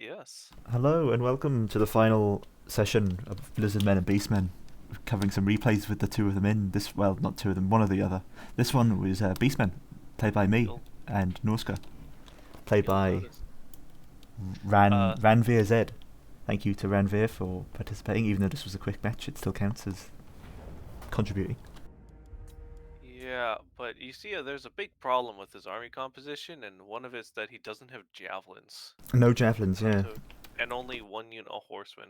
Yes. Hello and welcome to the final session of Lizardmen and Beastmen, covering some replays with the two of them in. Well, not two of them, one or the other. This one was Beastmen, played by me, You'll, and Norska, played you'll by notice. Ranveer Z. Thank you to Ranveer for participating, even though this was a quick match, it still counts as contributing. Yeah, but you see, there's a big problem with his army composition, and one of it's that he doesn't have javelins. No javelins, yeah. And only one unit of horsemen.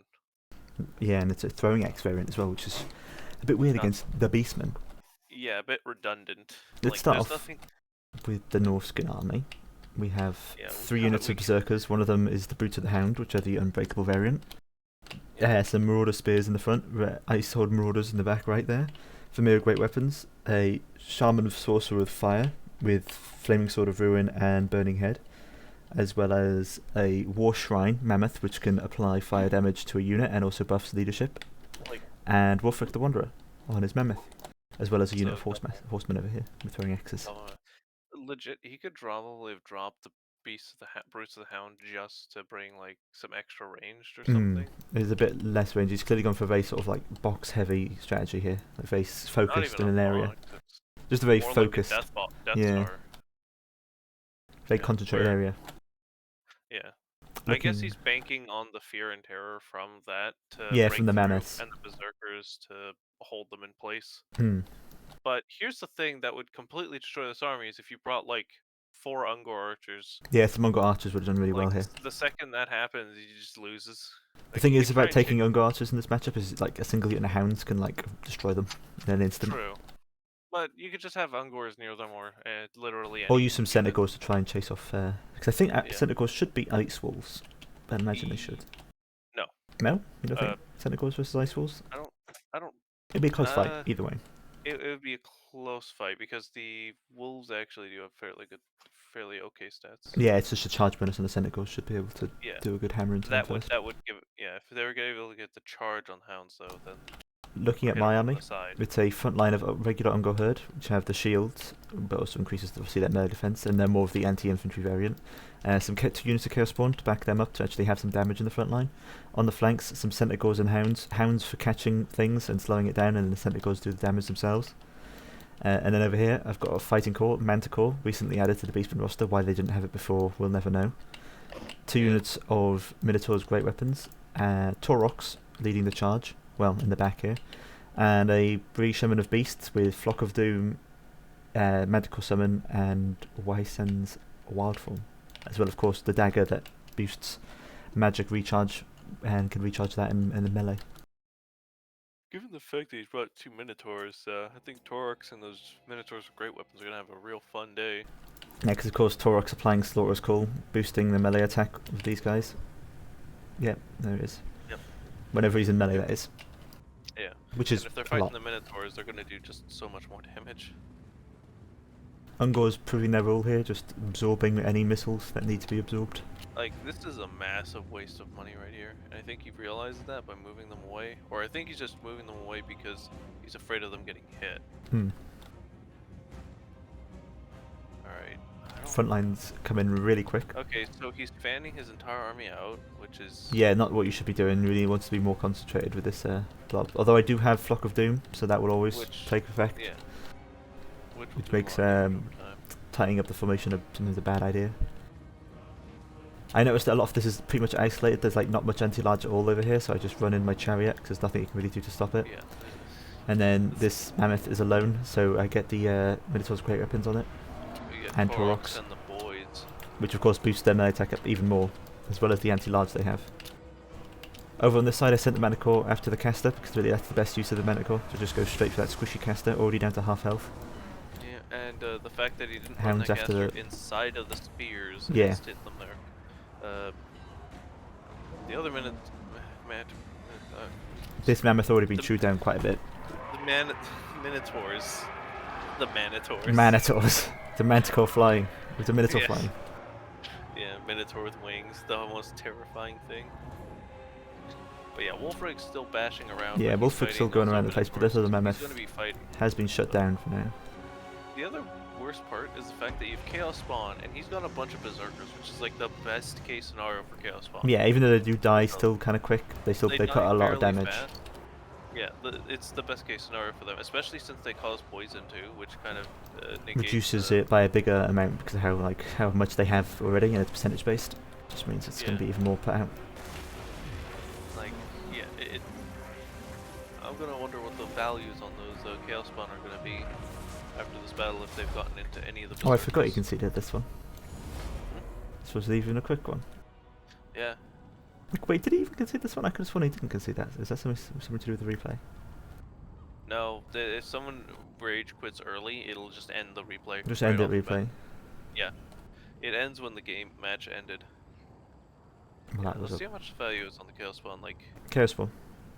Yeah, and it's a throwing axe variant as well, which is a bit weird against the Beastmen. Yeah, a bit redundant. Let's start off with the Norscan army. We have three units of berserkers. One of them is the Brutes of the Hound, which are the unbreakable variant. Some marauder spears in the front, ice sword marauders in the back right there. Familiar great weapons, a shaman of sorcerer with fire, with flaming sword of ruin and burning head, as well as a war shrine mammoth, which can apply fire damage to a unit and also buffs leadership, and Wolfric the Wanderer on his mammoth, as well as a unit of horsemen over here with throwing axes. Legit, he could probably have dropped the Brutes of the Hound just to bring like some extra ranged or something. It's a bit less range. He's clearly gone for a very sort of like box heavy strategy here, like very focused in an area. Just a very focused, like Star. Very concentrated area. Yeah. I guess he's banking on the fear and terror from that to break from the mammoths and the berserkers to hold them in place. Hmm. But here's the thing that would completely destroy this army is if you brought like 4 Ungor archers. Yeah, some Ungor archers would have done really well here. The second that happens, he just loses. The thing is about taking Ungor archers in this matchup is like a single unit of hounds can like destroy them in an instant. True. But you could just have Ungors near them or literally or use some Centaurs to try and chase off, because I think Centaurs should be Ice Wolves. I imagine they should. No. No? You don't think Centaurs versus Ice Wolves? I don't... It'd be a close fight, either way. It would be a close fight because the Wolves actually do have fairly okay stats. Yeah, it's just a charge bonus, and the Centaurs should be able to do a good hammer into them first. That would give... Yeah, if they were able to get the charge on Hounds though, then... Looking at my army, it's a front line of regular Ungor herd, which have the shields, but also increases obviously that melee defense, and then more of the anti-infantry variant. Some 2 units of Chaos Spawn to back them up to actually have some damage in the front line. On the flanks, some Centaurs and Hounds. Hounds for catching things and slowing it down, and the Centaurs do the damage themselves. And then over here, I've got a Fighting Corps, Manticore, recently added to the Beastmen roster. Why they didn't have it before, we'll never know. 2 units of Minotaur's great weapons, Taurox leading the charge. Well, in the back here, and a Bree Shaman of Beasts with Flock of Doom, Manticore Summon, and Wysen's Wildform, as well, of course, the dagger that boosts magic recharge and can recharge that in the melee. Given the fact that he's brought 2 Minotaurs, I think Taurox and those Minotaurs with great weapons are gonna have a real fun day. Yeah, because of course Taurox applying Slaughter's Call, boosting the melee attack of these guys. Yep, there it is. Yep. Whenever he's in melee, that is. Yeah. Which is and if they're fighting the Minotaurs, they're going to do just so much more damage. Ungor's proving their role here, just absorbing any missiles that need to be absorbed. Like, this is a massive waste of money right here, and I think he realizes that by moving them away. Or I think he's just moving them away because he's afraid of them getting hit. Alright. Front lines come in really quick. Okay, so he's fanning his entire army out, which is... Yeah, not what you should be doing. Really wants to be more concentrated with this blob. Although I do have Flock of Doom, so that will always take effect. Yeah. Which makes tightening up the formation sometimes a bad idea. I noticed that a lot of this is pretty much isolated. There's like not much anti-large at all over here, so I just run in my chariot because there's nothing you can really do to stop it. Yeah. And then this mammoth is alone, so I get the Minotaur's great weapons on it. And Taurox, and the Boys, which of course boosts their melee attack up even more, as well as the anti-large they have. Over on this side I sent the Manticore after the caster, because really that's the best use of the Manticore, to just go straight for that squishy caster, already down to half health. Yeah, and the fact that he didn't Hounds run the after caster inside of the spears yeah. just hit them there. The other this mammoth already been chewed down quite a bit. The Minotaurs. The Manitors. Manitors. The Manticore flying. With the Minotaur flying. Yeah, Minotaur with wings. The most terrifying thing. But yeah, Wolfric's still bashing around. Yeah, Wolfric's still going around the place, but this other mammoth be has been shut down for now. the other worst part is the fact that you have Chaos Spawn, and he's got a bunch of Berserkers, which is like the best case scenario for Chaos Spawn. Yeah, even though they do die still kind of quick, they die put a lot of fairly damage. fast. Yeah, it's the best case scenario for them, especially since they cause poison too, which kind of reduces it by a bigger amount because of how much they have already, and it's percentage based. Just means it's going to be even more put out. Like, yeah, I'm gonna wonder what the values on those Chaos Spawn are gonna be after this battle if they've gotten into any of the. Oh, I forgot you conceded this one. This was even a quick one. Yeah. Like, wait, did he even concede this one? I could have sworn he didn't concede that. Is that something to do with the replay? No, if someone rage quits early, it'll just end the replay. Just end the replay. Yeah, it ends when the match ended. Well, let's see how much value is on the Chaos Spawn. Like Chaos Spawn.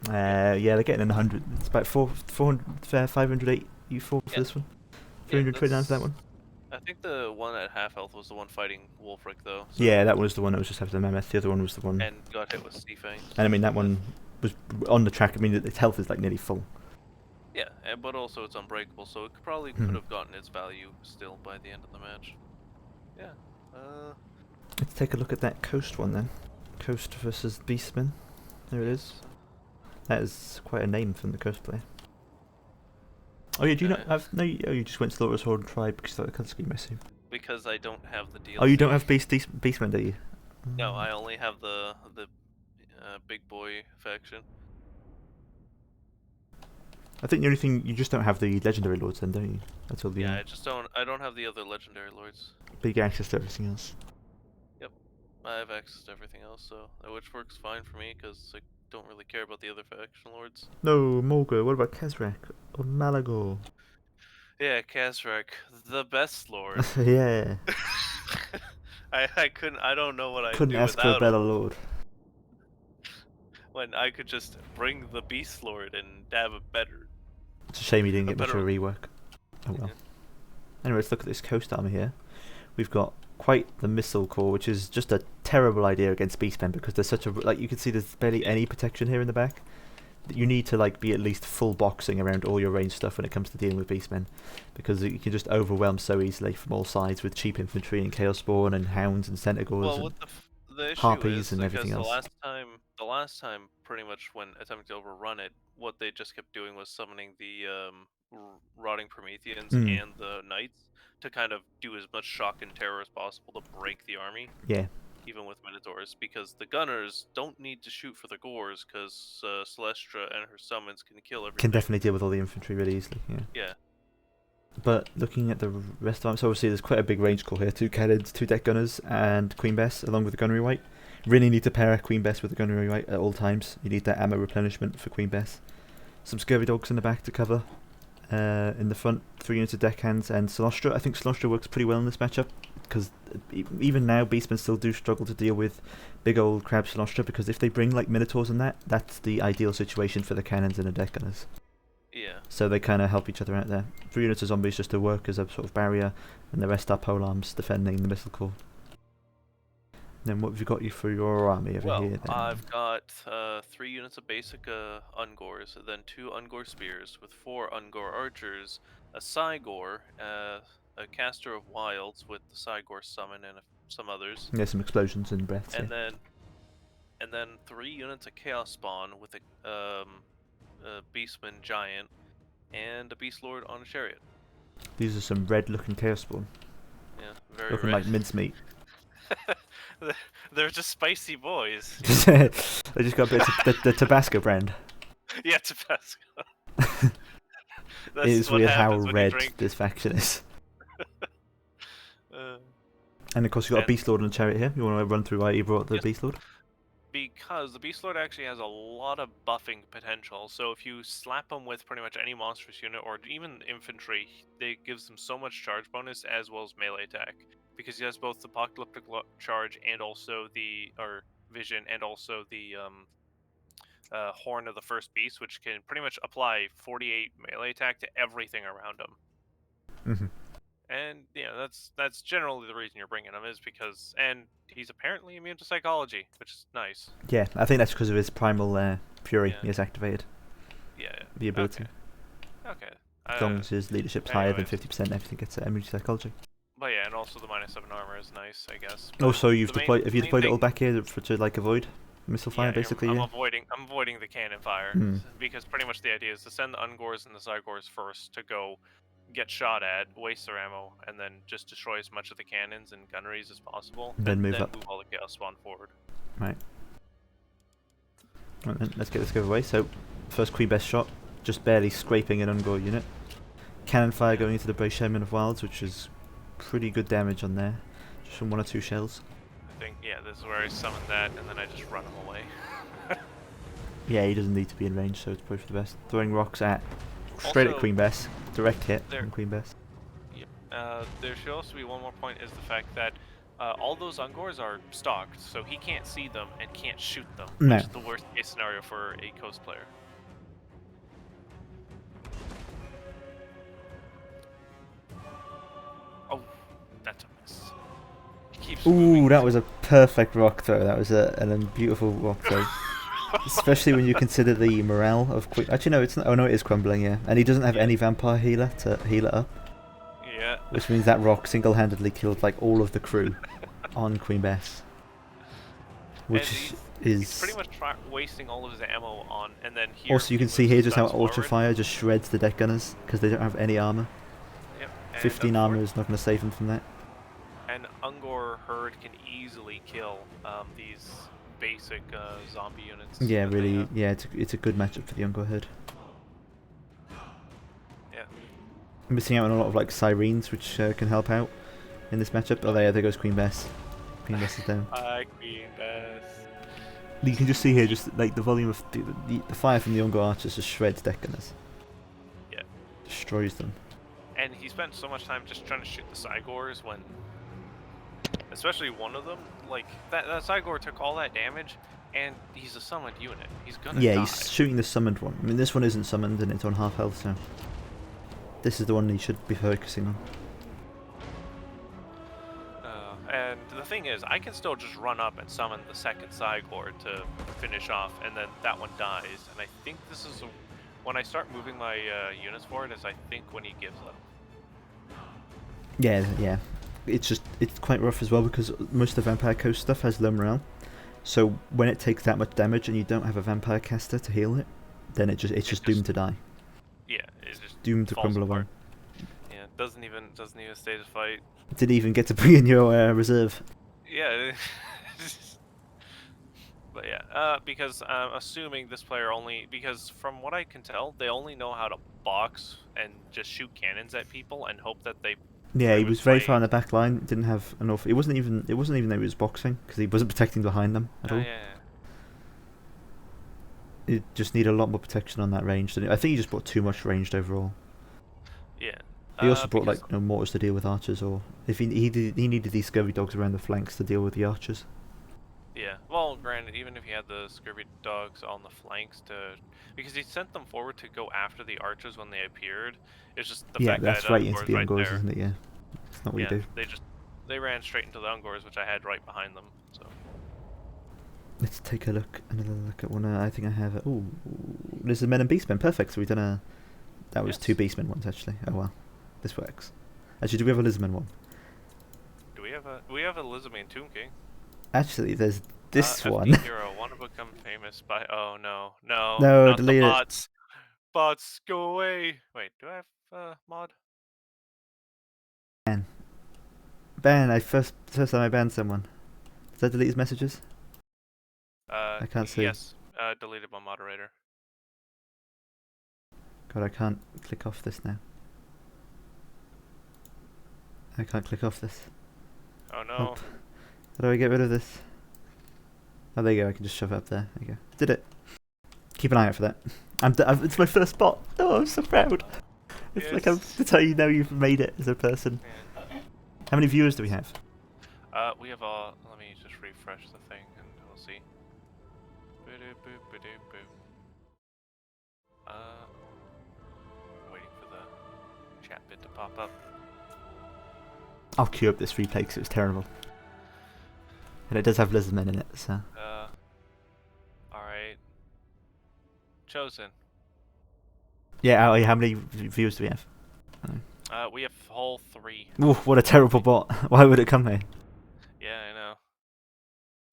Yeah, they're getting in 100. It's about 508 U4 for this one. 329 for that one. I think the one at half health was the one fighting Wolfric, though. So yeah, that was the one that was just after the Mammoth. The other one was the one. And got hit with Sea Fangs. And I mean, that one was on the track. I mean, its health is like nearly full. Yeah, but also it's unbreakable, so it probably could have gotten its value still by the end of the match. Yeah. Let's take a look at that Coast one then. Coast versus Beastmen. There it is. That is quite a name from the Coast player. Oh yeah, do you not have... No, you just went Slaughter's Horde Tribe because you thought the colour scheme messy. Because I don't have the DLC. Oh, you don't have Beastmen, do you? No, I only have the big boy faction. I think the only thing... You just don't have the Legendary Lords then, don't you? That's all the... Yeah, I don't have the other Legendary Lords. But you get access to everything else. Yep. I have access to everything else, so... Which works fine for me, because I don't really care about the other faction lords. No, Morgul. What about Kazrak? Or Malagor? Yeah, Kazrak. The best lord. Yeah. I don't know what I'd do couldn't ask for a better lord. When I could just bring the Beast Lord and have a better... It's a shame you didn't get much of a rework. Oh well. Yeah. Anyway, let's look at this Coast armor here. We've got quite the missile core, which is just a terrible idea against Beastmen because there's such a... Like, you can see there's barely any protection here in the back. You need to like be at least full boxing around all your range stuff when it comes to dealing with Beastmen, because you can just overwhelm so easily from all sides with cheap infantry and Chaos Spawn and Hounds and Centaurs and the issue Harpies is, and everything else. The last time, pretty much when attempting to overrun it, what they just kept doing was summoning the Rotting Prometheans and the Knights to kind of do as much shock and terror as possible to break the army. Yeah. Even with Minotaurs, because the gunners don't need to shoot for the gores, because Celestra and her summons can kill everything. Can definitely deal with all the infantry really easily, yeah. Yeah. But looking at the rest of them, so obviously there's quite a big range core here. 2 cannons, 2 deck gunners, and Queen Bess, along with the Gunnery Wight. Really need to pair Queen Bess with the Gunnery Wight at all times. You need that ammo replenishment for Queen Bess. Some Scurvy Dogs in the back to cover. In the front, 3 units of deckhands and Celestra. I think Celestra works pretty well in this matchup, because even now Beastmen still do struggle to deal with big old crab Celestra, because if they bring like Minotaurs and that's the ideal situation for the cannons and the deck gunners. Yeah. So they kind of help each other out there. 3 units of zombies just to work as a sort of barrier, and the rest are polearms defending the missile core. Then what have you got for your army over here? Then? I've got 3 units of basic Ungors, then 2 Ungor spears with 4 Ungor archers, a Cygor, a caster of wilds with the Cygor summon and some others. Yeah, some explosions and breaths. And then 3 units of Chaos Spawn with a Beastman giant and a Beast Lord on a chariot. These are some red-looking Chaos Spawn. Yeah, very looking red. like mincemeat. They're just spicy boys. They just got a bit of the Tabasco brand. Yeah, Tabasco. It is weird how red this faction is. And of course you got a Beast Lord and a chariot here. You want to run through why you brought the Beast Lord? Because the Beast Lord actually has a lot of buffing potential, so if you slap him with pretty much any monstrous unit or even infantry, it gives them so much charge bonus as well as melee attack. Because he has both the Apocalyptic Charge and also the Vision and also the Horn of the First Beast, which can pretty much apply 48 melee attack to everything around him. And that's generally the reason you're bringing him, is because he's apparently immune to psychology, which is nice. Yeah, I think that's because of his primal fury he has activated. Yeah. The ability. Okay. As long as his leadership's higher than anyways. 50%, everything gets energy psychology. But yeah, and also the -7 armor is nice, I guess. Also, But you've deployed. Have you deployed it all back here to like avoid missile fire, yeah, basically? I'm Yeah. avoiding the cannon fire Mm. because pretty much the idea is to send the Ungors and the Zygors first to go get shot at, waste their ammo, and then just destroy as much of the cannons and gunneries as possible, And then move then up. move all the Chaos Spawn forward. Right. Right then, let's get this giveaway. So, first Queen Best shot, just barely scraping an Ungor unit. Cannon fire going into the Brave Shaman of Wilds, which is pretty good damage on there, just from 1 or 2 shells. I think, yeah, this is where I summon that, and then I just run him away. Yeah, he doesn't need to be in range, so it's probably for the best. Throwing rocks at straight at Queen Bess, direct hit from Queen Bess. There should also be one more point, is the fact that all those Ungors are stalked, so he can't see them and can't shoot them, which is the worst case scenario for a Coast player. Oh, that's a miss. He keeps moving. That was a perfect rock throw. That was a beautiful rock throw. Especially when you consider the morale of Queen. Actually, no, it's not. Oh no, it is crumbling. Yeah, and he doesn't have any vampire healer to heal it up. Yeah. Which means that rock single-handedly killed like all of the crew on Queen Bess. Which he's pretty much wasting all of his ammo on, and then here. Also, you can see here just how Ultra Fire just shreds the deck gunners because they don't have any armor. Yep. 15 armor is not going to save them from that. And Ungor Herd can easily kill these basic zombie units. Yeah, really. Yeah, it's a good matchup for the Ungor Herd. Yeah. I'm missing out on a lot of like Sirens, which can help out in this matchup. Oh, there goes Queen Bess. Queen Bess is down. Queen Bess. You can just see here, just like the volume of the fire from the Ungor archers just shreds deck gunners. Yeah. Destroys them. And he spent so much time just trying to shoot the Cygors when, especially one of them, like that Cygor took all that damage, and he's a summoned unit. He's gonna die. Yeah, he's shooting the summoned one. I mean, this one isn't summoned and it's on half health, so this is the one he should be focusing on. And the thing is, I can still just run up and summon the second Cygor to finish off, and then that one dies. And I think this is when I start moving my units forward, is I think when he gives up. Yeah. It's quite rough as well because most of the Vampire Coast stuff has low morale. So when it takes that much damage and you don't have a Vampire caster to heal it, then it's just doomed to die. Yeah, it's just doomed to crumble away. Yeah, doesn't even stay to fight. Didn't even get to bring in your reserve. Yeah. But yeah, because I'm assuming this player because from what I can tell, they only know how to box and just shoot cannons at people and hope that they. Yeah, he was very far in the back line. Didn't have enough. It wasn't even that he was boxing because he wasn't protecting behind them at all. Yeah. It just needed a lot more protection on that range. I think he just brought too much ranged overall. Yeah. He also brought like mortars to deal with archers, or if he needed these scurvy dogs around the flanks to deal with the archers. Yeah. Well, granted, even if he had the scurvy dogs on the flanks because he sent them forward to go after the archers when they appeared. It's just the fact that that's right into the Ungors, isn't it? Yeah. It's not what you do. They ran straight into the Ungors, which I had right behind them. So. Let's take another look at one. I think I have. Lizardmen and Beastmen. Perfect. So we've done that was 2 Beastmen ones actually. Oh well, this works. Actually, do we have a Lizardmen one? Do we have a Lizardman Tomb King? Actually, there's this one. Hero, want to become famous by? Oh no, not delete the bots. Bots, go away. Wait, do I have mod? Ban. I first time I banned someone. Did I delete his messages? I can't see. Yes, deleted my moderator. God, I can't click off this now. I can't click off this. Oh no. How do I get rid of this? Oh, there you go. I can just shove it up there. There you go. Did it. Keep an eye out for that. It's my first bot. Oh, I'm so proud. It's like that's how you know you've made it as a person. Yeah. How many viewers do we have? We have let me just refresh the thing and we'll see. Waiting for the chat bit to pop up. I'll queue up this replay because it was terrible. And it does have Lizardmen in it, so. Alright. Chosen. Yeah, how many viewers do we have? We have whole 3. Ooh, what a terrible bot. Why would it come here? Yeah, I know.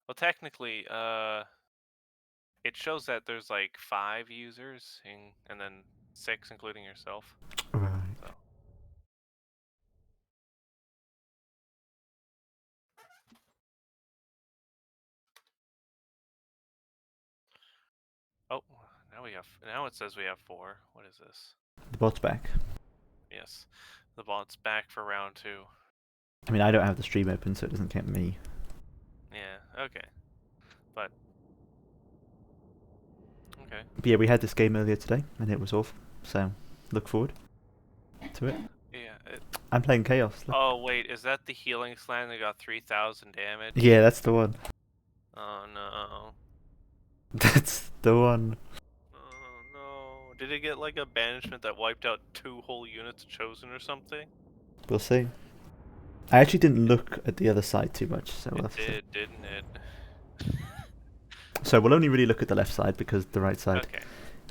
Well, technically, it shows that there's like 5 users, and then 6 including yourself. Right. So. Oh, now it says we have 4. What is this? The bot's back. Yes, the bot's back for round 2. I mean, I don't have the stream open, so it doesn't count me. Yeah, okay. But okay. But yeah, we had this game earlier today, and it was awful. So look forward to it. Yeah. I'm playing Chaos. Look. Oh wait, is that the healing slam that got 3,000 damage? Yeah, that's the one. Oh no. That's the one. Oh no. Did it get like a banishment that wiped out 2 whole units of Chosen or something? We'll see. I actually didn't look at the other side too much, so we'll have to see. Didn't it? So we'll only really look at the left side because the right side Okay.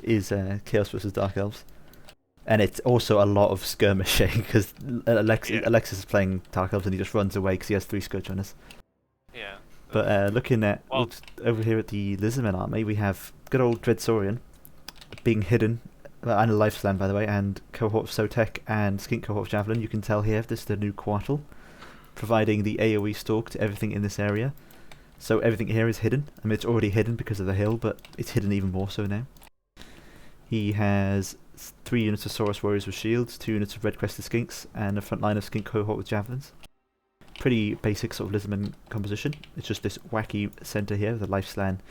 is Chaos versus Dark Elves. And it's also a lot of skirmishing because Alexis is playing Dark Elves and he just runs away because he has 3 Scourge Runners. Yeah. But looking at over here at the Lizardmen army, we have good old Dreadsaurian being hidden, and a Life Slam by the way, and Cohort of Sotek and Skink Cohort of Javelin. You can tell here this is the new Quartal, providing the AoE stalk to everything in this area. So everything here is hidden. I mean, it's already hidden because of the hill, but it's hidden even more so now. He has 3 units of Saurus Warriors with shields, 2 units of Red Crested Skinks, and a front line of Skink Cohort with Javelins. Pretty basic sort of Lizardman composition. It's just this wacky centre here, the Life Slan.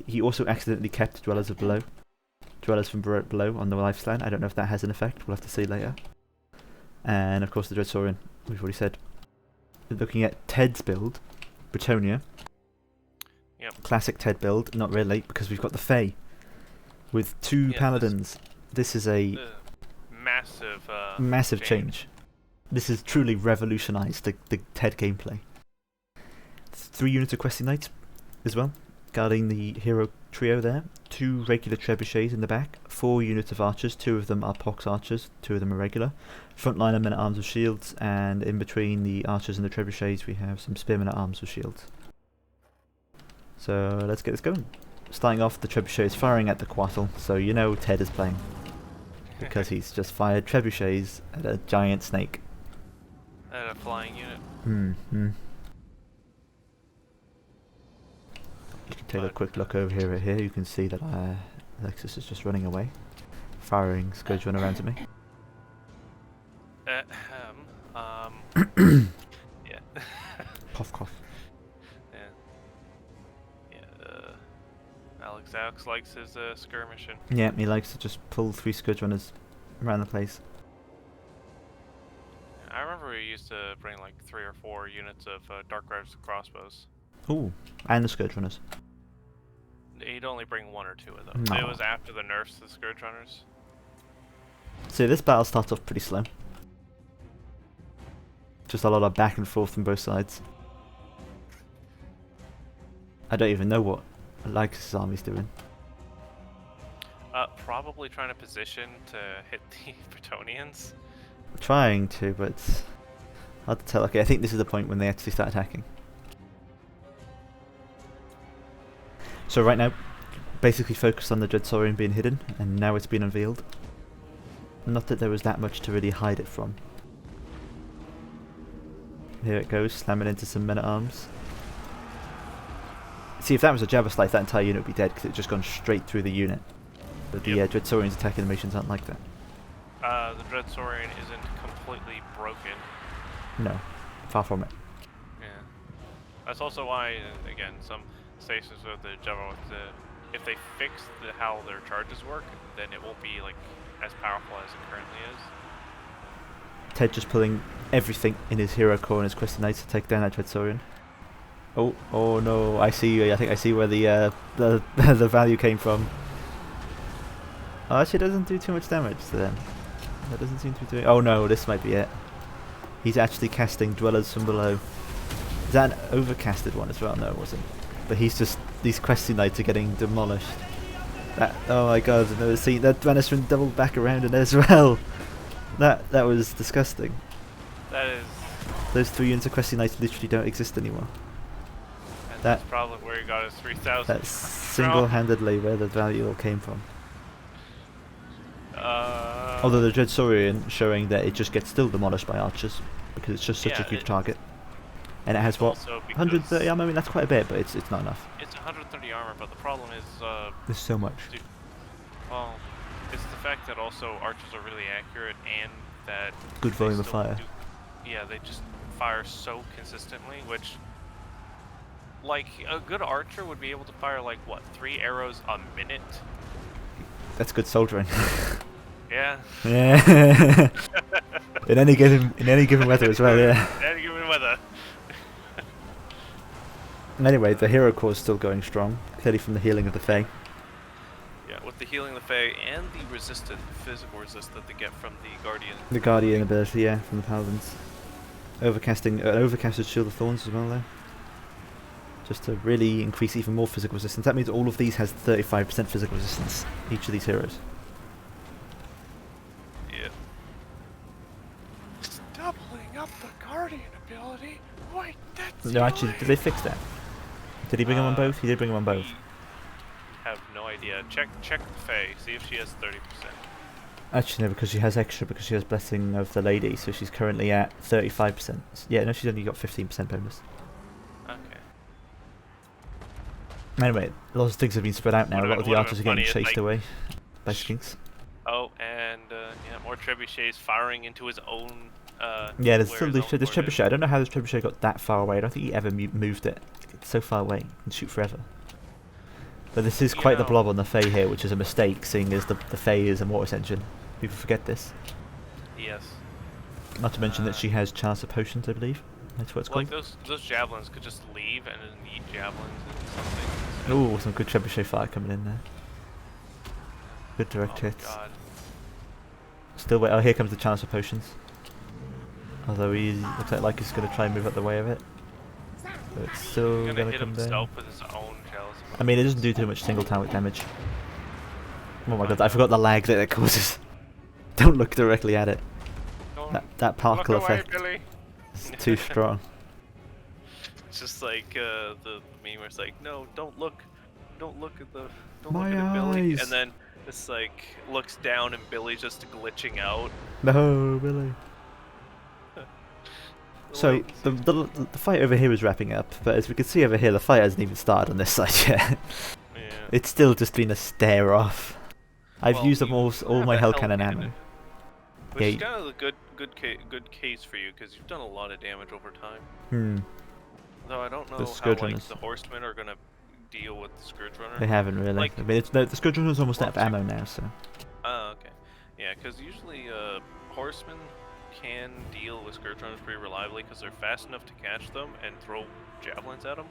He also accidentally kept Dwellers from below on the Life Slan. I don't know if that has an effect. We'll have to see later. And of course the Dreadsaurian, we've already said. Looking at Ted's build, Bretonia. Yep. Classic Ted build, not really, because we've got the Fae with 2 Paladins. This is a massive change. This has truly revolutionised the Ted gameplay. 3 units of Questing Knights as well, guarding the hero trio there. 2 regular trebuchets in the back, 4 units of archers, 2 of them are pox archers, 2 of them are regular. Frontline and men-at-arms with shields, and in between the archers and the trebuchets we have some spearmen at arms with shields. So let's get this going. Starting off, the trebuchet is firing at the Quartal, so you know Ted is playing. Because he's just fired trebuchets at a giant snake. At a flying unit. Mm-hmm. You can take a quick look over here. You can see that Alexis is just running away, firing Scourge Runner around at me. Yeah. Cough, cough. Alex likes his skirmishing. Yeah, he likes to just pull 3 Scourge Runners around the place. I remember we used to bring like 3 or 4 units of Dark Riders crossbows. Ooh, and the Scourge Runners. He'd only bring 1 or 2 of them. No. It was after the nerfs to the Scourge Runners. So this battle starts off pretty slow. Just a lot of back and forth from both sides. I don't even know what Alexis' army's doing. Probably trying to position to hit the Bretonians. Trying to, but it's hard to tell. Okay, I think this is the point when they actually start attacking. So right now, basically focused on the Dreadsaurian being hidden, and now it's been unveiled. Not that there was that much to really hide it from. Here it goes, slamming into some men-at-arms. See, if that was a Jabba Slice, that entire unit would be dead, because it's just gone straight through the unit. But the Dreadsaurian's attack animations aren't like that. The Dreadsaurian isn't completely broken. No, far from it. Yeah. That's also why, again, some stations with the Jabba, if they fix how their charges work, then it won't be like as powerful as it currently is. Ted just pulling everything in his hero core and his Questing Knights to take down that Dreadsaurian. Oh no! I see. I think I see where the the value came from. Oh, actually, it doesn't do too much damage to them. That doesn't seem to be doing. Oh no, this might be it. He's actually casting Dwellers from below. Is that an overcasted one as well? No, it wasn't. But these Questing Knights are getting demolished. Oh my god, I've never seen that. Banishment doubled back around in there as well. That was disgusting. That is. Those 3 units of Questing Knights literally don't exist anymore. And that's probably where he got his 3,000. That's single-handedly where the value all came from. Although the Dread Saurian showing that it just gets still demolished by archers because it's just such a huge target. And it has what? 130 armor? I mean, that's quite a bit, but it's not enough. It's 130 armor, but the problem is... there's so much. Well, it's the fact that also archers are really accurate and that... Good volume of fire. Yeah, they just fire so consistently, which... Like, a good archer would be able to fire, like, what, 3 arrows a minute? That's good soldiering. Yeah. Yeah. in any given weather as well, yeah. In any given weather. Anyway, the hero core is still going strong, clearly from the healing of the Fae. Yeah, with the healing of the Fae and the physical resist that they get from the Guardian. The Guardian ability, yeah, from the Paladins. Overcasted Shield of Thorns as well there. Just to really increase even more physical resistance. That means all of these has 35% physical resistance, each of these heroes. Yeah. It's doubling up the Guardian ability. Wait, that's No, actually, did they fix that? Did he bring them on both? He did bring them on both. Have no idea. Check the Fae. See if she has 30%. Actually, no, because she has extra because she has Blessing of the Lady, so she's currently at 35%. Yeah, no, she's only got 15% bonus. Okay. Anyway, lots of things have been spread out now. A lot of the archers are getting chased away by skinks. Oh, and yeah, more trebuchets firing into his own. Yeah, there's still this trebuchet. I don't know how this trebuchet got that far away. I don't think he ever moved it. It's so far away. It can shoot forever. But this is quite the blob on the Fae here, which is a mistake, seeing as the Fae is a Mortis engine. People forget this. Yes. Not to mention that she has Chance of Potions, I believe. That's what it's called. Like those javelins could just leave and then eat javelins and something. Ooh, some good trebuchet fire coming in there. Good direct hits. God. Still wait. Oh, here comes the Chance of Potions. Although he looks like he's going to try and move out the way of it. But it's still going to come down. With his own jealous. I mean, it doesn't do too much single target damage. Oh my god, I forgot the lag that it causes. Don't look directly at it. That particle effect is too strong. It's just like the meme where it's like, no, don't look at the, My look at Billy, eyes. and then it's like looks down and Billy's just glitching out. No, Billy. So the fight over here is wrapping up, but as we can see over here, the fight hasn't even started on this side yet. Yeah. It's still just been a stare off. I've used up all my hell cannon ammo. Which is kind of a good case for you because you've done a lot of damage over time. Though I don't know how like the horsemen are gonna deal with the Scourge Runner. They haven't really. Like, I mean, the Scourge Runner's almost out of ammo now, so. Oh, okay. Yeah, because usually horsemen can deal with Scourge Runners pretty reliably because they're fast enough to catch them and throw javelins at them.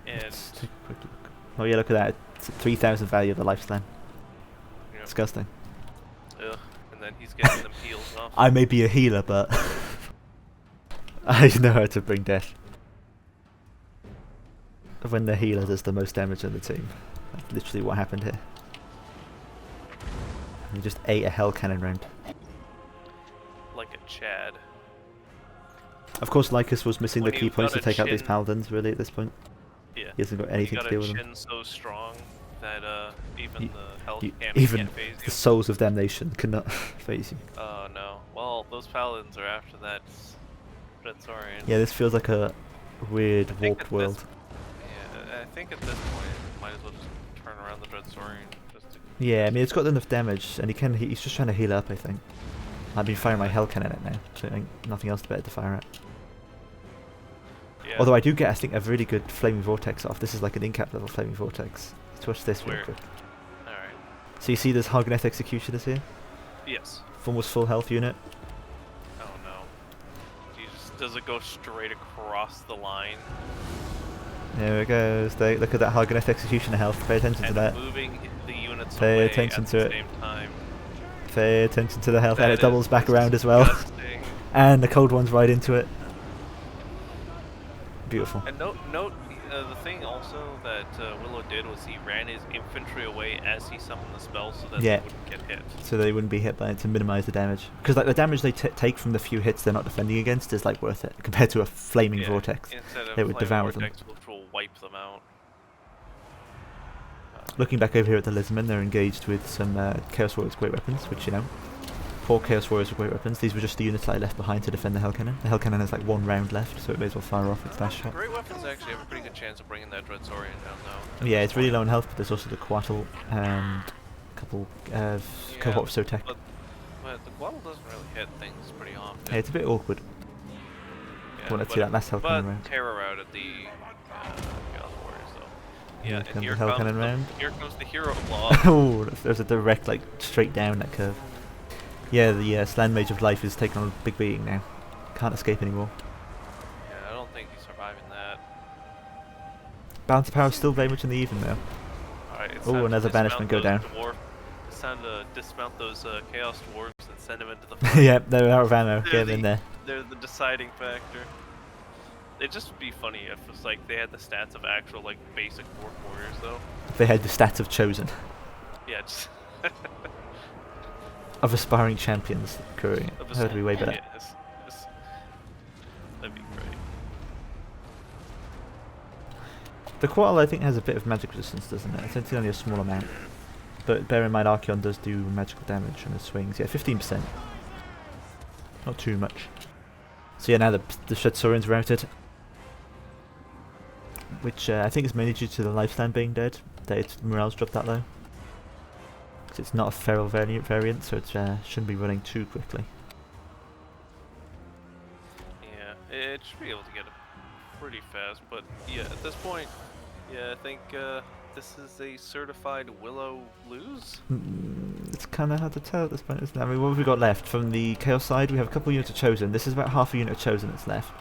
And Let's take a quick look. Oh yeah, look at that. It's 3,000 value of the lifespan. yeah. Disgusting. Ugh. And then he's getting them heals off. I may be a healer, but I know how to bring death. When the healer does the most damage on the team. That's literally what happened here. He just ate a hell cannon round. Like a Chad. Of course, Lycus was missing When the key you've points got to take a out these chin- paladins, really, at this point. Yeah. He hasn't got anything to deal with You them. got a chin so strong that even the health Even can't phase the you. souls of damnation cannot phase you. Oh no. Well, those paladins are after that Dreadsaurian. Yeah, this feels like a weird warped world. Yeah, I think at this point, might as well just turn around the Dreadsaurian. Just to Yeah, I mean, it's got enough damage, and he's just trying to heal up, I think. I've been firing my hell cannon at it now, so I think nothing else better to fire at. yeah. Although I do get, I think, a really good flaming vortex off. This is like an in-cap level flaming vortex. Let's watch this real quick. Alright. So you see this Hargonet Executioners here? Yes. Almost full health unit. Oh no. Does it go straight across the line? There it goes. Look at that Hargonet Executioner health. Pay attention to that. Moving the units Pay away attention at to the it. same time. Pay attention to the health, and That it doubles is back around as well. disgusting. And the cold one's right into it. Beautiful. And note the thing also that Willow did was he ran his infantry away as he summoned the spell so that they wouldn't get hit. So they wouldn't be hit by it to minimise the damage. Because like the damage they take from the few hits they're not defending against is like worth it compared to a flaming vortex. Instead of they would devour them. Which will wipe them out. Looking back over here at the Lizardmen, they're engaged with some Chaos Warriors Great Weapons, which, you know, poor Chaos Warriors with Great Weapons. These were just the units I left behind to defend the Hell Cannon. The Hell Cannon has like 1 round left, so it may as well fire off its last shot. Great Weapons actually have a pretty good chance of bringing that Dread Saurian down though. Yeah, it's really low in health, but there's also the Quattle and a couple of cohort of Sotek. But the Quattle doesn't really hit things pretty often. Yeah, it's a bit awkward. Yeah, Let's see that last Hell Cannon round. Terror out at the Chaos Warriors though. Yeah, and here comes the Hell Cannon round. Here comes the Hero Claw. Oh, there's a direct, like, straight down that curve. Yeah, the Slan Mage of Life is taking on a big beating now. Can't escape anymore. Yeah, I don't think he's surviving that. Balance of power is still very much in the even though. Alright, oh, another banishment go down. It's time to dismount those Chaos Dwarves and send them into the fight. Yep, they're out of ammo. Get them in there. They're the deciding factor. It'd just be funny if it's like they had the stats of actual like basic Dwarf Warriors though. They had the stats of Chosen. Yeah, just of aspiring champions occurring. That would be way better. Yes. That'd be great. The Quattle I think has a bit of magic resistance, doesn't it? It's only a small amount. But bear in mind Archeon does do magical damage on the swings. Yeah, 15%. Not too much. So yeah, now the Shed Saurian's routed. Which I think is mainly due to the lifespan being dead. That its morale's dropped that low. Because it's not a feral variant, so it shouldn't be running too quickly. Yeah, it should be able to get it pretty fast, but yeah, at this point, yeah, I think this is a certified Willow lose? It's kind of hard to tell at this point, isn't it? I mean, what have we got left? From the Chaos side, we have a couple units of Chosen. This is about half a unit of Chosen that's left.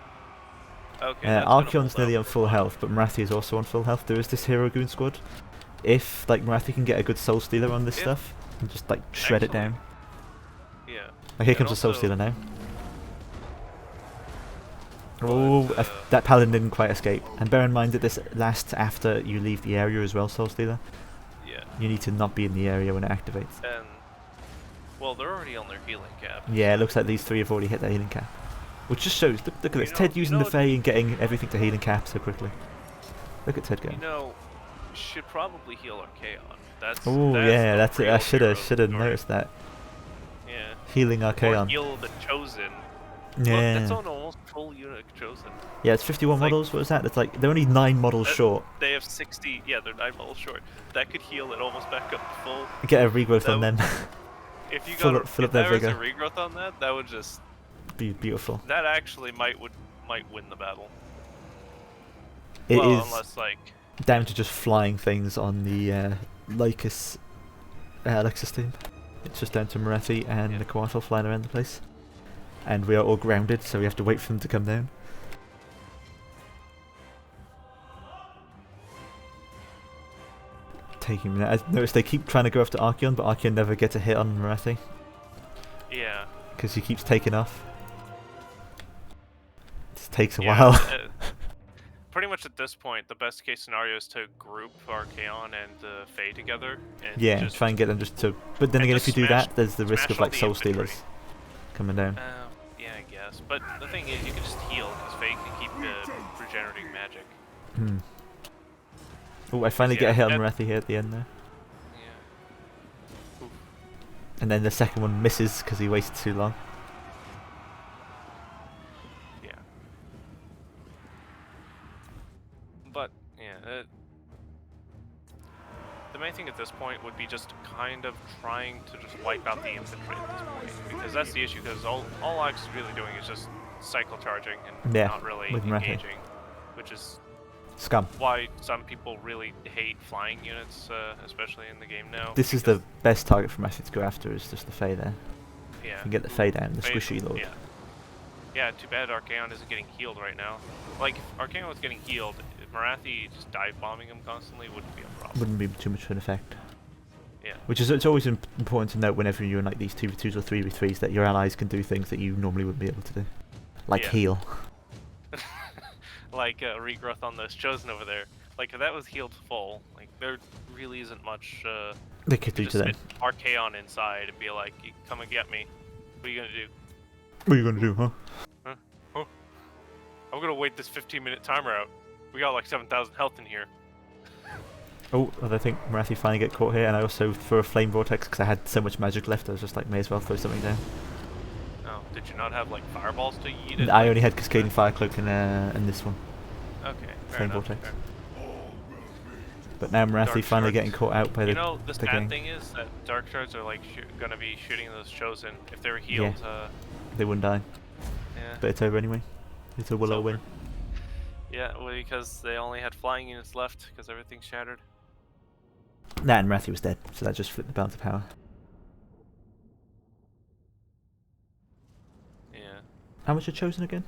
Okay. Archeon's nearly on full health, but Marathi is also on full health. There is this Hero Goon squad. If like Marathi can get a good Soul Stealer on this stuff, and just like shred it down. Yeah. Oh, here comes the Soul Stealer now. Oh, that Paladin didn't quite escape. And bear in mind that this lasts after you leave the area as well, Soul Stealer. Yeah. You need to not be in the area when it activates. And well, they're already on their healing cap. Yeah, it looks like these 3 have already hit their healing cap. Which just shows, look at this, Ted using the Fae and getting everything to healing cap so quickly. Look at Ted go. You know, should probably heal Archaon. Oh yeah, that's it. I should have noticed that. Yeah. Healing Archaon. Or heal the Chosen. Yeah. Look, that's on almost full unit Chosen. Yeah, it's 51 models. What was that? It's like they're only 9 models short. They have 60. Yeah, they're 9 models short. That could heal it almost back up to full. Get a regrowth on them. If you fill got up their vigor. a regrowth on that, that would just be beautiful. That actually might win the battle. It is unless like down to just flying things on the Lycus Alexis team. It's just down to Moretti and the Quattle flying around the place. And we are all grounded, so we have to wait for them to come down. Taking me. I noticed they keep trying to go after Archeon, but Archeon never gets a hit on Moretti. Yeah. Because he keeps taking off. It takes a while. Pretty much at this point, the best case scenario is to group Archeon and Fae together. And yeah, just try and get them just to... But then again, if you do that, there's the risk of like Soul Stealers coming down. Yeah, I guess. But the thing is, you can just heal, because Fae can keep regenerating magic. Hmm. Oh, I finally get a hit on Moretti here at the end there. Yeah. Oof. And then the second one misses because he waited too long. Yeah. But, yeah, the main thing at this point would be just kind of trying to just wipe out the infantry at this point. Because that's the issue, because all Alex is really doing is just cycle charging and not really engaging. Which is scum. Why some people really hate flying units, especially in the game now. This is the best target for Messi to go after, is just the Fae there. Yeah. You can get the Fae down, the squishy lord. Yeah. Yeah, too bad Archeon isn't getting healed right now. Like, if Archeon was getting healed, if Marathi just dive bombing him constantly wouldn't be a problem. Wouldn't be too much of an effect. Yeah. Which is, it's always important to note whenever you're in like these 2v2s or 3v3s that your allies can do things that you normally wouldn't be able to do. Like heal. like regrowth on those chosen over there. Like if that was healed full, like there really isn't much. They could do just to them. spit Archaon inside and be like, "You come and get me. What are you gonna do?" What are you gonna do, huh? Huh? I'm gonna wait this 15-minute timer out. We got like 7,000 health in here. Oh, and I think Marathi finally get caught here, and I also threw a flame vortex because I had so much magic left. I was just like, may as well throw something down. Oh, did you not have like fireballs to yeet it? I only had Cascading Fire Cloak in this one. Okay, Flame enough, vortex. fair. But now Marathi Dark finally Shards. getting caught out by the. You know, the sad gang. thing is that Dark Shards are like gonna be shooting those chosen. If they were healed, They wouldn't die. yeah. But it's over anyway. It's a Willow win. Yeah, well, because they only had flying units left because everything's shattered. Nah, and Marathi was dead, so that just flipped the balance of power. Yeah. How much are chosen again?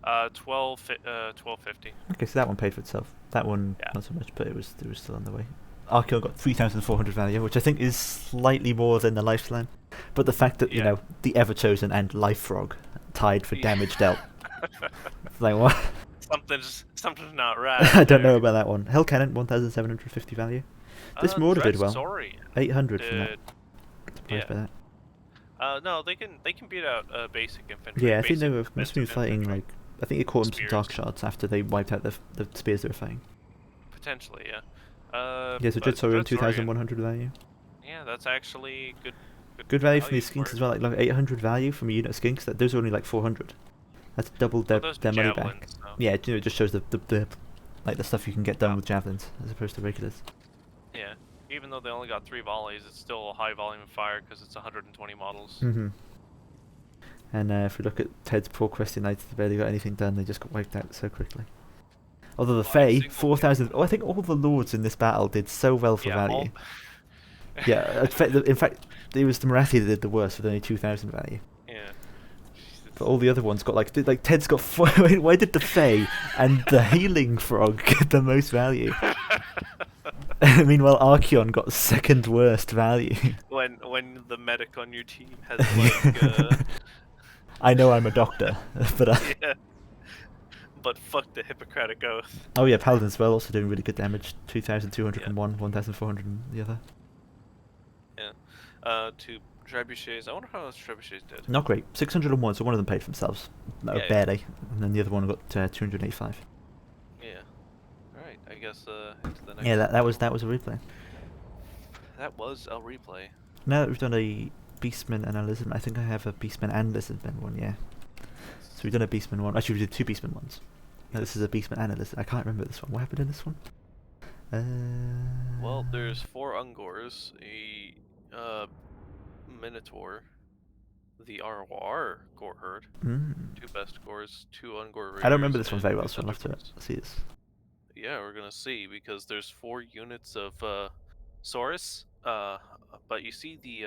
1250. Okay, so that one paid for itself. That one not so much, but it was still on the way. Archeon got 3,400 value, which I think is slightly more than the Lifeslan. But the fact that, you know, the Ever Chosen and Life Frog tied for damage dealt. It's like, what? Something's not right. I don't know about that one. Hell Cannon, 1,750 value. This Mortar did well. 800 from that. Surprised by that. No, they can beat out basic infantry. Yeah, I think they must have been fighting infantry. like. I think it caught them some Spears. dark shards after they wiped out the spears they were fighting. Potentially, yeah. Yeah, so Dreadsaurian 2,100 value. Yeah, that's actually good. Good value from these for skinks it. as well. Like 800 value from a unit of skinks. Those are only like 400. That's double their those money back. javelins, so- Yeah, it just shows the like the stuff you can get done with javelins as opposed to regulars. Yeah, even though they only got 3 volleys, it's still a high volume of fire because it's 120 models. And if we look at Ted's poor Question Knights, they barely got anything done. They just got wiped out so quickly. Although the Fae, 4,000. Oh, I think all the lords in this battle did so well for value. Yeah, in fact, it was the Marathi that did the worst with only 2,000 value. Yeah. But all the other ones got like Ted's got four. Why did the Fae and the Healing Frog get the most value? Meanwhile, Archeon got second worst value. When the medic on your team has like. I know I'm a doctor, but yeah. But fuck the Hippocratic Oath. Oh yeah, Paladin as well, also doing really good damage. 2,201, 1,400 in the other. Yeah. To trebuchets. I wonder how much trebuchets did. Not great. 601, so one of them paid for themselves. Barely. And then the other one got 285. Yeah. Alright, I guess into the next. Yeah, that was a replay. That was a replay. Now that we've done a Beastmen and a Lizardmen, I think I have a Beastmen and Lizardmen one, yeah. So we've done a Beastmen one. Actually, we did 2 Beastmen ones. No, this is a Beastmen and a Lizard. I can't remember this one. What happened in this one? Well, there's 4 Ungors, a Minotaur, the Arwar Gore Herd, 2 best Gores, 2 Ungor Raiders. I don't remember this one very well, so I'll have to see this. Yeah, we're gonna see, because there's 4 units of Saurus, but you see the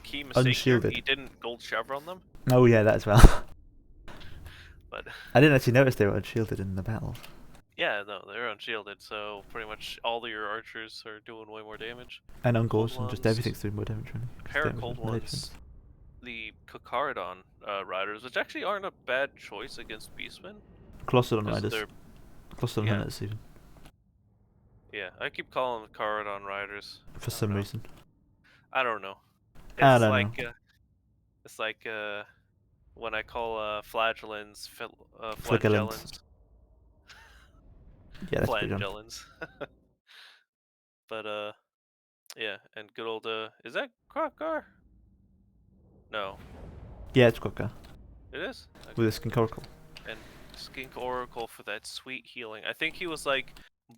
key mistake here, Unshielded. he didn't gold chevron them. Oh yeah, that as well. But I didn't actually notice they were unshielded in the battle. yeah, no, they're unshielded, so pretty much all your archers are doing way more damage. And Ungors, and Cold just ones. everything's doing more damage, really. A pair of cold ones. The Kokaridon riders, which actually aren't a bad choice against Beastmen. Colossodon because riders. they're- Colossodon yeah. hunters even. Yeah, I keep calling them Kokaridon riders. For some reason. I don't know. It's I don't like know. it's like when I call flagellants Flagellants. flagellants. Yeah, that's pretty dumb. Flagellants. But yeah, and good old is that Krokar? No, Yeah, it's Quokka. it is. Okay. With a Skink Oracle. And Skink Oracle for that sweet healing. I think he was like,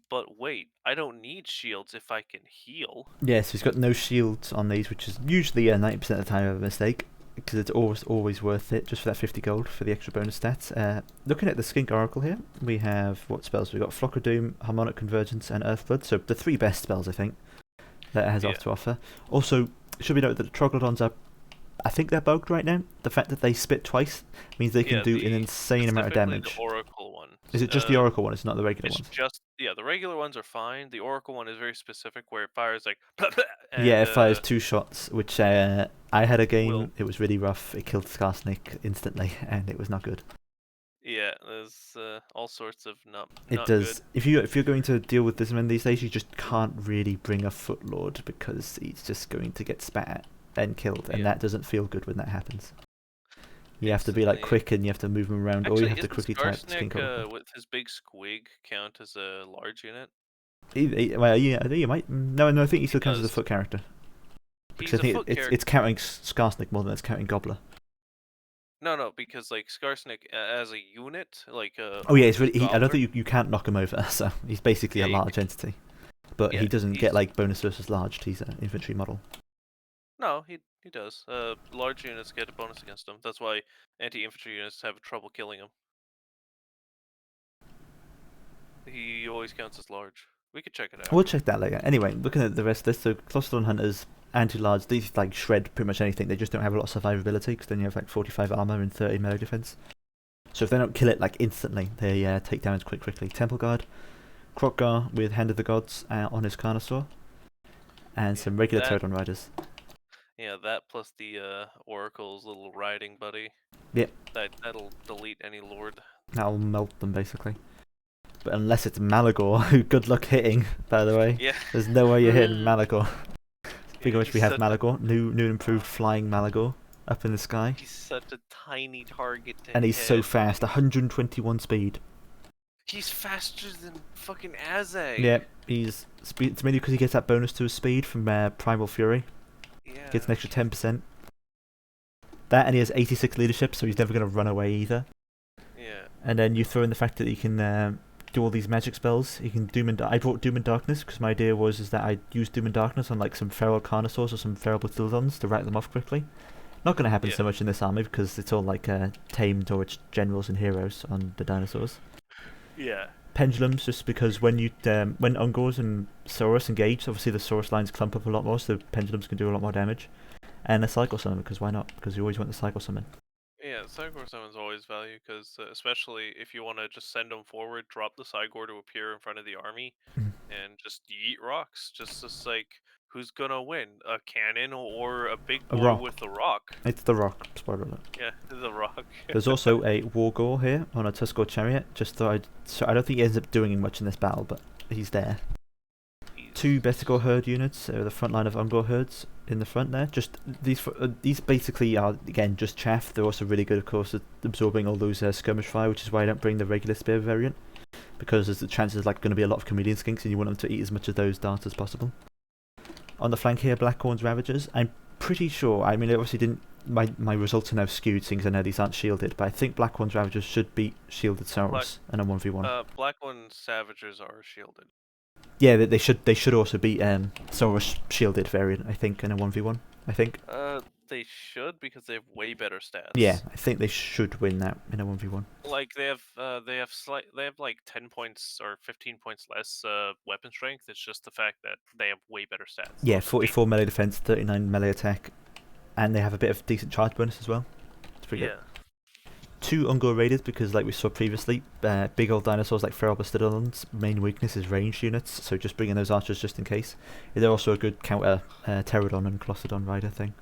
but wait, I don't need shields if I can heal. Yeah, so he's got no shields on these, which is usually 90% of the time a mistake, because it's always worth it, just for that 50 gold for the extra bonus stats. Looking at the Skink Oracle here, we have, what spells? We've got Flock of Doom, Harmonic Convergence, and Earthblood, so the 3 best spells, I think, that it has off to offer. Also, it should be noted that the Troglodons are, I think they're bugged right now. The fact that they spit twice means they can do an insane amount of damage. The Oracle one. Is it just the Oracle one? It's not the regular ones? It's just, the regular ones are fine. The Oracle one is very specific, where it fires like... and, yeah, it fires 2 shots, which I had a game, it was really rough. It killed Skarsnik instantly, and it was not good. Yeah, there's all sorts of It not does. good. If you're going to deal with Lizardmen these days, you just can't really bring a Footlord because he's just going to get spat at and killed, and Yeah, that doesn't feel good when that happens. You have to be like instantly. quick, and you have to move him around, or you Actually, have to isn't quickly type skin color. Skarsnik with his big squig count as a large unit? Well, yeah, I think you might. No, I think he He still counts as a does. foot character because I He's a think foot it's character. counting Skarsnik more than it's counting Gobbler. No, because like Skarsnik as a unit, like Oh yeah, with it's his really. I don't gobbler. think you can't knock him over. So he's basically Yeah, a large entity, but yeah, he doesn't get he's like bonus versus large. He's an infantry model. no, he does. Large units get a bonus against him. That's why anti-infantry units have trouble killing him. He always counts as large. We could check it out. We'll check that later. Anyway, looking at the rest of this, so Clostodon Hunters, anti-large, these like shred pretty much anything. They just don't have a lot of survivability because then you have like 45 armor and 30 melee defense. So if they don't kill it like instantly, they take damage quite quickly. Temple Guard, Krokgar with Hand of the Gods on his Carnosaur, and Yeah, some regular that Pterodon Riders. yeah, that plus the Oracle's little riding buddy. Yep, That'll delete any lord. that'll melt them basically. But unless it's Malagor, who good luck hitting, by the way. Yeah. There's no way you're hitting Malagor. Speaking of which, He's we have such Malagor, new and improved flying Malagor, up in the sky. He's such a tiny target to And he's so hit. fast, 121 speed. He's faster than fucking Azag. Yeah, he's speed. It's mainly because he gets that bonus to his speed from Primal Fury. Yeah. Gets an extra 10%. That, and he has 86 leadership, so he's never going to run away either. Yeah. And then you throw in the fact that he can do all these magic spells. He can I brought Doom and Darkness because my idea was that I'd use Doom and Darkness on like some feral Carnosaurs or some feral Battledons to write them off quickly. Not going to happen so much in this army because it's all like tamed or it's generals and heroes on the dinosaurs. Yeah. Pendulums, just because when Ungors and Saurus engage, obviously the Saurus lines clump up a lot more, so the Pendulums can do a lot more damage. And a Cycle Summon, because why not? Because you always want the Cycle Summon. Yeah, Cygor Summon's always value because especially if you want to just send them forward, drop the Cygor to appear in front of the army, and just yeet rocks. Just like who's gonna win, a cannon or a big A boy rock. with the rock? It's the Rock, spoiler alert. Yeah, the rock. There's also a Wargore here on a Tuskor Chariot, so I don't think he ends up doing much in this battle, but he's there. Two Betigor herd units, the front line of Ungor herds in the front there. Just these basically are again just chaff. They're also really good, of course, at absorbing all those skirmish fire, which is why I don't bring the regular spear variant, because there's the chances like going to be a lot of chameleon skinks, and you want them to eat as much of those darts as possible. On the flank here, Blackhorn's Ravagers. I'm pretty sure. I mean, it obviously didn't. My results are now skewed, since I know these aren't shielded, but I think Blackhorn's Ravagers should beat shielded Saurus in a 1v1. Black One Savagers are shielded. Yeah, they should also beat Saurus shielded variant, I think, in a 1v1. I think. They should because they have way better stats. Yeah, I think they should win that in a 1v1. Like they have like 10 points or 15 points less weapon strength. It's just the fact that they have way better stats. Yeah, 44 melee defense, 39 melee attack, and they have a bit of decent charge bonus as well. It's pretty good. Two Ungor Raiders, because like we saw previously, big old dinosaurs like feral Bastiodons, main weakness is ranged units, so just bring in those archers just in case. They're also a good counter Pterodon and Clostodon rider thing.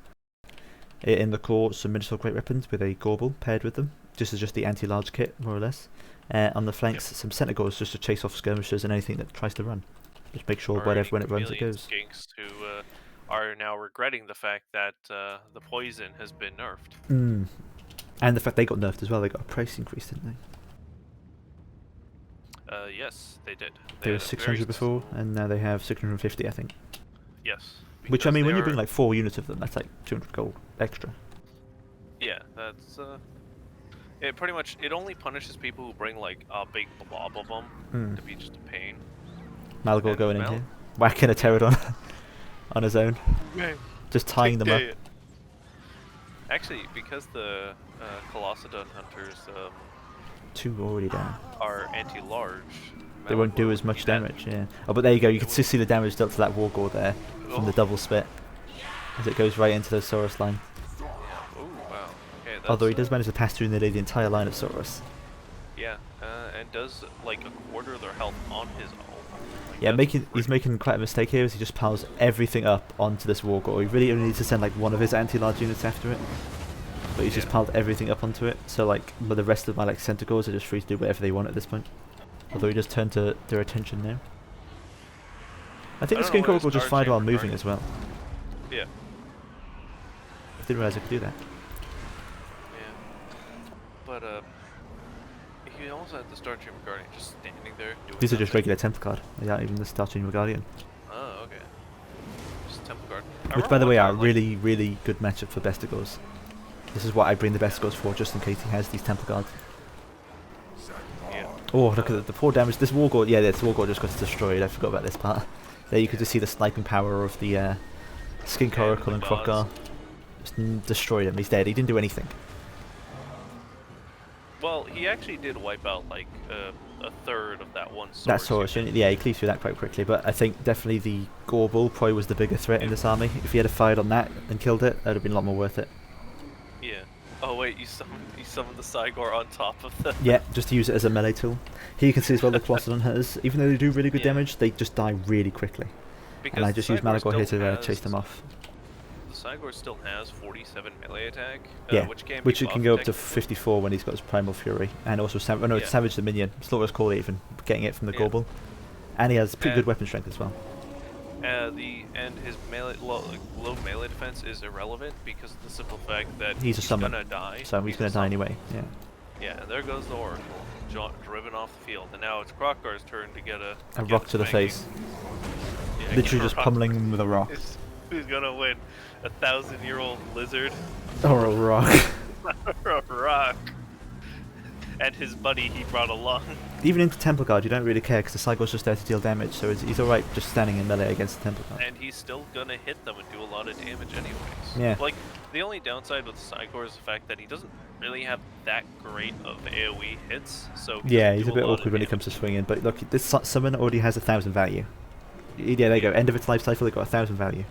In the core, some Minotaur Great Weapons with a Gorble paired with them, just as the anti-large kit, more or less. On the flanks, some Centaurs just to chase off skirmishers and anything that tries to run. Just make sure when it runs it goes. Skinks who are now regretting the fact that the poison has been nerfed. And the fact they got nerfed as well, they got a price increase, didn't they? Yes, they did. They were 600 before, and now they have 650, I think. Yes. Which, I mean, when you bring like 4 units of them, that's like 200 gold extra. Yeah, that's... It pretty much, it only punishes people who bring like a big blob of them to be just a pain. Malagor going in here, whacking a Pterodon on his own, just tying them up. Actually, because the Colossadon hunters 2 already down. are anti-large, they won't do as much damage. Yeah. Oh, but there you go. You can just see the damage dealt to that Wargore there from the double spit as it goes right into the Saurus line. Yeah. Oh wow. Okay, Although he does manage to pass through nearly the entire line of Saurus. Yeah, and does like a quarter of their health on his own. Like, yeah, he's making quite a mistake here as he just piles everything up onto this Wargore. He really only needs to send like one of his anti-large units after it. but he's just piled everything up onto it. So like, but the rest of my like Centaurs are just free to do whatever they want at this point. Although he just turned to their attention now. I think the Skin Coracle just fired while moving as well. Yeah. I didn't realize I could do that. Yeah. But he also had the Star Chamber Guardian just standing there doing These are just nothing. regular Temple Guard. They aren't even the Star Chamber Guardian. Oh, okay. Just Temple Guard. Which, by the way, are really, really good matchup for Bestigors. This is what I bring the Bestigors for, just in case he has these Temple Guards. Yeah. Oh, look at the poor damage. This Wargore, yeah, this Wargore just got destroyed. I forgot about this part. There you could just see the sniping power of the Skin Coracle and Kroq-Gar. Just destroyed him. He's dead. He didn't do anything. Well, he actually did wipe out like a third of that one sword. That sword, yeah, he cleaved through that quite quickly. But I think definitely the Gorbul probably was the bigger threat in this army. If he had fired on that and killed it, that would have been a lot more worth it. Yeah. Oh wait, you summoned the Cygor on top of the. Yeah, just to use it as a melee tool. Here you can see as well the Colossal Hunters, even though they do really good damage, they just die really quickly. Because and I just use Malagor here to chase them off. The Cygor still has 47 melee attack. Yeah, which it can go up to 54 when he's got his Primal Fury, and also it's Savage the Minion, Slaughter's Call even, getting it from the Gorbul, and he has pretty good weapon strength as well. His melee low melee defense is irrelevant because of the simple fact that he's gonna die. So he's gonna die anyway. Yeah. Yeah, and there goes the Oracle, driven off the field, and now it's Kroq-Gar's turn to get a rock to the face. Yeah, literally just pummeling him with a rock. Who's gonna win? 1,000-year-old lizard or a rock? or a rock? And his buddy he brought along. Even into Temple Guard, you don't really care because the Cygor's just there to deal damage, so he's alright just standing in melee against the Temple Guard. And he's still gonna hit them and do a lot of damage anyways. Yeah. Like, the only downside with Cygor is the fact that he doesn't really have that great of AoE hits, so yeah, he's a bit awkward when it comes to swinging, but look, this summon already has 1,000 value. Yeah, there you go, end of its life cycle, it got 1,000 value.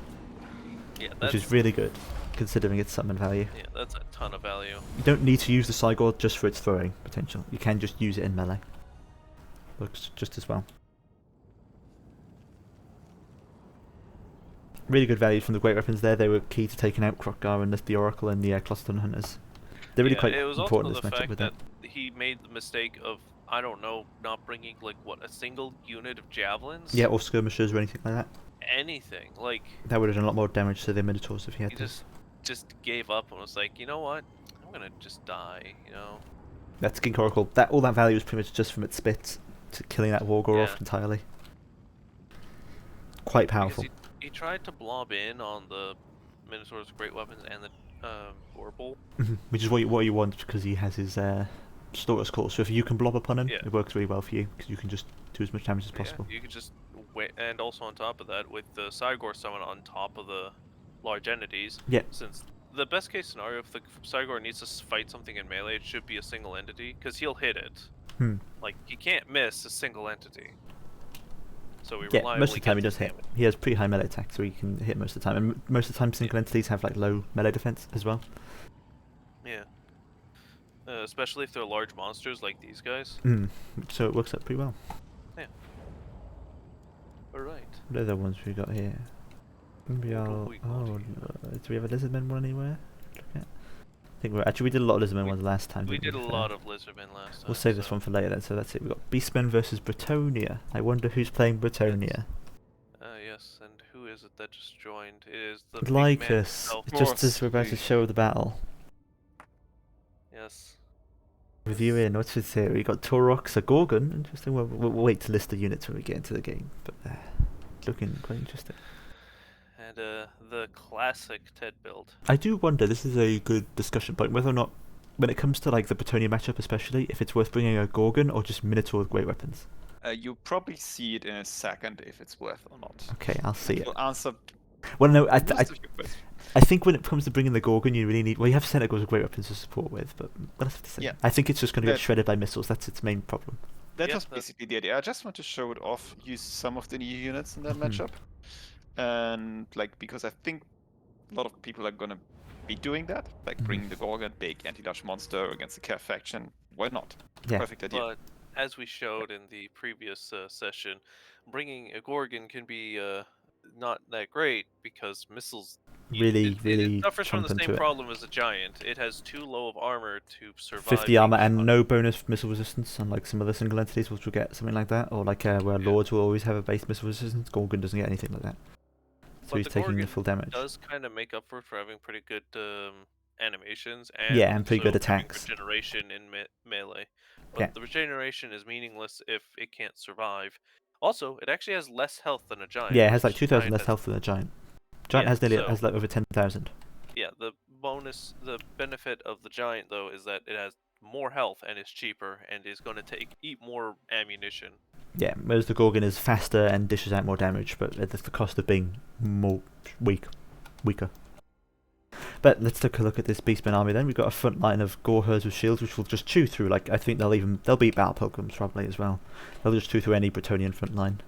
Yeah, which is really good, considering its summon value. Yeah, that's a ton of value. You don't need to use the Cygor just for its throwing potential. You can just use it in melee. Looks just as well. Really good value from the great weapons there. They were key to taking out Kroq-Gar and the Oracle and the Cluster Hunters. They're really quite important in this matchup with that. He made the mistake of, I don't know, not bringing like a single unit of javelins. Yeah, or skirmishers or anything like that. Anything like that would have done a lot more damage to the Minotaurs if he had this. Just gave up and was like, you know what, I'm gonna just die, you know. That Skin Coracle, all that value is pretty much just from its spit to killing that Wargore off entirely. Quite powerful. He tried to blob in on the Minotaur's great weapons and the Gorbul. Which is what you want because he has his Slaughter's Call. So if you can blob upon him, it works really well for you because you can just do as much damage as possible. You can just wait, and also on top of that, with the Cygor summon on top of the large entities. Yeah. Since the best case scenario, if the Cygor needs to fight something in melee, it should be a single entity because he'll hit it. Like he can't miss a single entity. So we reliably most of the time he does hit. damage. He has pretty high melee attack, so he can hit most of the time. And most of the time, single entities have like low melee defense as well. Yeah. Especially if they're large monsters like these guys. So it works out pretty well. Yeah. Alright. What other ones we got here? Maybe do we have a Lizardmen one anywhere? I think we did a lot of Lizardmen ones last time. We did a lot of Lizardmen last time. We'll save this one for later then. So that's it. We've got Beastmen versus Bretonia. I wonder who's playing Bretonia. Yes, and who is it that just joined? It is the like us, just as we're about to show the battle. Yes. Reviewing, what's it here? We got Taurox, a Gorgon. Interesting. We'll wait to list the units when we get into the game, but looking quite interesting. And the classic Ted build. I do wonder. This is a good discussion point whether or not, when it comes to like the Bretonia matchup, especially, if it's worth bringing a Gorgon or just Minotaur with great weapons. You'll probably see it in a second if it's worth or not. Okay, I'll see it. Will answer. Well, no, I think when it comes to bringing the Gorgon, you really need. Well, you have Centaurs with great weapons to support with, but we'll have to see. Yeah. I think it's just going to get shredded by missiles. That's its main problem. That was basically the idea. I just want to show it off, use some of the new units in that matchup, and like because I think a lot of people are gonna be doing that, like bringing the Gorgon, big anti-large monster against the Care faction. Why not? Yeah. Perfect idea. But as we showed in the previous session, bringing a Gorgon can be not that great because missiles. Really, It really suffers from chomp the same into it. problem as a giant. It has too low of armor to survive. 50 armor being and shot. no bonus missile resistance, unlike some other single entities which will get something like that, or like where Lords will always have a base missile resistance. Gorgon doesn't get anything like that. So But he's the taking the Gorgon full damage. does kind of make up for it for having pretty good animations and Yeah, and pretty good also having attacks. regeneration in melee. But Yeah. the regeneration is meaningless if it can't survive. Also, it actually has less health than a giant. Yeah, it has like which 2,000 giant less has- health than a giant. Giant Yeah, has nearly so- has like over 10,000. Yeah, the benefit of the giant though is that it has more health and is cheaper and is going to eat more ammunition. Yeah, whereas the Gorgon is faster and dishes out more damage, but at the cost of being more weaker. But let's take a look at this Beastman army then. We've got a front line of Gore herds with shields, which will just chew through. Like I think they'll beat battle pilgrims probably as well. They'll just chew through any Bretonnian front line.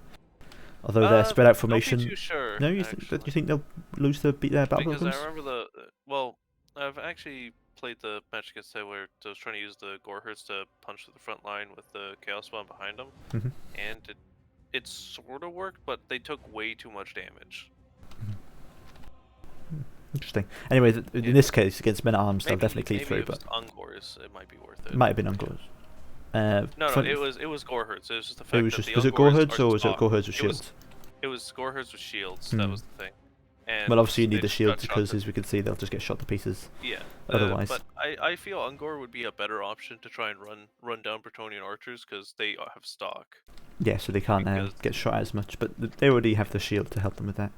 Although their spread out formation. Don't be too sure. No, you think they'll lose the battle Because pilgrims? I remember I've actually played the match against it where I was trying to use the Gore herds to punch through the front line with the Chaos Spawn behind them, and it sort of worked, but they took way too much damage. Interesting. Anyway, in this case, against men at arms, they'll definitely cleave through. Maybe But if it was Ungors, it might be worth it. Might have been Ungors. No, it was Gore herds. It was just the fact it was that just the was it Gore herds are or was it just Gore herds with shields? It was Gore herds with shields. That was the thing. And well, obviously you they need the just shields got because, shot as we can see, they'll just get shot to pieces. Yeah. Otherwise. But I feel Ungor would be a better option to try and run down Bretonnian archers because they have stock. Yeah, so they can't get shot as much, but they already have the shield to help them with that.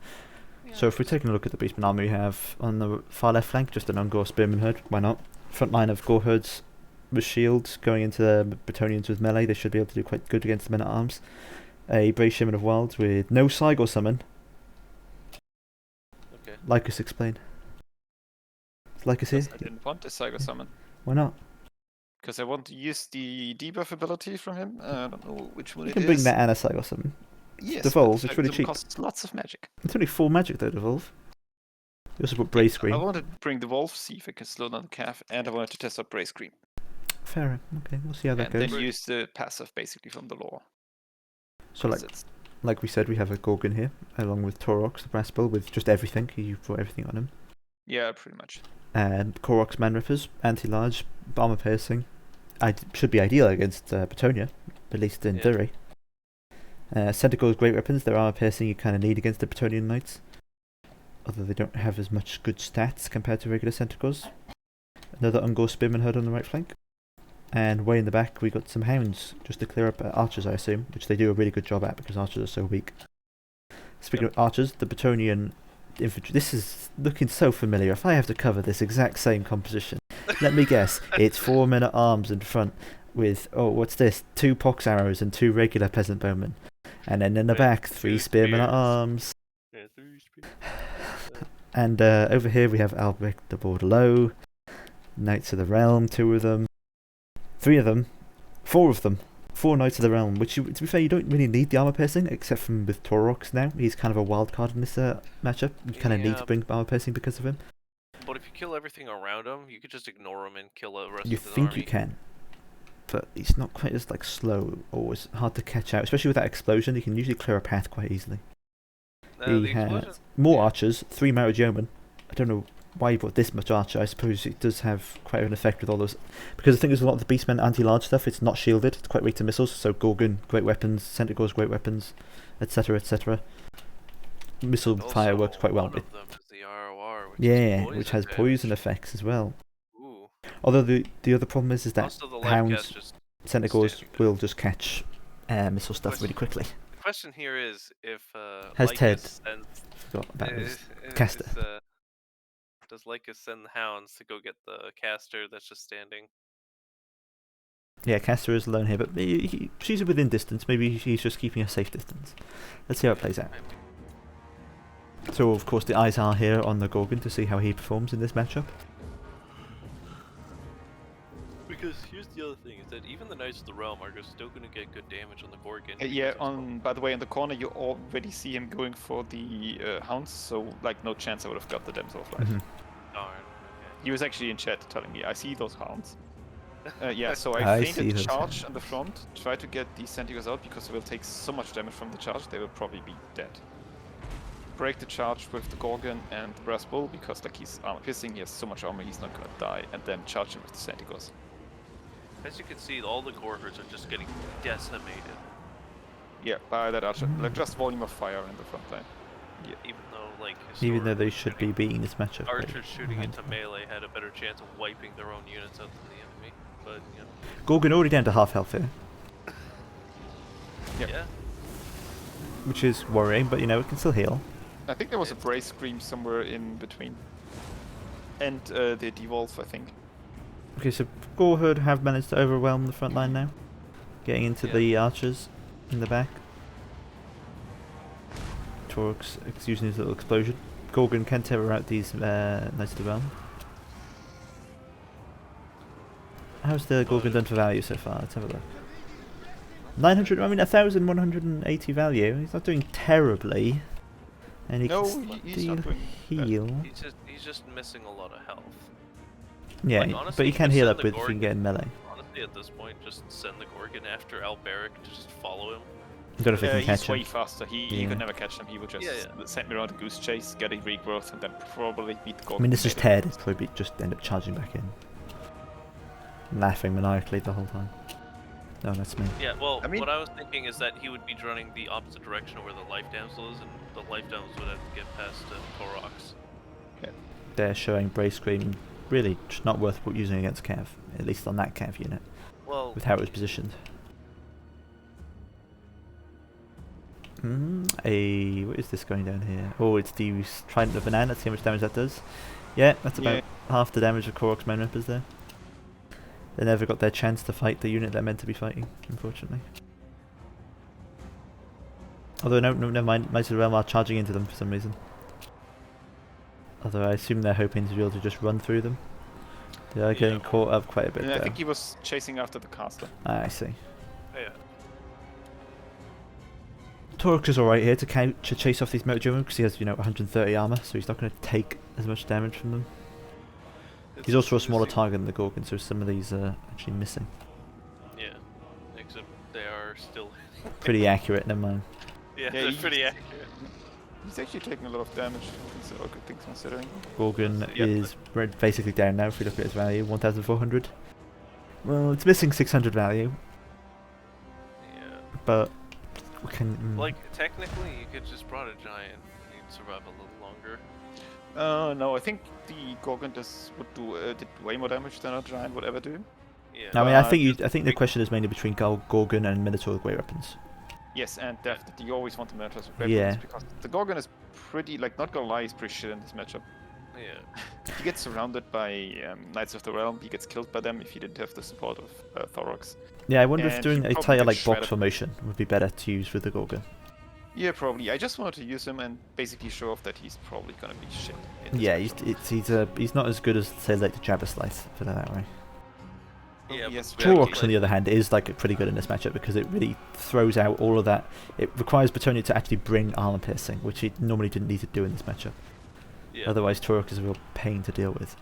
Yeah, so if we're taking a look at the Beastman army, we have on the far left flank just an Ungor spearman herd. Why not? Front line of Gore herds with shields going into the Bretonnians with melee. They should be able to do quite good against the men at arms. A Brave Shaman of Wilds with no Cygor summon. Okay. Lycus, explain. Is Lycus here? I didn't want the Cygor summon. Why not? Because I want to use the debuff ability from him. I don't know which one You it can is. bring that and a Cygor summon. Yes, Devolve, but it's really cheap. costs lots of magic. It's only 4 magic though, Devolve. You also put Brave Scream. I wanted to bring the Wolf, see if I can slow down the calf, and I wanted to test out Brave Scream. Fair, okay, we'll see how that And goes. then use the passive basically from the lore. So like we said, we have a Gorgon here, along with Taurox, the brass bull, with just everything. You brought everything on him. Yeah, pretty much. And Koroks Man Rippers, anti-large, armor piercing. Should be ideal against Bretonnia, at least in theory. Centaur's great weapons, their armor piercing you kind of need against the Bretonnian knights. Although they don't have as much good stats compared to regular Centaurs. Another Ungor Spearman herd on the right flank. And way in the back we got some hounds, just to clear up archers I assume, which they do a really good job at because archers are so weak. Speaking of archers, the Bretonnian infantry, this is looking so familiar. If I have to cover this exact same composition, let me guess, it's 4 men at arms in front with, what's this, 2 pox arrows and 2 regular peasant bowmen. And then in the back, 3 spearmen at arms. Yeah, 3 spears. And over here we have Albrecht de Bordelot, Knights of the Realm, 2 of them, 3 of them, 4 of them, 4 Knights of the Realm, which, to be fair, you don't really need the armor piercing, except from with Taurox now. He's kind of a wild card in this matchup. You kind of need to bring armor piercing because of him. But if you kill everything around him, you could just ignore him and kill the rest You of his think army. you can, but he's not quite as slow or as hard to catch out, especially with that explosion. He can usually clear a path quite easily. He has more archers, 3 marriage yeomen. I don't know why he brought this much archer. I suppose it does have quite an effect with all those, because the thing is, a lot of the Beastmen anti-large stuff, it's not shielded, it's quite weak to missiles, so Gorgon, great weapons, Centaur's great weapons, etc, etc. Missile fire works quite well. One of them is the ROR, which has poison effects as well. Ooh. Although the other problem is that hounds, Centaurs will just catch missile stuff really quickly. The question here is if has Lycus Ted sends, forgot about his caster. Does Lycus send the hounds to go get the caster that's just standing? Yeah, caster is alone here, but she's within distance. Maybe he's just keeping a safe distance. Let's see how it plays out. So of course the eyes are here on the Gorgon to see how he performs in this matchup. Because here's the other thing, is that even the Knights of the Realm are still going to get good damage on the Gorgon. Yeah, by the way, in the corner you already see him going for the hounds, so no chance I would have got the Damsel of Life. Darn. Okay. He was actually in chat telling me, I see those hounds. Yeah, so I fainted the charge on the front, try to get the Centaurs out because they will take so much damage from the charge, they will probably be dead. break the charge with the Gorgon and the Brass Bull because like he's armor piercing, he has so much armor he's not gonna die, and then charge him with the Santigos. As you can see, all the gore herds are just getting decimated. Yeah, by that archer, like just volume of fire in the front line. Yeah, even though like Even though they historically should be beating this matchup. archers shooting into melee had a better chance of wiping their own units out than the enemy. But you know. Gorgon already down to half health here, Yep. Yeah. which is worrying, but you know, it can still heal. I think there was a Brace Scream somewhere in between. And the Devolve, I think. Okay, so Goreherd have managed to overwhelm the front line now, getting into the archers in the back. Torx using his little explosion. Gorgon can tear out these Knights of the Realm. How's the Gorgon done for value so far? Let's have a look. 900, I mean 1,180 value. He's not doing terribly. And he No, can he's not still doing heal. He's just missing a lot of health. Yeah, Like, honestly, but he you can could heal send up the with if you can get in melee. Honestly, at this point, just send the Gorgon after Alberic to just follow him. I don't know if he can catch he's him. way faster. He could never catch him. He would just send me around a goose chase, get a regrowth, and then probably beat the I Gorgon. mean, this is Ted. He'd probably just end up charging back in. Laughing maniacally the whole time. No, that's me. Yeah, well, I mean- what I was thinking is that he would be running the opposite direction of where the Life Damsel is, and the Life Damsel would have to get past Torox. They're showing Brave Scream really just not worth using against Cav, at least on that Cav unit, Well, with how it was positioned. What is this going down here? Oh, it's the Trident of Banana. Let's see how much damage that does. Yeah, that's about half the damage of Korok's main rippers there. They never got their chance to fight the unit they're meant to be fighting, unfortunately. Although, no, never mind. Knights of the Realm are charging into them for some reason. Although I assume they're hoping to be able to just run through them. They are getting caught up quite a bit Yeah, I there. think he was chasing after the caster. I see. yeah. Torx is alright here to chase off these motor German because he has, 130 armor, so he's not going to take as much damage from them. He's also a smaller target than the Gorgon, so some of these are actually missing. Yeah, except they are still. Pretty accurate, never mind. Yeah, Yeah, they're he's- pretty accurate. He's actually taking a lot of damage, so good things considering. Gorgon Yeah. is basically down now if we look at his value, 1,400. Well, it's missing 600 value, Yeah. but we can... Like, technically, you could just brought a giant. He'd survive a little longer. No, I think the Gorgon did way more damage than a giant would ever do. Yeah. I mean, I think the question is mainly between Gorgon and Minotaur with great weapons. Yes, and definitely you always want the Minotaurs with weapons Yeah. because the Gorgon is pretty, like, not gonna lie, he's pretty shit in this matchup. Yeah. He gets surrounded by Knights of the Realm, he gets killed by them if he didn't have the support of Thorax. Yeah, I wonder if And doing he a probably tighter gets like box shredded. formation would be better to use with the Gorgon. Yeah, probably. I just wanted to use him and basically show off that he's probably gonna be shit. In this Yeah, matchup. he's not as good as, say, like the Jabba Slice, put it that way. Yeah, Yes, but very Torx, good. on the other hand, is like pretty good in this matchup because it really throws out all of that. It requires Bretonia to actually bring armor piercing, which he normally didn't need to do in this matchup. Yeah. Otherwise, Torx is a real pain to deal with.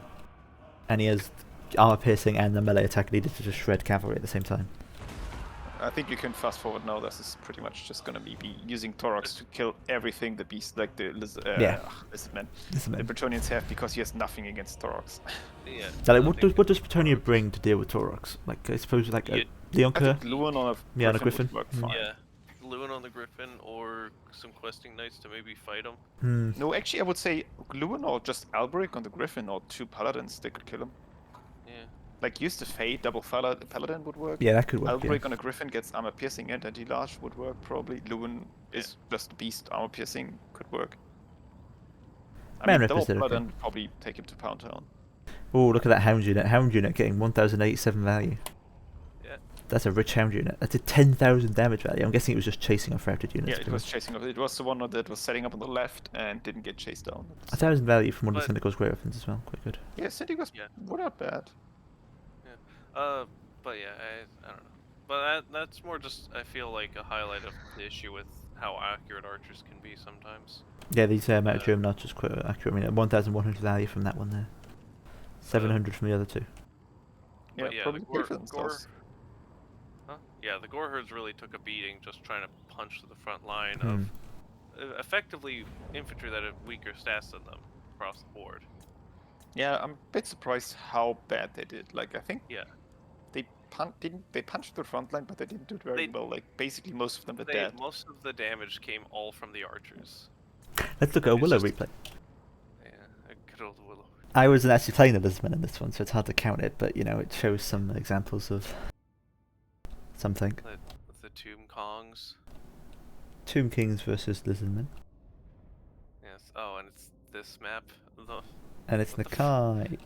And he has armor piercing and the melee attack needed to just shred cavalry at the same time. I think you can fast forward now. This is pretty much just gonna be using Thorax to kill everything the beast, like the Lizardmen. The Bretonians have because he has nothing against Thorax. Yeah. So, like, what does Bretonia bring to deal with Torx? Like, I suppose like a Leon I Kerr? think Luan on a Yeah, on a Griffin Griffin. would work fine. Yeah. Lewin on the Griffin or some questing knights to maybe fight him. No, actually, I would say Luan or just Alberic on the Griffin or 2 Paladins. They could kill him. Yeah. Like use the Fey double Paladin would work. Yeah, that could work. Alberic Yeah. on a Griffin gets armor piercing and anti-large would work probably. Luan is just a beast. Armor piercing could work. I Man mean, double represented, okay. Paladin would probably take him to Pound Town. Oh, look at that Hound unit. Hound unit getting 1,087 value. Yeah. That's a rich Hound unit. That's a 10,000 damage value. I'm guessing it was just chasing off routed units. Yeah, it pretty was much. chasing up. It was the one that was setting up on the left and didn't get chased down. 1,000 value from one of the But- Syndical's great weapons as well. Quite good. Yeah, City was not bad. But yeah, I don't know. But that's more just, I feel like, a highlight of the issue with how accurate archers can be sometimes. Yeah, these Mounted German archers quite accurate. I mean, 1,100 value from that one there. 700 from the other two. Yeah, But yeah, probably the gore, Griffins. Huh? Yeah, the gore herds really took a beating just trying to punch to the front line Hmm. effectively infantry that have weaker stats than them across the board. Yeah, I'm a bit surprised how bad they did. Like, I think Yeah. they punched the front line, but they didn't do it very well. Like, basically most of them were dead. Most of the damage came all from the archers. Let's look at a It's Willow just- replay. Yeah, a good old Willow. I wasn't actually playing the Lizardmen in this one, so it's hard to count it, but you know, it shows some examples of something. The Tomb Kongs. Tomb Kings versus Lizardmen. Yes. Oh, and it's this map. And it's What the Nakai.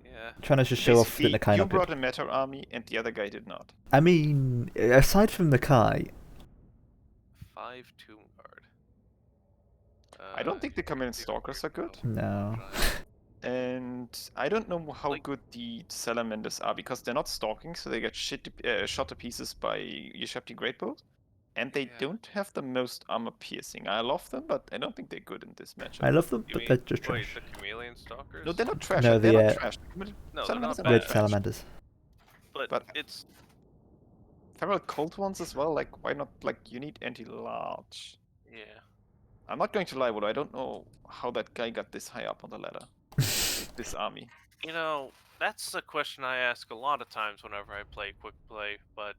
Yeah. Trying to just show off that Basically, Nakai you not good. brought a meta army, and the other guy did not. I mean, aside from Nakai, 5 Tomb Guard. I don't think the command stalkers are good, no. and I don't know how Like- good the salamanders are because they're not stalking, so they get shot to pieces by Yeshapti Greatbolt, and they Yeah. don't have the most armor piercing. I love them, but I don't think they're good in this matchup. I love them, You but mean, they're just wait, trash. the Chameleon Stalkers? No, they're not trash. No, they're the, not trash. No, they're Salamanders not are Red bad. trash. Salamanders. but it's several cold ones as well. Like, why not? Like, you need anti-large. Yeah. I'm not going to lie, but I don't know how that guy got this high up on the ladder. With this army. You know, that's a question I ask a lot of times whenever I play quick play, but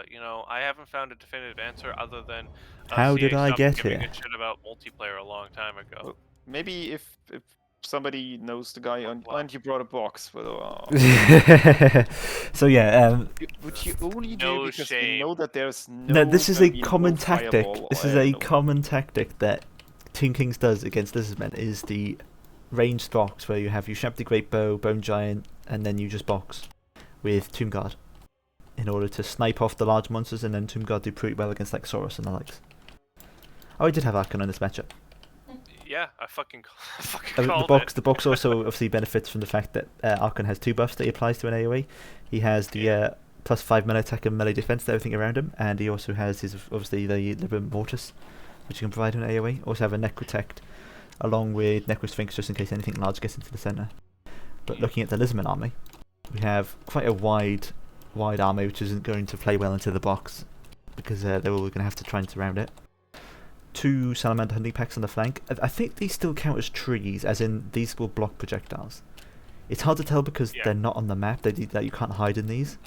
you know, I haven't found a definitive answer other than How did CA I stopped get giving here? a shit about multiplayer a long time ago. Well, maybe if somebody knows the guy on Wow. and you brought a box, but So yeah, would you only do No because you shame. know that there's no, this is a gonna be no common tactic. fireball This or is a no- common tactic that Tomb Kings does against Lizardmen is the ranged box where you have you Shap the Great Bow, Bone Giant, and then you just box with Tomb Guard in order to snipe off the large monsters, and then Tomb Guard do pretty well against like Saurus and the likes. Oh, I did have Archon in this matchup. Yeah, I fucking The called box, it. the box also obviously benefits from the fact that Archon has 2 buffs that he applies to an AoE. He has the plus 5 melee attack and melee defense to everything around him, and he also has his obviously the Libram Mortis, which he can provide to an AoE. Also have a Necrotect, along with Necrosphinx just in case anything large gets into the center. But looking at the Lizardman army, we have quite a wide army which isn't going to play well into the box because they're all going to have to try and surround it. 2 salamander hunting packs on the flank. I think these still count as trees, as in these will block projectiles. It's hard to tell because Yeah. they're not on the map. That you can't hide in these.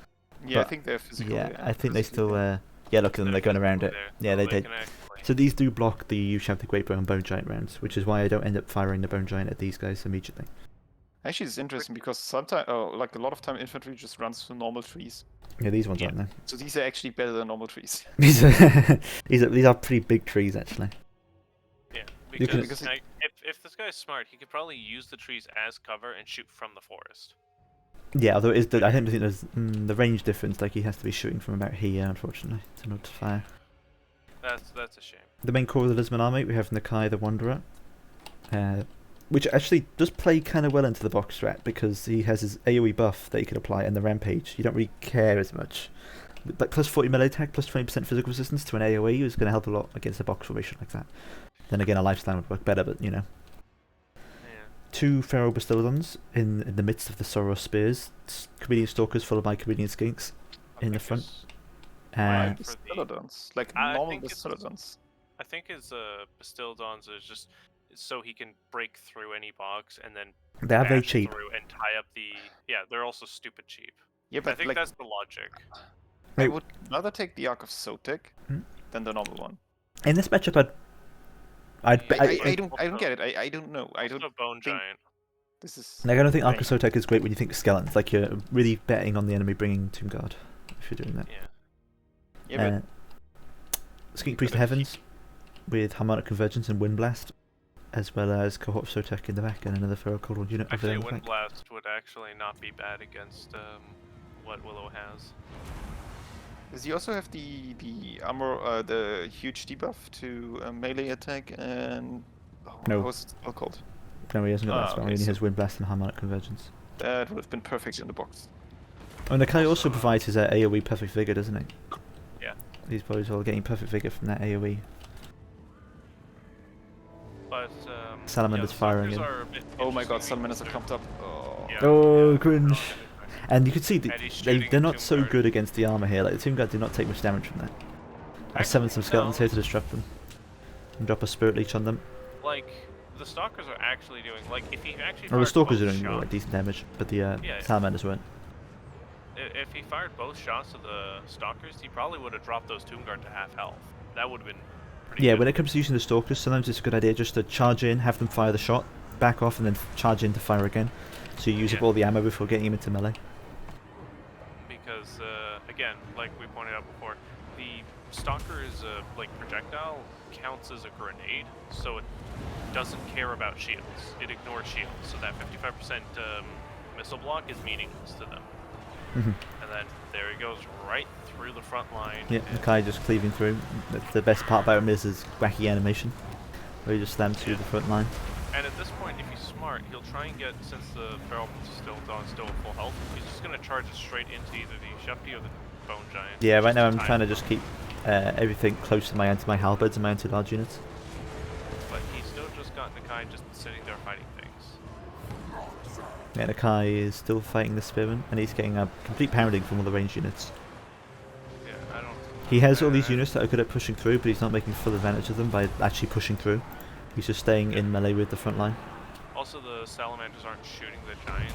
Yeah, I but- think they're physical. Yeah, I think they physically still. there. Yeah, look at them. They're going around it. There, Yeah, so they they did. can actually- So these do block the you Shap the Great Bow and Bone Giant rounds, which is why I don't end up firing the Bone Giant at these guys immediately. Actually, it's interesting because sometimes, like a lot of time, infantry just runs through normal trees. Yeah, these ones Yeah. aren't there. So these are actually better than normal trees. These are these are pretty big trees actually. Yeah, You can- because if this guy's smart, he could probably use the trees as cover and shoot from the forest. Yeah, although I think there's the range difference. Like he has to be shooting from about here, unfortunately, to not fire. That's a shame. The main core of the Lizardman army, we have Nakai the Wanderer, which actually does play kind of well into the box strat because he has his AoE buff that he can apply and the Rampage. You don't really care as much. But plus 40 melee attack, plus 20% physical resistance to an AoE is going to help a lot against a box formation like that. Then again, a lifestyle would work better, but you know. Yeah. 2 Feral Bastildons in the midst of the Soros Spears, Comedian Stalkers followed by Comedian Skinks in the front. Right. And for the- Bastillodons, like I normal think it's- Bastillodons. I think his Bastildons is just so he can break through any box and then they are very bash cheap. through and tie up the. Yeah, they're also stupid cheap. Yeah, I but think like, that's the logic. I Wait. would rather take the Ark of Sotek Hmm? than the normal one. In this matchup, I don't get it. I don't know. I Also don't. Bone think- Giant. This is. Like, I don't think Right. Archosotek is great when you think skeletons. Like you're really betting on the enemy bringing Tomb Guard if you're doing that. Yeah. Yeah, Skink Priest of Heavens with Harmonic Convergence and Wind Blast, as well as Cohort of Sotek in the back and another Feral Cold One unit over there Actually, in the Wind flank. Blast would actually not be bad against what Willow has. Does he also have the armor, the huge debuff to melee attack and? Oh, No. What was it all called? No, he hasn't got that spell. okay, He only so- has Wind Blast and Harmonic Convergence. That would have been perfect in the box. Oh, Nakai also provides his AoE Perfect Vigor, doesn't he? Yeah. These boys are all getting Perfect Vigor from that AoE. But Salamander's yeah, the firing Stalkers in. are a bit Oh my god, interesting some minutes are because pumped up. Oh. they're- Oh, yeah, cringe. And you can see And he's they're shooting not Tomb so Guard. good against the armor here. Like the Tomb Guard do not take much damage from that. I summoned some skeletons no. here to disrupt them. And drop a spirit leech on them. Like, the stalkers are actually doing, like, if he actually Well, the fired stalkers are both doing shots, decent damage, but the yeah, salamanders weren't. if he fired both shots to the stalkers, he probably would have dropped those Tomb Guard to half health. That would have been pretty Yeah, good. when it comes to using the stalkers, sometimes it's a good idea just to charge in, have them fire the shot, back off, and then charge in to fire again. So you use up all the ammo before getting him into melee. Because, again, like we pointed out before, the stalker's like projectile counts as a grenade, so it doesn't care about shields. It ignores shields, so that 55% missile block is meaningless to them. And then there he goes right through the front line. Yeah, Nakai just cleaving through. That's the best part about him is his wacky animation, where he just slams through the front line. And at this point, if he's smart, he'll try and get, since the Feral is still at full health, he's just going to charge it straight into either the Shefty or the Bone Giant. Yeah, right now I'm trying to just keep everything close to my anti-halberds and my anti-large units. But he's still just got Nakai just sitting there fighting things. Yeah, Nakai is still fighting the Spearman, and he's getting a complete pounding from all the ranged units. Yeah, I don't... He has all these units that are good at pushing through, but he's not making full advantage of them by actually pushing through. He's just staying in melee with the front line. Also, the Salamanders aren't shooting the Giant.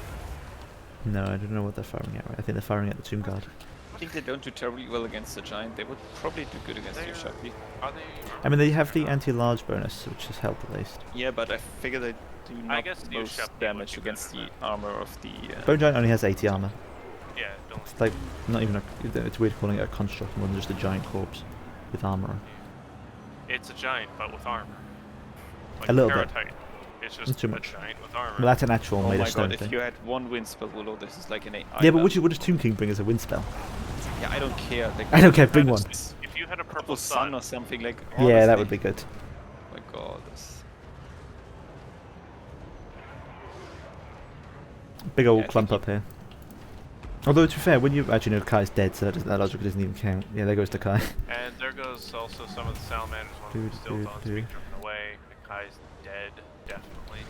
No, I don't know what they're firing at. Right? I think they're firing at the Tomb Guard. I think they don't do terribly well against the giant. They would probably do good against the Shefty. Are they... I mean, they have the anti-large bonus, which has helped at least. Yeah, but I figure they do not guess the most Shefty damage would be against the better. armor of the... Bone Giant only has 80 armor. Yeah, don't... It's like, not even a... It's weird calling it a construct more than just a giant corpse with armor on. It's a Giant, but with armor. Like A little bit. Paratitan. It's Not just too a much. Giant with armor. Well, that's an actual Oh made my of stone god, if thing. you had one wind spell, Willow, this is like an AI. Yeah, but what does Tomb King bring as a wind spell? Yeah, I don't care. Like, I don't care, bring one. If you had a Purple purple sun sun, or something, like, Yeah, that honestly. would be good. Oh my god, this... Big old I clump think up here. Although, to be fair, when you actually know Kai's dead, so that logic doesn't even count. Yeah, there goes to Kai. and there goes also some of the salamanders on still on being driven away. Kai's dead, definitely.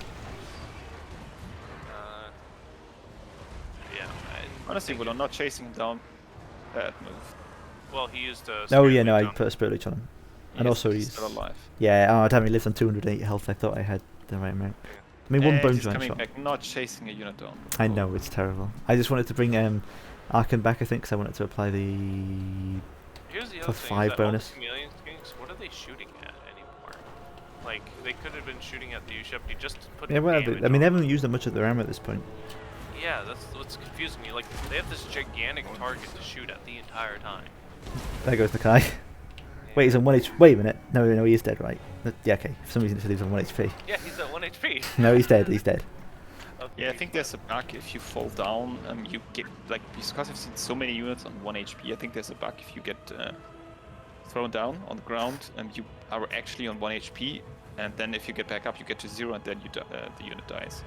Yeah. Honestly, Willow, not chasing him down, bad move. Well, he used a... Oh yeah, no, I Spirit put a spirit leech on him. And also he's... still alive. Yeah, oh damn, he lives on 208 health. I thought I had the right amount. I mean, one And bone he's giant coming shot. back, not chasing a unit down. I know, it's terrible. I just wanted to bring Arkan back, I think, because I wanted to apply the... Here's the For other thing, 5 is that all bonus. the chameleon skinks, what are they shooting at anymore? Like, they could have been shooting at the Ushepti just to put Yeah, well, damage I mean, they on haven't used much of their ammo at this point. Yeah, that's what's confusing me. Like, they have this gigantic target to shoot at the entire time. There goes the Kai. Wait, he's on 1 HP. Wait a minute. No, he is dead, right? Yeah, okay. For some reason it said he was on 1 HP. Yeah, he's at 1 HP. No, he's dead. He's dead. Okay, Yeah, I think there's a bug if you fall down, you get, like, because I've seen so many units on 1 HP, I think there's a bug if you get thrown down on the ground, you are actually on 1 HP, and then if you get back up, you get to 0, and then the unit dies.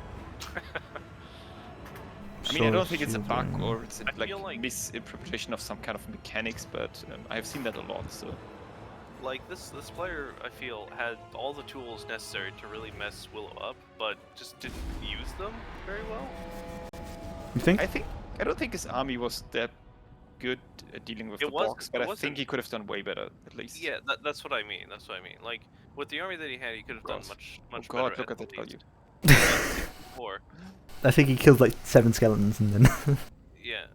I mean, I don't think it's a bug or it's a, I feel like- misinterpretation of some kind of mechanics, but I've seen that a lot, so... Like, this player, I feel, had all the tools necessary to really mess Willow up, but just didn't use them very well. You think? I don't think his army was that good at dealing with It the was- box, but it I think wasn't- he could have done way better, at least. Yeah, that's what I mean. That's what I mean. Like, with the army that he had, he could have done God. much Oh god, better. look at that value. Before. I think he killed like 7 skeletons and then... Yeah.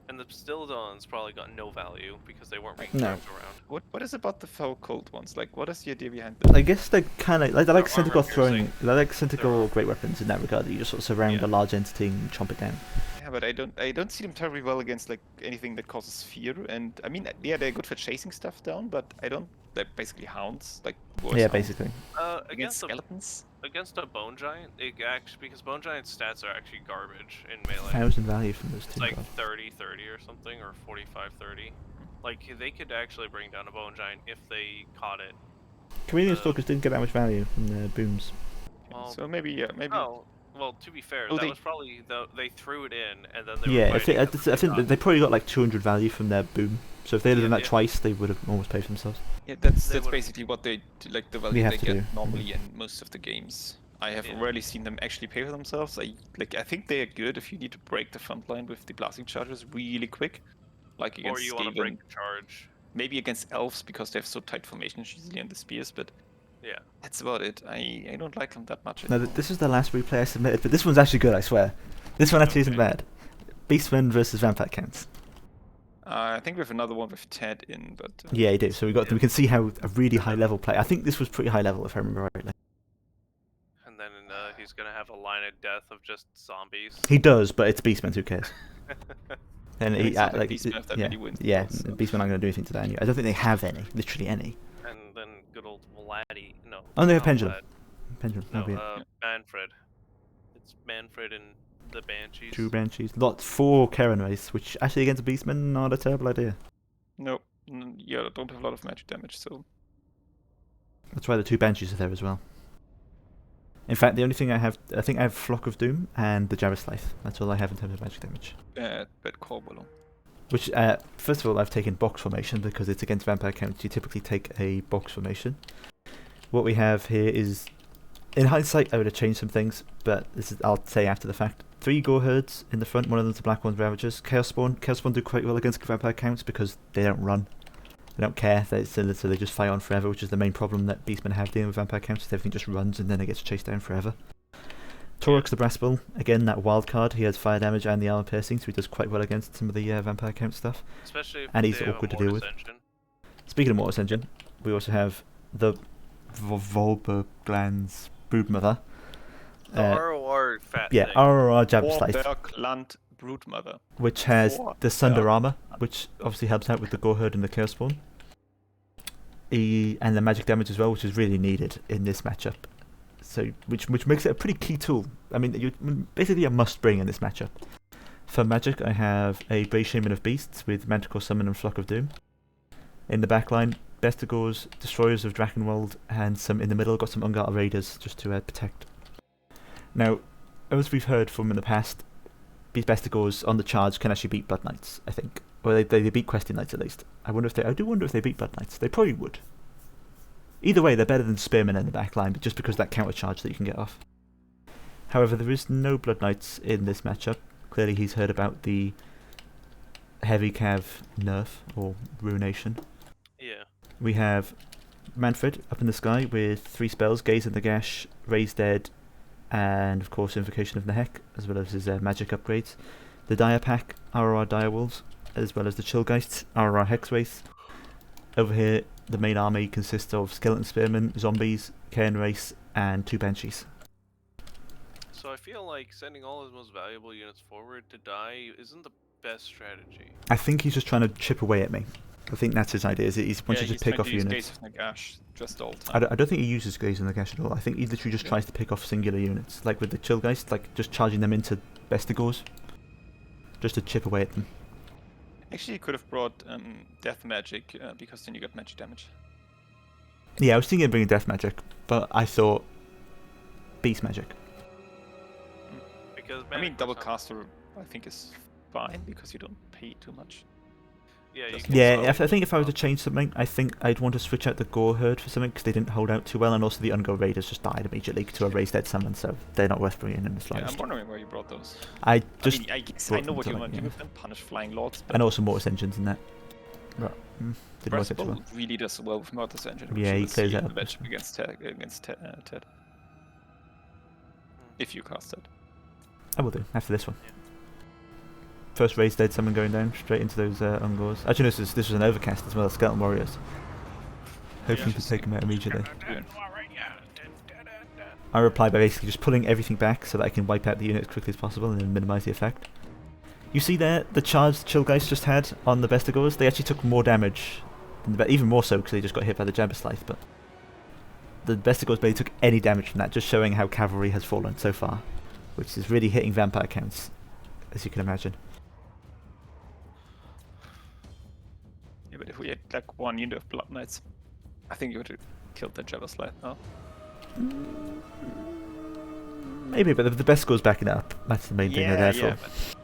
And the Stildons probably got no value because they weren't being No. charged around. What is about the foul cold ones? Like, what is the idea behind them? I guess they're kind of... Like, they're like Their armor Centaur throwing... piercing. They're like Centaur great weapons in that regard. That you just sort of surround Yeah. a large entity and chomp it down. Yeah, but I don't see them terribly well against like anything that causes fear. And I mean, yeah, they're good for chasing stuff down, but I don't. They're basically hounds, like voice Yeah, hounds. basically. Against Against skeletons. a Bone Giant, it actually, because Bone Giant's stats are actually garbage in melee. 1,000 value from those It's two. like God. 30-30 or something, or 45-30. Like, they could actually bring down a Bone Giant if they caught it. Chameleon Stalkers didn't get that much value from their booms. Well, So maybe Oh, well, to be fair, Oh, that they- was probably they threw it in and then they Yeah, were I think, fighting I think at the they probably got like 200 value from their boom. So if they'd have Yeah, done that yeah. twice, they would have almost paid for themselves. yeah, that's They would've- basically what they like the We value have they to get do. normally in most of the games. I have Yeah. rarely seen them actually pay for themselves. I think they are good if you need to break the front line with the blasting charges really quick, like Or against you want to Skaven. break the charge. maybe against elves because they have so tight formations usually on the spears, but Yeah. that's about it. I don't like them that much No, anymore. this was the last replay I submitted, but this one's actually good, I swear. This one actually isn't bad. Beastmen versus Vampire Counts. I think we have another one with Ted in, but Yeah, you do. So we can see how a really high level play. I think this was pretty high level if I remember rightly. And then he's gonna have a line of death of just zombies. He does, but it's Beastmen. Who cares? And it's not like Beastmen have that yeah, many wins. yeah. So. Beastmen aren't going to do anything to that anyway. I don't think they have any, literally any. And then good old Vladdy. No. Oh, they have not Pendulum. Vlad. Pendulum. No, that'll be it. Manfred. It's Manfred and the Banshees. True Banshees. Lot 4 Karen race, which actually against Beastmen, not a terrible idea. Nope. Yeah, I don't have a lot of magic damage, so. That's why the 2 Banshees are there as well. In fact, the only thing I think I have Flock of Doom and the Jabberslith. That's all I have in terms of magic damage. Bad call, Bolo. Which, first of all, I've taken box formation because it's against Vampire Counts. You typically take a box formation. What we have here is, in hindsight, I would have changed some things, but this is I'll say after the fact. 3 Gore Herds in the front, one of them's the Black One's Ravagers. Chaos Spawn do quite well against Vampire Counts because they don't run. They don't care, so they just fight on forever, which is the main problem that Beastmen have dealing with Vampire Counts. Everything just runs and then it gets chased down forever. Torux the Brass Bull, again that wild card, he has fire damage and the armor piercing, so he does quite well against some of the Vampire Count stuff. Especially if and he's they have awkward a to deal with. Mortis engine. Speaking of Mortis Engine, we also have the Volberglands Broodmother. The ROR fat Yeah, thing. ROR Jabberslith. Vorbergland Broodmother. Which has the Sunder armor, which obviously helps out with the Gore Herd and the Chaos Spawn. And the magic damage as well, which is really needed in this matchup. So, which makes it a pretty key tool. I mean, basically a must bring in this matchup. For magic, I have a Brave Shaman of Beasts with Manticore Summon and Flock of Doom. In the backline, Bestigors, Destroyers of Drakenwald, and some in the middle, got some Ungart Raiders just to protect. Now, as we've heard from in the past, these Bestigors on the charge can actually beat Blood Knights, I think. Or they beat Questing Knights at least. I do wonder if they beat Blood Knights. They probably would. Either way, they're better than Spearmen in the back line, but just because of that counter charge that you can get off. However, there is no Blood Knights in this matchup. Clearly he's heard about the Heavy Cav nerf, or ruination. Yeah. We have Manfred up in the sky with 3 spells, Gaze in the Gash, Raise Dead, and of course Invocation of Nehek, as well as his magic upgrades. The Dire Pack, RR Direwolves, as well as the Chillgeists, RR Hexwraiths. Over here, the main army consists of Skeleton Spearmen, Zombies, Cairn Race, and 2 Banshees. So I feel like sending all his most valuable units forward to die isn't the best strategy. I think he's just trying to chip away at me. I think that's his idea, is he wants to just pick off units. Gaze of Nagash just all the time. I don't think he uses Gaze in the Gash at all. I think he literally just tries to pick off singular units, like with the Chillgeist, like just charging them into Bestigors, just to chip away at them. Actually, you could have brought Death Magic, because then you got magic damage. Yeah, I was thinking of bringing Death Magic, but I thought Beast Magic. Because I mean, Double Caster, I think, is fine, because you don't pay too much. Yeah, you Just can Yeah, slow I think if I were to it. change something, I think I'd want to switch out the Gore Herd for something, because they didn't hold out too well, and also the Ungo Raiders just died immediately to a Raised Dead summon, so they're not worth bringing in the Yeah, slightest. I'm wondering where you brought those. I just I guess I brought know them what to, you like, want to do yeah. with them, punish Flying Lords, but And also Mortis Engines in that. Right. Didn't work out too well. Breastbolt really does well with Mortis Engine. Yeah, he will clears see that in up. the matchup against Ted. If you cast it. I will do, after this one. First Raised Dead summon going down, straight into those Ungors. Actually, no, this was an Overcast as well, Skeleton Warriors. Hopefully to take them out immediately. Yeah. I reply by basically just pulling everything back so that I can wipe out the unit as quickly as possible and then minimise the effect. You see there, the charge Chillgeist just had on the Bestigors, they actually took more damage, even more so because they just got hit by the Jabberslith, but the Bestigors barely took any damage from that, just showing how cavalry has fallen so far, which is really hitting vampire counts, as you can imagine. Yeah, but if we had like one unit of Blood Knights, I think you would have killed the Jabberslith now. Maybe, but the Bestigors backing it up, that's the main thing they're there for. But...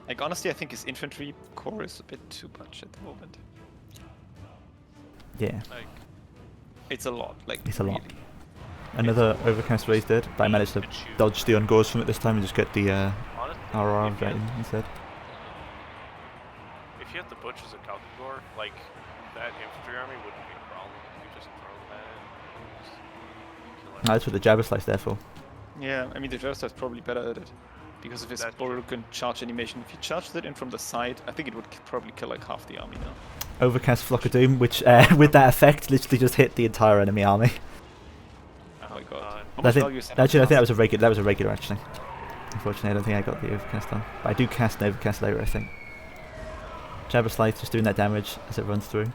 Like, honestly, I think his infantry core is a bit too much at the moment. Yeah, Like, It's a lot, like, it's a lot. really. Another Overcast Raised Dead, but I managed to dodge the Ungors from it this time and just get the honestly, RR if you right had- in instead. get the butchers at Kalkangor, like that infantry army wouldn't be a problem. You just throw them at it. Just kill it. That's what the Jabber Slice there for. Yeah, I mean the Jabber Slice is probably better at it. Because of his That's true. broken charge animation. If you charged it in from the side, I think it would probably kill like half the army now. Overcast Flock of Doom, which with that effect literally just hit the entire enemy army. Oh my god. How I much think, value is that? actually, I think that was a regular. That was a regular actually. Unfortunately, I don't think I got the overcast on. But I do cast an overcast later, I think. Jabber Slice just doing that damage as it runs through.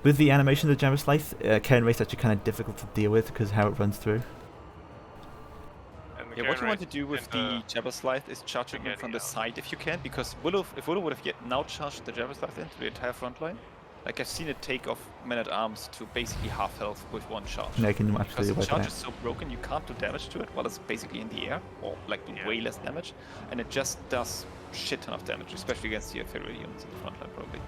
With the animation of the Jabber Slice, Cairn Race actually kind of difficult to deal with because how it runs through. Yeah, what you want to do with the Jabber Slice is charge it from the side if you can, because if Willow would have now charged the Jabber Slice into the entire front line, like I've seen it take off Men-at-Arms to basically half health with one charge. No, you can Because absolutely the wipe it charge out. is so broken, you can't do damage to it while it's basically in the air, or like do way less damage, and it just does shit ton of damage, especially against the Ethereal units in the front line probably.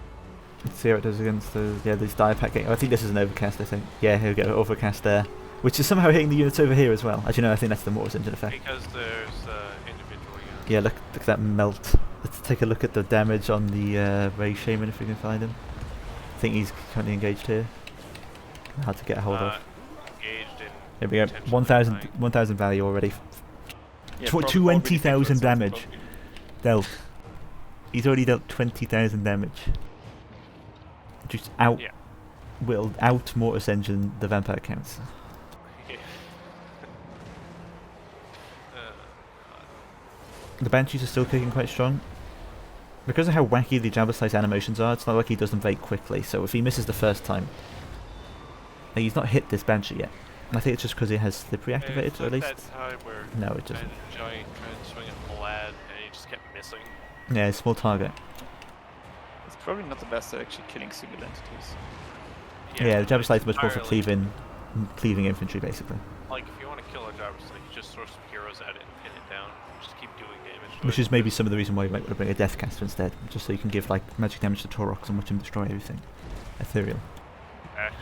Let's see how it does against the these die pack game. I think this is an overcast. I think. Yeah, he'll get an overcast there, which is somehow hitting the units over here as well. As you know, I think that's the Mortis Engine effect. Because there's individual units. Yeah, look at that melt. Let's take a look at the damage on the Ray Shaman if we can find him. I think he's currently engaged here. Hard to get a hold of. Engaged in. Here we go. 1,000 value already. Yeah, 20,000 damage probably. dealt. He's already dealt 20,000 damage. Just will out Mortis Engine the vampire counts. Yeah. The Banshees are still kicking quite strong. Because of how wacky the Jabber Slice animations are, it's not like he does them very quickly, so if he misses the first time... he's not hit this Banshee yet. And I think it's just because he has Slippery activated, at least. That time where No, it doesn't. Giant tried to swing at Malad and he just kept missing. Yeah, it's small target. It's probably not the best at actually killing single entities. Yeah, the Jabber Slice is much more for entirely- cleaving infantry, basically. Like, if you want to kill a Jabber Slice, you just throw some heroes at it and pin it down. Just keep doing damage. to Which it. is maybe some of the reason why you might want to bring a Deathcaster instead, just so you can give like magic damage to Taurox and watch him destroy everything. Ethereal. Actually,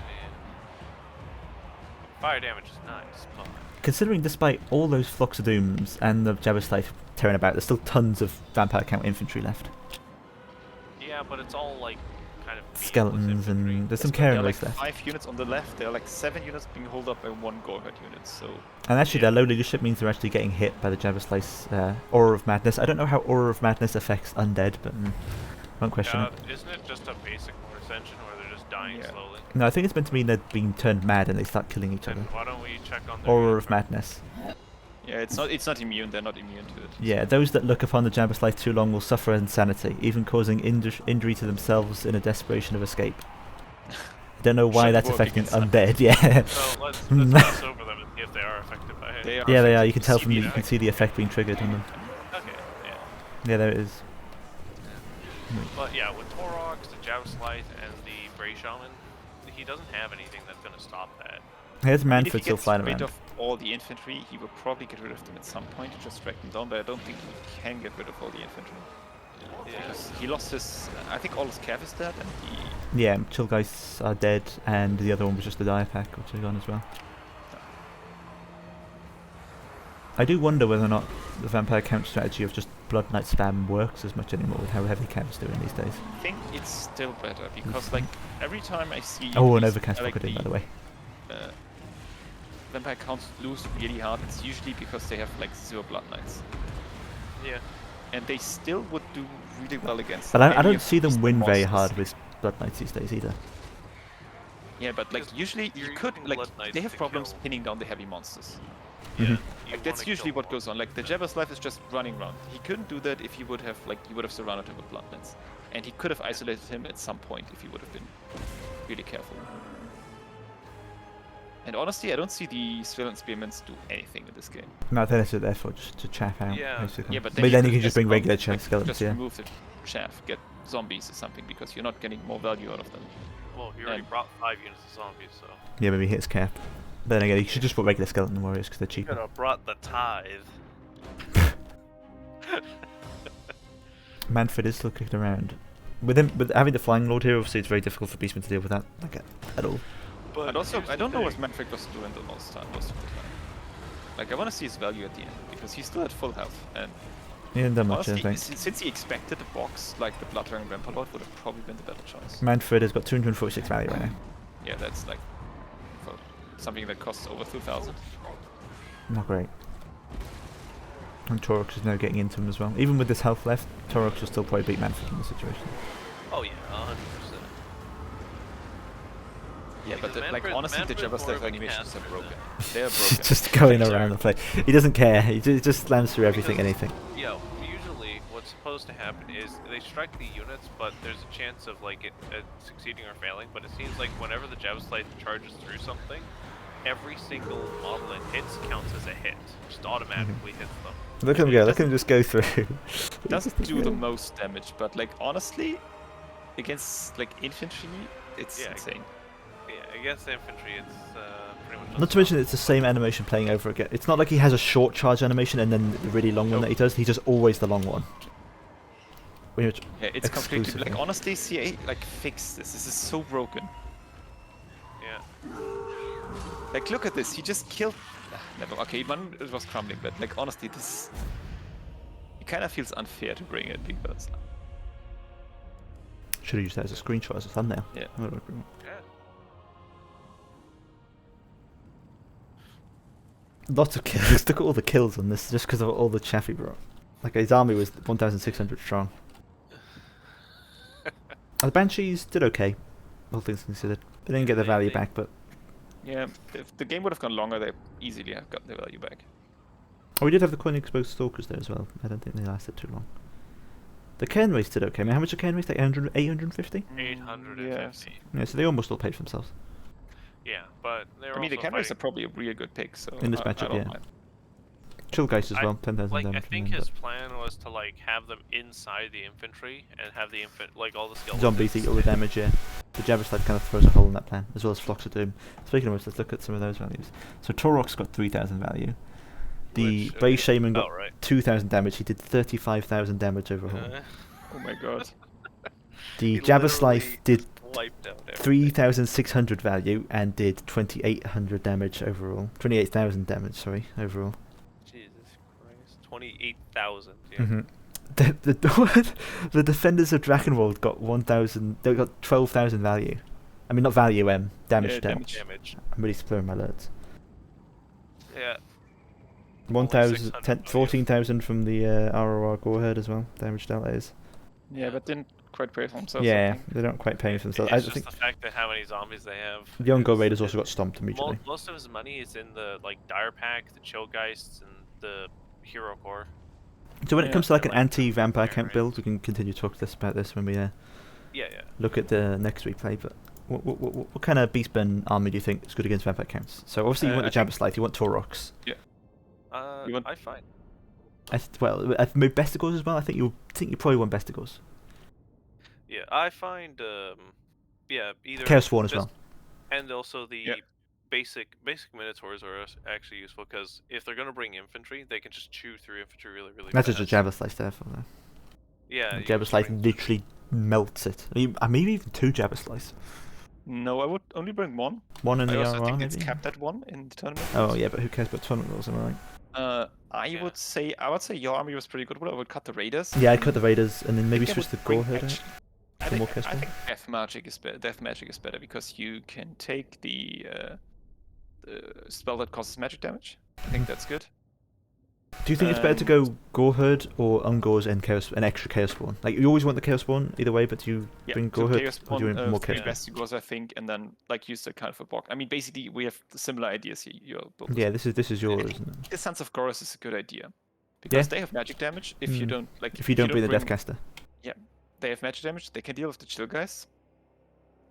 fire damage is nice, but Considering despite all those Flocks of Dooms and the Jabber Slice tearing about, there's still tons of Vampire Count infantry left. yeah, but it's all like kind of meaningless Skeletons infantry. and there's some There are Cairn like Race left. 5 units on the left, there are like 7 units being held up by 1 Gorgat unit, so... And actually their low leadership means they're actually getting hit by the Jabber Slice Aura of Madness. I don't know how Aura of Madness affects undead, but won't question it. Isn't it just a basic Mortis Engine where they're just dying Yeah. slowly? No, I think it's meant to mean they're being turned mad and they start killing each Then other. why don't we check on their Aura unit of card? Madness. Yeah, it's not immune, they're not immune to it. Yeah, those that look upon the Jabber Slice too long will suffer insanity, even causing injury to themselves in a desperation of escape. I don't know why Should that's work affecting against that. undead, yeah. So let's pass over them and see if they are affected by it. They are Yeah, they are. affected. You can tell from the you can see the effect being triggered on them. Okay, yeah. Yeah, there it is. But yeah, with Taurox, the Jabber Slice, and the Bray Shaman, he doesn't have anything that's going to stop that. Here's If he Manfred still gets flying rid around. of all the infantry, he will probably get rid of them at some point to just drag them down, but I don't think he can get rid of all the infantry. Yeah. Because he lost his... I think all his cav is dead, and he... Yeah, Chill Guys are dead, and the other one was just the Dire Pack, which is gone as well. I do wonder whether or not the Vampire Count strategy of just Blood Knight spam works as much anymore with how heavy Cav's doing these days. I think it's still better, because like, every time I see... Oh, an these, Overcast like, Rocket in, by the way. Vampire counts lose really hard, it's usually because they have like 0 Blood Knights. Yeah. And they still would do really well against But I any don't of see them these win very monsters. hard with Blood Knights these days either. Yeah, but like Because usually you you're could using like Blood Knights they have to problems kill. pinning down the heavy monsters. Yeah. Mhm. You Like that's wanna usually kill what goes on. Like the Jabber's life is just running around. He couldn't do that if he would have surrounded him with Blood Knights, and he could have isolated him at some point if he would have been really careful. And honestly, I don't see the Svillant Spearmans do anything in this game. No, they're there for just to chaff out, Yeah. basically. Yeah, but then you can just bring go, regular like, skeletons, just yeah. remove the chaff, get zombies or something, because you're not getting more value out of them. Well, he already And- brought 5 units of zombies, so. Yeah, maybe hits cap. But then again, you should just put regular skeleton warriors because they're cheaper. Could have brought the tithe. Manfred is still kicking around. With having the Flying Lord here, obviously it's very difficult for Beastmen to deal with that at all. But also, here's I the don't know what thing. Manfred was doing most of the time. Like, I want to see his value at the end, because he's still at full health, and He didn't do much, I Honestly, think. since he expected the box, like the Bloodring Vampire Lord would have probably been the better choice. Manfred has got 246 value right now. Yeah, that's like for something that costs over 2,000. Not great. And Torox is now getting into him as well. Even with this health left, Torox will still probably beat Manfred in this situation. Oh yeah, 100%. Yeah, but Manfred, honestly, the Manfred's more Jabberstaff of a animations are caster broken. than- They are broken. Just going Sorry. around the place. He doesn't care. He just slams through everything, Because, anything. Usually what's supposed to happen is they strike the units, but there's a chance of like it succeeding or failing. But it seems like whenever the Javelin charges through something, every single model it hits counts as a hit. Just automatically hits them. Look at him go. Look at him just go through. It doesn't do the most damage, but like honestly, against like infantry, it's insane. Yeah, against infantry, it's pretty much. Not to mention it's the same animation playing over again. It's not like he has a short charge animation and then the really long one that he does. He's just always the long one. Yeah, it's completely like honestly, CA like fix this. This is so broken. Yeah. Like look at this. He just killed. Never. Okay, one it was crumbling, but like honestly, this it kind of feels unfair to bring it because. Should have used that as a screenshot as a thumbnail. Yeah. Yeah. Lots of kills. Look at all the kills on this just because of all the chaff he brought. Like his army was 1,600 strong. The Banshees did okay, all things considered. They didn't get the value back, but Yeah, if the game would have gone longer, they easily have got the value back. oh, we did have the coin exposed stalkers there as well. I don't think they lasted too long. The Cairn Race did okay. I mean, how much are Cairn Race? Like 850? 850. Yeah, so they almost all paid for themselves. Yeah, but they're I mean, the also cameras are fighting. probably a real good pick. So In this I matchup, don't yeah. mind. Chillgeist as well, 10,000 Like, damage. I from think them, his but plan was to like have them inside the infantry and have the like all the skeletons. zombies eat all the damage, yeah. The Jabberslide kind of throws a hole in that plan, as well as Flocks of Doom. Speaking of which, let's look at some of those values. So Torok's got 3,000 value. The Which, Brave Shaman got right. 2,000 damage. He did 35,000 damage overall. Oh my god. The He Jabberslide literally did just wiped out everything. 3,600 value and did 2,800 damage overall. 28,000 damage, sorry, overall. Jesus Christ, 28,000. Yeah. Mm-hmm. The defenders of Drakenwald got 1,000. They got 12,000 value. I mean, not value, damage. Yeah, damage. I'm really slurring my words. Yeah. 1,000, 600 14,000 from the ROR Goreherd as well. Damage delta is. Yeah, but didn't quite pay for themselves. I Yeah, think. they don't quite pay for themselves. It's I just think the fact that how many zombies they have. the Ungo is- Raiders is- also got stomped immediately. Most of his money is in the like Dire Pack, the Chillgeists, and the Hero Core. So when it Yeah, come to like an they're like anti-vampire fire camp build, rates. we can continue to talk about this when we Yeah, look at the next replay. But what kind of Beastmen army do you think is good against vampire camps? So obviously you want the I think- Jabberslide, you want Taurox. You want- I find. Maybe Bestigors as well. I think you probably want Bestigors. Yeah, I find. Yeah, either Chaos Sworn as just- well. And also the Yeah. basic Minotaurs are actually useful because if they're gonna bring infantry, they can just chew through infantry really That's fast. just a Jabberslide there for them. Yeah, The you can just Jabberslide bring- literally melts it. Maybe even 2 Jabberslides. No, I would only bring one. One in I the also RR think it's maybe. capped at one in the tournament. Oh yeah, but who cares about tournament rules? Am I right? I Yeah. would say your army was pretty good. But I would cut the Raiders. Yeah, I'd cut the Raiders and then maybe I switch would the bring Goreherd out. actually- I for think, more chaos I power. think Death Magic is better because you can take the spell that causes magic damage. I think that's good. Do you think it's better to go Goreherd or Ungors and an extra Chaos Spawn? Like you always want the Chaos Spawn either way, but do you bring so Goreherd Chaos or do you want more three Chaos Spawn? Vestigors, I think, and then like use that kind of a block. I mean, basically we have similar ideas here. Yeah, this is yours. I Isn't it? The Sons of Goros is a good idea because Yeah. they have magic damage. If you Mm. don't like, If you don't bring the Deathcaster, they have magic damage. They can deal with the chill guys.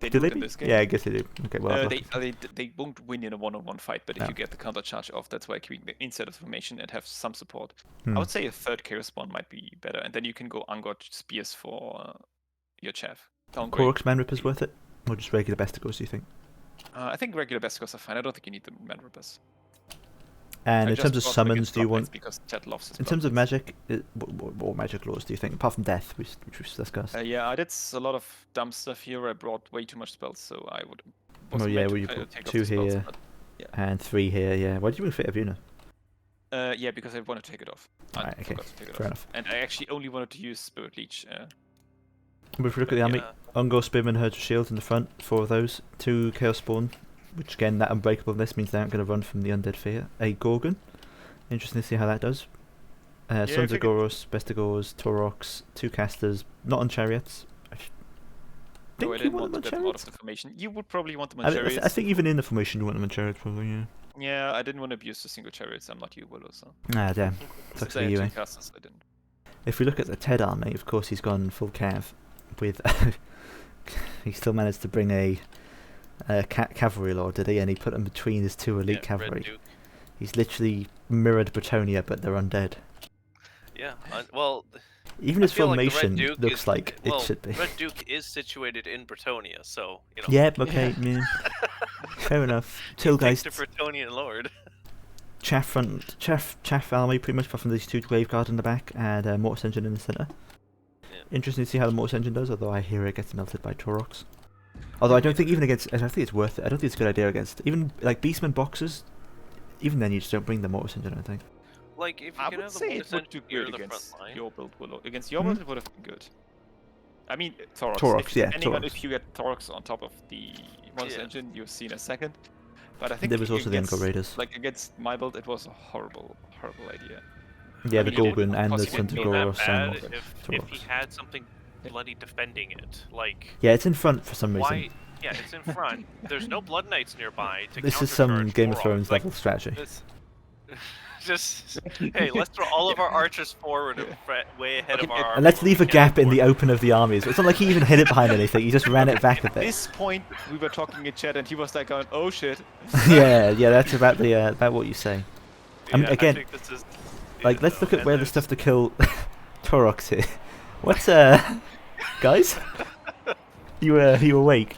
They do do they? it in this game. Yeah, I guess they do. Okay, well, I've They won't win in a one-on-one fight, but if Yeah. you get the counter charge off, that's why keeping the inside of formation and have some support. Hmm. I would say a third Chaos Spawn might be better, and then you can go Ungot Spears for your chaff. Korok's Man Ripper's worth it, or just regular Bestigors? Do you think? I think regular Bestigors are fine. I don't think you need the Man Rippers. And I in just terms of brought them summons, against do you Bloodlines want? because Chat loves his In terms of Bloodlines. magic, what magic laws do you think? Apart from death, which we've discussed. Yeah, I did a lot of dumb stuff here. I brought way too much spells, so I would. Oh was yeah, meant well to you take put off 2 the spells, here but and 3 here. Yeah, why did you bring Fit Abuna? Yeah, because I wanted to take it off. I Alright, okay, forgot to take it fair off. enough. And I actually only wanted to use Spirit Leech. But if you look at the army, Yeah. Ungor, Spearman, Herds of Shield in the front, 4 of those. 2 Chaos Spawn, which again, that unbreakableness means they aren't going to run from the Undead Fear. A Gorgon, interesting to see how that does. Sons of figured- Goros, Bestigors, Taurox, 2 Casters, not on Chariots. No, I think you didn't want want them to on get a lot of Chariots? the formation. You would probably want them on I chariots. think even in the formation you want them on Chariots, probably, yeah. Yeah, I didn't want to abuse the single chariots. I'm not you, Willow, so. Ah, damn. Since Sucks I for had you, 2 eh? casters, I didn't. If we look at the Ted army, of course he's gone full cav with... he still managed to bring a cavalry lord, did he? And he put them between his 2 elite Red cavalry. Duke. He's literally mirrored Bretonia, but they're undead. Yeah. Well, Even I his feel like the Red formation Duke looks is, like well, it should be. Red Duke is situated in Bretonia, so you know. Yep, okay, yeah. Fair enough. Take the Tilgeist, Bretonian lord. chaff army, pretty much apart from these 2 Graveguard in the back and Mortis Engine in the centre. Yeah. Interesting to see how the Mortis Engine does, although I hear it gets melted by Taurox. Although I don't think even against, I don't think it's worth it. I don't think it's a good idea against even like Beastmen boxes. Even then, you just don't bring the Mortis Engine, I don't think. Like if you I can would have the say it Mortis would do Engine near good the against front line. your build, Willow. Against your Mhm. build, it would have been good. I mean, Taurox. Taurox, yeah, Depending on Taurox. if you get Taurox on top of the Monster Yeah. Engine, you'll see in a second. But I think There was also the against, Ungor Raiders. like against my build, it was a horrible idea. Yeah, I the mean, it didn't Gorgon and the cost you Sons of anything Not Goros bad and if he Taurox. had something bloody defending it. Like Yeah, it's in front for some reason. why? Yeah, it's in front. There's no Blood Knights nearby to This is some countercharge Game of Taurox. Thrones Like, level strategy. this, just hey, let's throw all of our archers forward and way ahead of Okay, our. And let's leave a cannon gap in the forward. open of the armies. It's not like he even hid it behind anything. He just ran it back a At bit. this point, we were talking in chat, and he was like, going, "Oh shit." Yeah, that's about the about what you say. Yeah, again, I think this is, Like, you let's know, look at and where the there's- stuff to kill Taurox here. What's guys? You awake?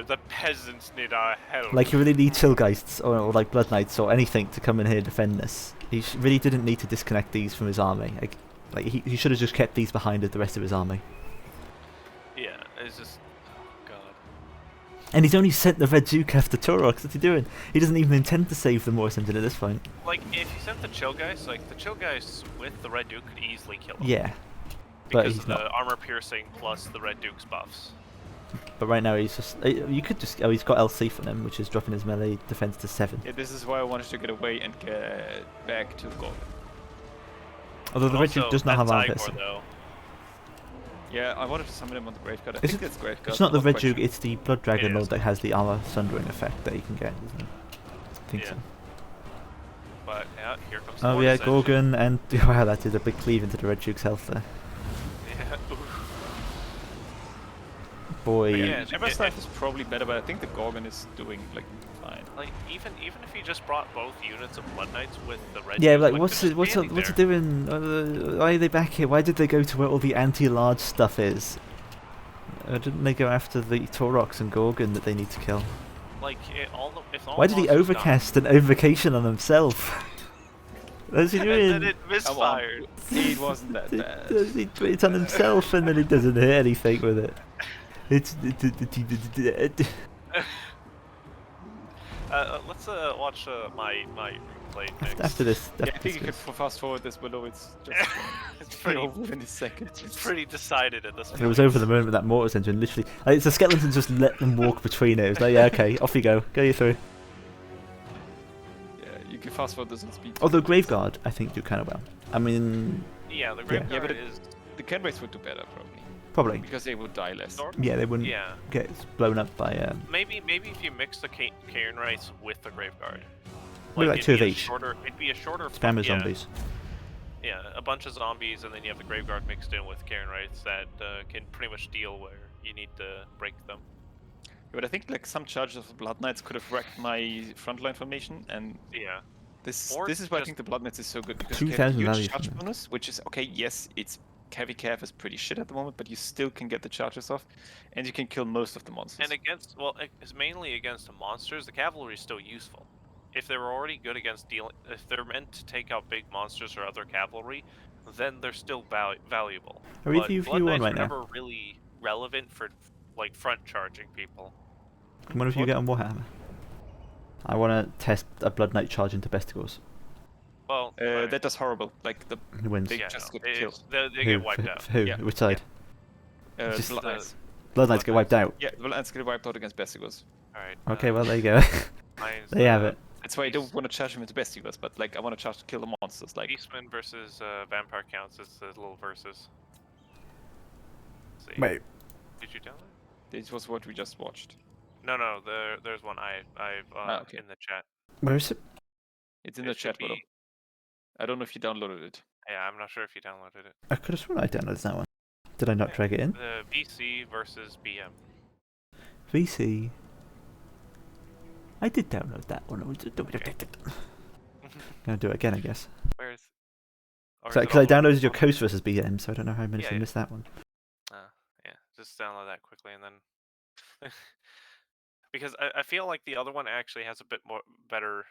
the peasants need our help. Like, you really need Tilgeists or like Blood Knights or anything to come in here and defend this. He really didn't need to disconnect these from his army. Like he should have just kept these behind the rest of his army. Yeah, it's just, oh god. And he's only sent the Red Duke after Taurox. What's he doing? He doesn't even intend to save the Mortis Engine at this point. Like, if you sent the chill guys, like the chill guys with the Red Duke could easily kill him. Yeah, but Because he's of the not. armor piercing plus the Red Duke's buffs. But right now he's just. You could just. Oh, he's got LC for him, which is dropping his melee defense to 7. Yeah, this is why I wanted to get away and get back to Gorgon. Although the Red Also, Duke does not have that's armor Igor, piercing. though. Yeah, I wanted to summon him on the Graveguard. I Is think it- that's Graveguard. It's not the I'm Red quite Duke, sure. it's the Blood Dragon It Lord is. that has the armor sundering effect that you can get, isn't it? I think Yeah. so. But yeah, here comes. Oh the yeah, Mortis Engine. Gorgon, and wow, that did a big cleave into the Red Duke's health there. Yeah. oof. Boy, Yeah, Yeah, it- Never's Life is probably better, but I think the Gorgon is doing like fine. Like even if he just brought both units of Blood Knights with the Red yeah, Duke, like they're what's just it, what's standing it there. doing? Why are they back here? Why did they go to where all the anti-large stuff is? Didn't they go after the Taurox and Gorgon that they need to kill? Like if all Why did he monsters overcast an overcation on himself? What's he died, and then doing? it misfired. It wasn't that bad. It's on himself and then he doesn't hit anything with it. It's Let's watch my replay next. after this. Yeah, I After think you this could goes. fast forward this below. It's just It's pretty pretty over in a second. it's pretty decided at this point. It was over the moon with that Mortis Engine, literally. Like, it's the skeletons just let them walk between it. It was like, yeah, okay, off you go. Go you through. Yeah, you can fast forward this on speed. Although Graveguard, I think, do kind of well. I mean, Yeah, the Yeah. Graveguard Yeah, but is the Kenrays would do better probably probably. because they would die less. sort Yeah, they wouldn't yeah. get blown up by. Maybe if you mix the Cairn Rights with the Graveguard. Maybe like it'd 2 of be a each. Shorter, it'd be a shorter Spammer yeah, zombies. Yeah, a bunch of zombies, and then you have the Graveguard mixed in with Cairn Rights that can pretty much deal where you need to break them. But I think like some charges of the Blood Knights could have wrecked my frontline formation, and Yeah. this Or is why I just- think the Blood Knights is so good because you get a 2,000 value huge from charge it. bonus, which is okay. Yes, it's heavy cav is pretty shit at the moment, but you still can get the charges off, and you can kill most of the monsters. And against, well, it's mainly against the monsters. The cavalry is still useful. If they were already good against dealing, if they're meant to take out big monsters or other cavalry, then they're still valuable. Are But you Blood on Knights right were now? never really relevant for like front charging people. What if you What? get on Warhammer? I want to test a Blood Knight charge into Bestigors. Well, right. That does horrible. Like He wins. they Yeah, just no, get killed. they get wiped out. Who? Yeah, Which side? Just Blood Knights. Blood Knights get wiped out. Yeah, Blood Knights get wiped out against Bestigos. All right. Okay, well there you go. Mine's, There you have it. That's why I don't want to charge him into Bestigos, but like I want to charge to kill the monsters. Like Beastmen versus Vampire counts. It's the little versus. Let's see. Wait. Did you download? this was what we just watched. No, there's one I've Okay. in the chat. Where is it? It's in It the should chat, Bodo. be- I don't know if you downloaded it. Yeah, I'm not sure if you downloaded it. I could have sworn I downloaded that one. Did I not Yeah, drag it in? The VC versus BM. VC. I did download that one. Gonna do it again, I guess. Where's? or is Because it I all one- downloaded your Coast versus BM, so I don't know how many Yeah, I yeah. missed that one. Yeah, just download that quickly and then. Because I feel like the other one actually has a bit more better.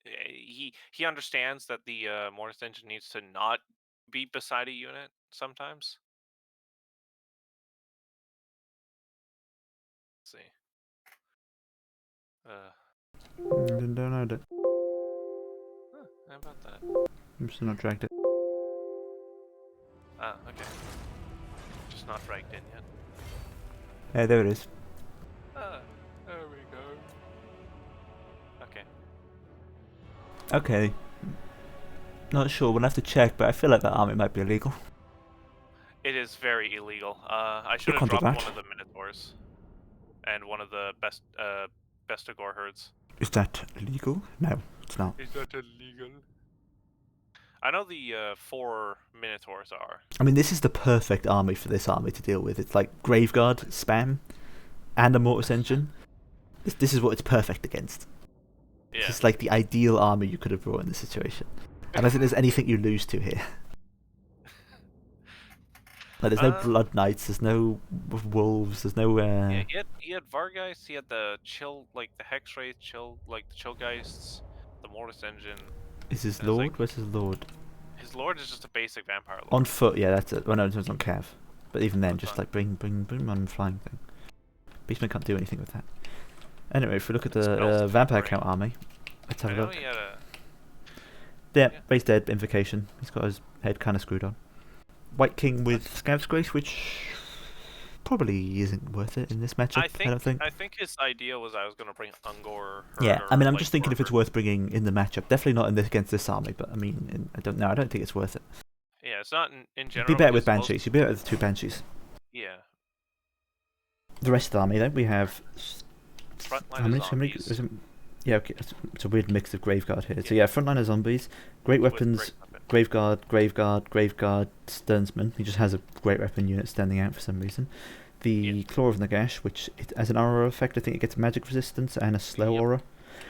He understands that the Mortis engine needs to not be beside a unit sometimes. Let's see. Didn't download it. How about that? I'm just not dragged it. Ah, okay. Just not dragged in yet. Yeah, there it is. Ah, there we go. Okay. Okay. Not sure. We'll have to check, but I feel like that army might be illegal. It is very illegal. I should have can't do dropped that. one of the Minotaurs. And one of the Bestigor herds. Is that illegal? No, it's not. Is that illegal? I know the 4 Minotaurs are. I mean, this is the perfect army for this army to deal with. It's like Graveguard, spam, and a Mortis engine. This is what it's perfect against. Yeah. It's like the ideal army you could have brought in this situation. I don't think there's anything you lose to here. Like, there's no Blood Knights, there's no Wolves, there's no... Yeah, he had Vargeist, he had the Chill, like the Hex Wraith, like the Chillgeists, the Mortis engine. Is his and it's Lord? like- Where's his Lord? His Lord is just a basic vampire lord. On foot, yeah, that's it. Well, no, it was on Cav. But even then, That's just fine. like bring him on flying thing. Beastman can't do anything with that. Anyway, if we look at the Spells Vampire different. Count army, let's have I a know look. he had a... Yeah, yeah. base dead, Invocation. He's got his head kind of screwed on. White King with Scout's Grace, which probably isn't worth it in this matchup, I don't think. I think his idea was I was going to bring Ungor. Yeah, I mean, I'm just thinking if it's Warhammer. worth bringing in the matchup. Definitely not in this against this army, but I mean, I don't know. I don't think it's worth it. Yeah, it's not in general. Be better with because most- Banshees. You'd be better with the 2 Banshees. Yeah. The rest of the army, then, we have... Frontline How many? zombies. Yeah, okay. It's a weird mix of Graveguard here. So yeah, frontliner zombies, great with weapons, great Graveguard, Sternsman. He just has a great weapon unit standing out for some reason. The Yeah. Claw of Nagash, which as an aura effect, I think it gets magic resistance and a slow Yep. aura.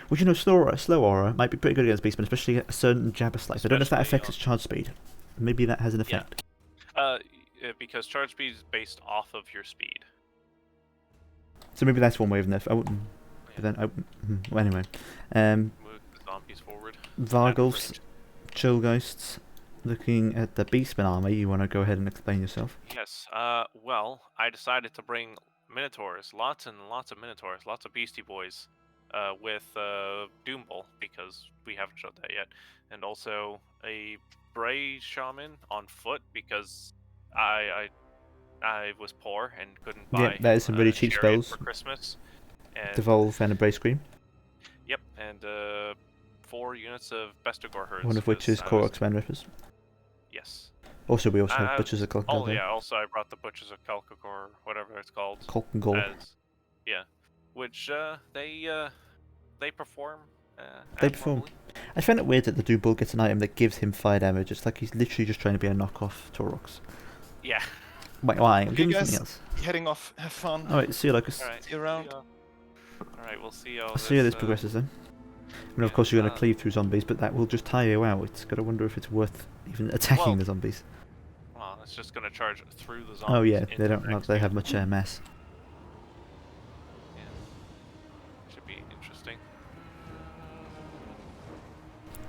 Which, you know, slow aura might be pretty good against Beastmen, especially a certain Jabber Slice. I don't know if that Especially affects its charge speed. Maybe that has an Yeah. effect. Because charge speed is based off of your speed. So maybe that's one way of nerf. I wouldn't. But then, well, anyway. Move the zombies forward. Vargulfs, range. Chillgeists. Looking at the Beastman army, you want to go ahead and explain yourself? Yes. Well, I decided to bring Minotaurs, lots and lots of Minotaurs, lots of Beastie Boys, with Doombull because we haven't showed that yet, and also a Bray Shaman on foot because I was poor and couldn't buy. Yeah, that is some really cheap Chariot spells. for Christmas. And Devolve and a Brave Scream, Yep, and 4 units of Bestigor herds. one of which 'cause is I was- Korok's Man Rippers. Yes. Also, we also have Uh, Butchers of Kalkar. Oh yeah. Also, I brought the Butchers of Kalkakor, whatever it's called. Kalk and Gold. Yeah, which they perform. They perform. admirably. I find it weird that the Doombull gets an item that gives him fire damage. It's like he's literally just trying to be a knockoff Taurox. Yeah. Why? I'm Okay, giving you guys. something else. Heading off. Have fun. Alright, see you, Lucas. All right. See you around. All right, we'll see how. I'll see how this progresses then. I mean, of yeah, course, you're going to cleave through zombies, but that will just tire you out. It's got to wonder if it's worth even attacking Well, the zombies. Well, it's just gonna charge through the zombies. Oh yeah, into they don't. the Not, next they have unit. much mass. Yeah. Should be interesting.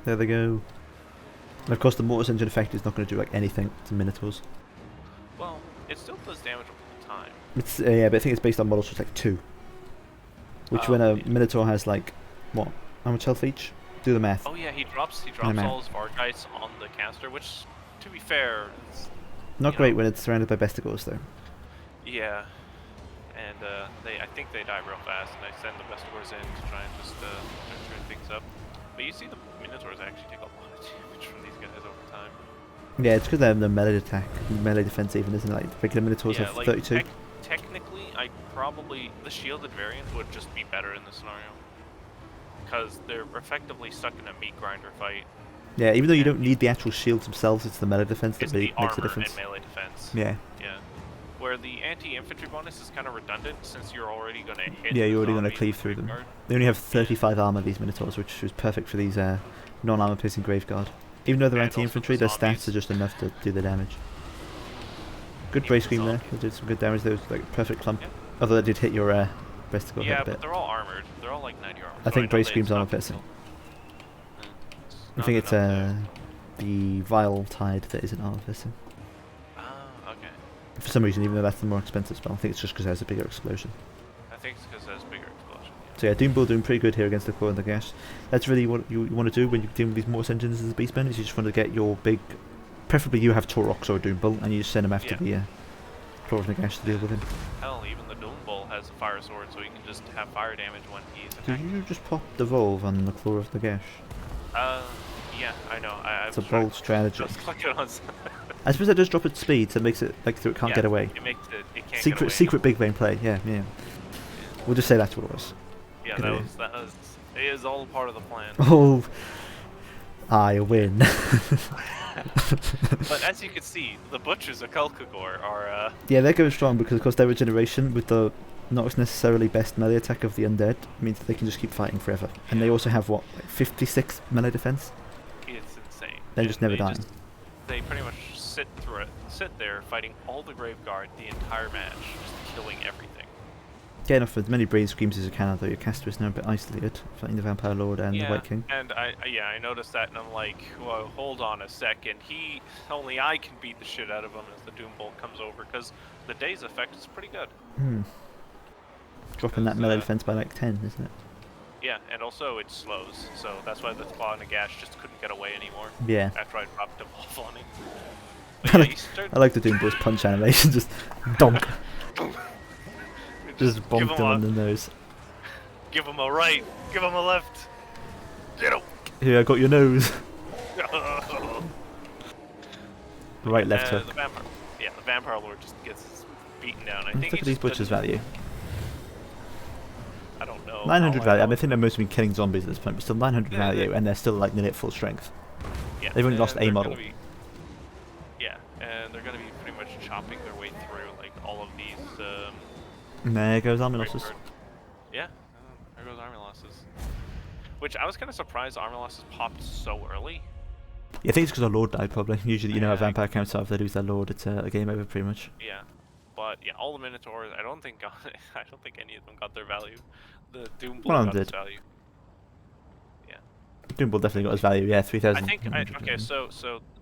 There they go. And of course, the Mortis Engine effect is not going to do like anything to Minotaurs. Well, it still does damage all the time. It's yeah, but I think it's based on models with like 2. Which Oh, when a yeah. Minotaur has like what? How much health each? Do the math. Oh yeah, he drops amount. all his Vargeists on the caster, which, to be fair, is, Not great when it's surrounded by Bestigors, though. yeah. And I think they die real fast, and I send the Vestigors in to try and just turn things up. But you see the Minotaurs actually take a lot of damage from these guys over time. Yeah, it's because they have the melee attack, melee defense even, isn't it? Like, regular Minotaurs have like 32. Technically, the shielded variant would just be better in this scenario. Because they're effectively stuck in a meat grinder fight. Yeah, even though you don't need the actual shields themselves, it's the melee defense that really makes a difference. And melee defense. Yeah. Yeah. Where the anti-infantry bonus is kind of redundant since you're already going to hit. Yeah, you're already going to cleave through them. They only have 35 armor, these Minotaurs, which is perfect for these non-armor piercing Graveguard. Even though they're anti-infantry, their stats are just enough to do the damage. Good Brave Scream there. They did some good damage. There was like perfect clump. Yeah. Although that did hit your Vestigor head a bit. But they're all armored. They're all like 90 armor. I think Brave Scream's armor piercing. I think it's the Vile Tide that isn't armor piercing. Okay. For some reason, even though that's the more expensive spell, I think it's just because it has a bigger explosion. I think it's because it has a bigger explosion. Yeah. So yeah, Doombull doing pretty good here against the Claw and the Gash. That's really what you want to do when you're dealing with these Mortis engines as a Beastman, is you just want to get your big... Preferably you have Taurox or a Doombull, and you just send him after the Claw and the Gash to deal with him. Hell, even the Doombull has a fire sword, so he can just have fire damage when he's Did attacking. you just pop the Volve on the Claw of the Gash? Yeah, I know. It's a bold strategy. On I suppose that does drop its speed, so it makes it like so it can't get away. It makes it can't secret get away. secret big brain play. Yeah. We'll just say that's what it was. Yeah, that was. It is all part of the plan. Oh, I win. But as you can see, the butchers of Kelkagor are. Yeah, they're going strong because of course their regeneration with the not necessarily best melee attack of the undead means that they can just keep fighting forever. And they also have what, like 56 melee defense. It's insane. They're just never dying. They pretty much sit there fighting all the Graveguard the entire match, just killing everything. Get enough as many Brave Screams as you can, although your caster is now a bit isolated, fighting the Vampire Lord and the White King. And I noticed that, and I'm like, well, hold on a second. Only I can beat the shit out of him as the Doombolt comes over, because the Daze effect is pretty good. Dropping that melee defense by like 10, isn't it? Yeah, and also it slows, so that's why the Claw and the Gash just couldn't get away anymore. Yeah. After I dropped him off on him. I like the Doombolt's punch animation, just donk. Just bonked him on the nose. Give him a right, give him a left. Get him! Here, I got your nose. Right, left hook. The Vampire Lord just gets beaten down. I think look at these butchers' value. I don't know. 900 value. I think they're mostly been killing zombies at this point, but still 900 value, and they're still like nearly at full strength. Yeah, they've only lost a model. And they're going to be pretty much chopping their way through like all of these. There goes army losses. Yeah, there goes army losses. Which I was kind of surprised army losses popped so early. Yeah, I think it's because our Lord died, probably. Usually, you know, a vampire counts out if they lose their Lord, it's a game over, pretty much. Yeah, but yeah, all the Minotaurs, I don't think any of them got their value. The Doombull got its value. Yeah. Doombull definitely got his value. Yeah, 3,000. Okay, so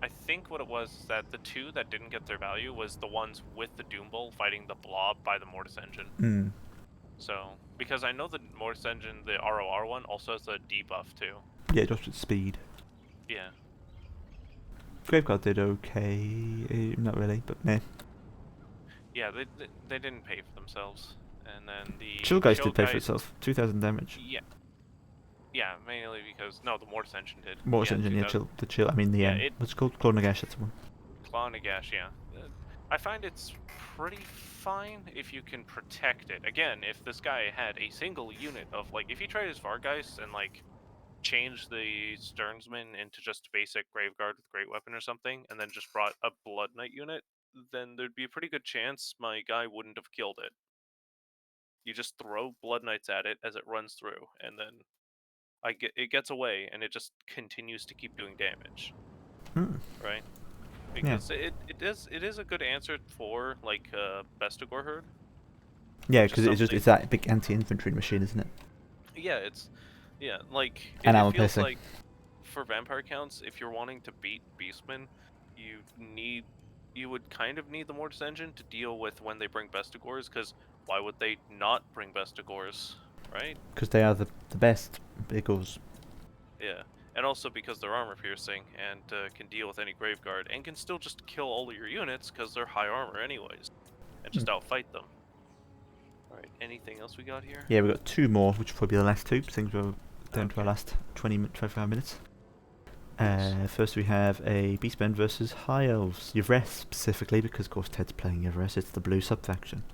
I think what it was is that the two that didn't get their value was the ones with the Doombull fighting the Blob by the Mortis engine. So because I know the Mortis engine, the ROR one, also has a debuff too. Yeah, it drops its speed. Yeah. Graveguard did okay, not really, but meh. Yeah, they didn't pay for themselves, and then the Chillgeist did pay for itself, 2,000 damage. Yeah, mainly because the Mortis engine did. Mortis engine, yeah, the chill. I mean the what's it called? Claw Nagash, that's the one. Claw Nagash, yeah. I find it's pretty fine if you can protect it. Again, if this guy had a single unit of like, if he tried his Vargeist and like change the Sternsman into just basic Graveguard with Great Weapon or something, and then just brought a Blood Knight unit, then there'd be a pretty good chance my guy wouldn't have killed it. You just throw Blood Knights at it as it runs through, and then it gets away, and it just continues to keep doing damage. Right? Because it is a good answer for like Bestigor herd. Yeah, because it's that big anti-infantry machine, isn't it? Yeah, like and it feels like for vampire counts, if you're wanting to beat Beastmen, you would kind of need the Mortis engine to deal with when they bring Bestigors, because why would they not bring Bestigors, right? Because they are the best Bigos. Yeah. and also because they're armor piercing and can deal with any graveguard and can still just kill all of your units because they're high armor anyways, and just outfight them. All right, anything else we got here? Yeah, we've got 2 more, which will probably be the last 2. Things we're down to our Okay. last 25 minutes. Yes. First we have a Beastmen versus High Elves. Yvres specifically, because of course Ted's playing Yvres. It's the blue sub-faction.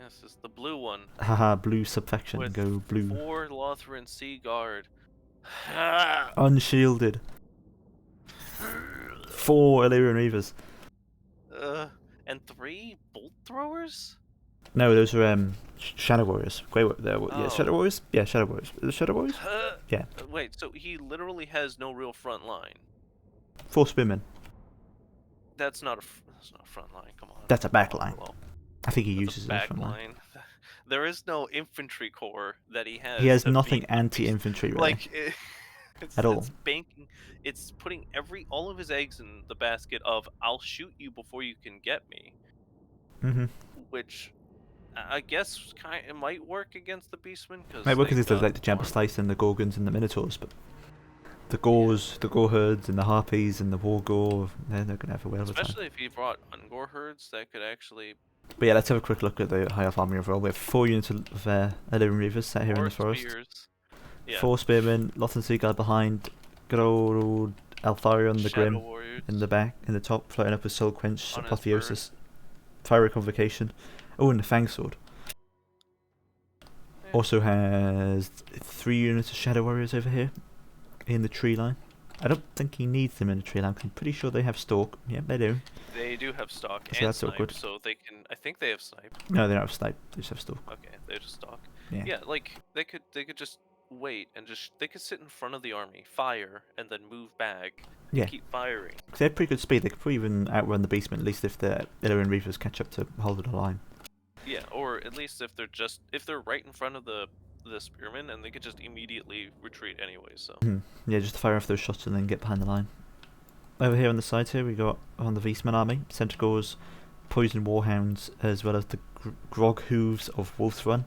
Yes, it's the blue one. Haha, blue sub-faction. With Go blue. 4 Lothran Sea Guard. Unshielded. 4 Illyrian Reavers. And 3 Bolt Throwers? No, those are Shadow Warriors. Yeah, Oh. Shadow Warriors? Yeah, Shadow Warriors. Are they Shadow Warriors? Yeah. Wait, so he literally has no real front line. 4 Spearmen. That's not a front line, come on. That's a back Come on, line. Willow. I think he That's uses a it as back front line. line. There is no infantry corps that he has. He has to nothing beat anti-infantry really. Like, At all. It's banking. It's putting all of his eggs in the basket of I'll shoot you before you can get me. Mm-hmm. Which I guess it might work against the Beastmen because Might work against like the Jabber Slice and the Gorgons and the Minotaurs, but the Gors, the Gore herds and the Harpies and the War Gore, they're not gonna have a whale of a time. Especially if he brought Ungor herds, that could actually. But yeah, let's have a quick look at the High Elf army overall. We have 4 units of Illyrian Reavers set here in the forest. Spears. Yeah. 4 Spearmen, Lothran Seagull behind, good old Altharion the Shadow Grim Warriors. in the back, in the top, floating up with Soul Quench, On his Apotheosis, Fiery Convocation. Oh, and the Fang Sword. Yeah. Also has 3 units of Shadow Warriors over here in the tree line. I don't think he needs them in the tree line, 'cause I'm pretty sure they have Stalk. Yeah, they do. They do have stock So and that's snipe, awkward. so they can. I think they have snipe. No, they don't have Snipe, they just have Stalk. Okay, they just stock. Yeah. Yeah, like they could just wait and they could sit in front of the army, fire, and then move back. And Yeah. keep firing. 'Cause they have pretty good speed, they could probably even outrun the Beastmen, at least if the Illyrian Reavers catch up to holding the line. Yeah, or at least if they're right in front of the spearmen, and they could just immediately retreat anyway. So. Yeah, just fire off those shots and then get behind the line. Over here on the sides here, we got on the Beastmen army, Centaurs, Poison Warhounds, as well as the Grog Hooves of Wolf's Run,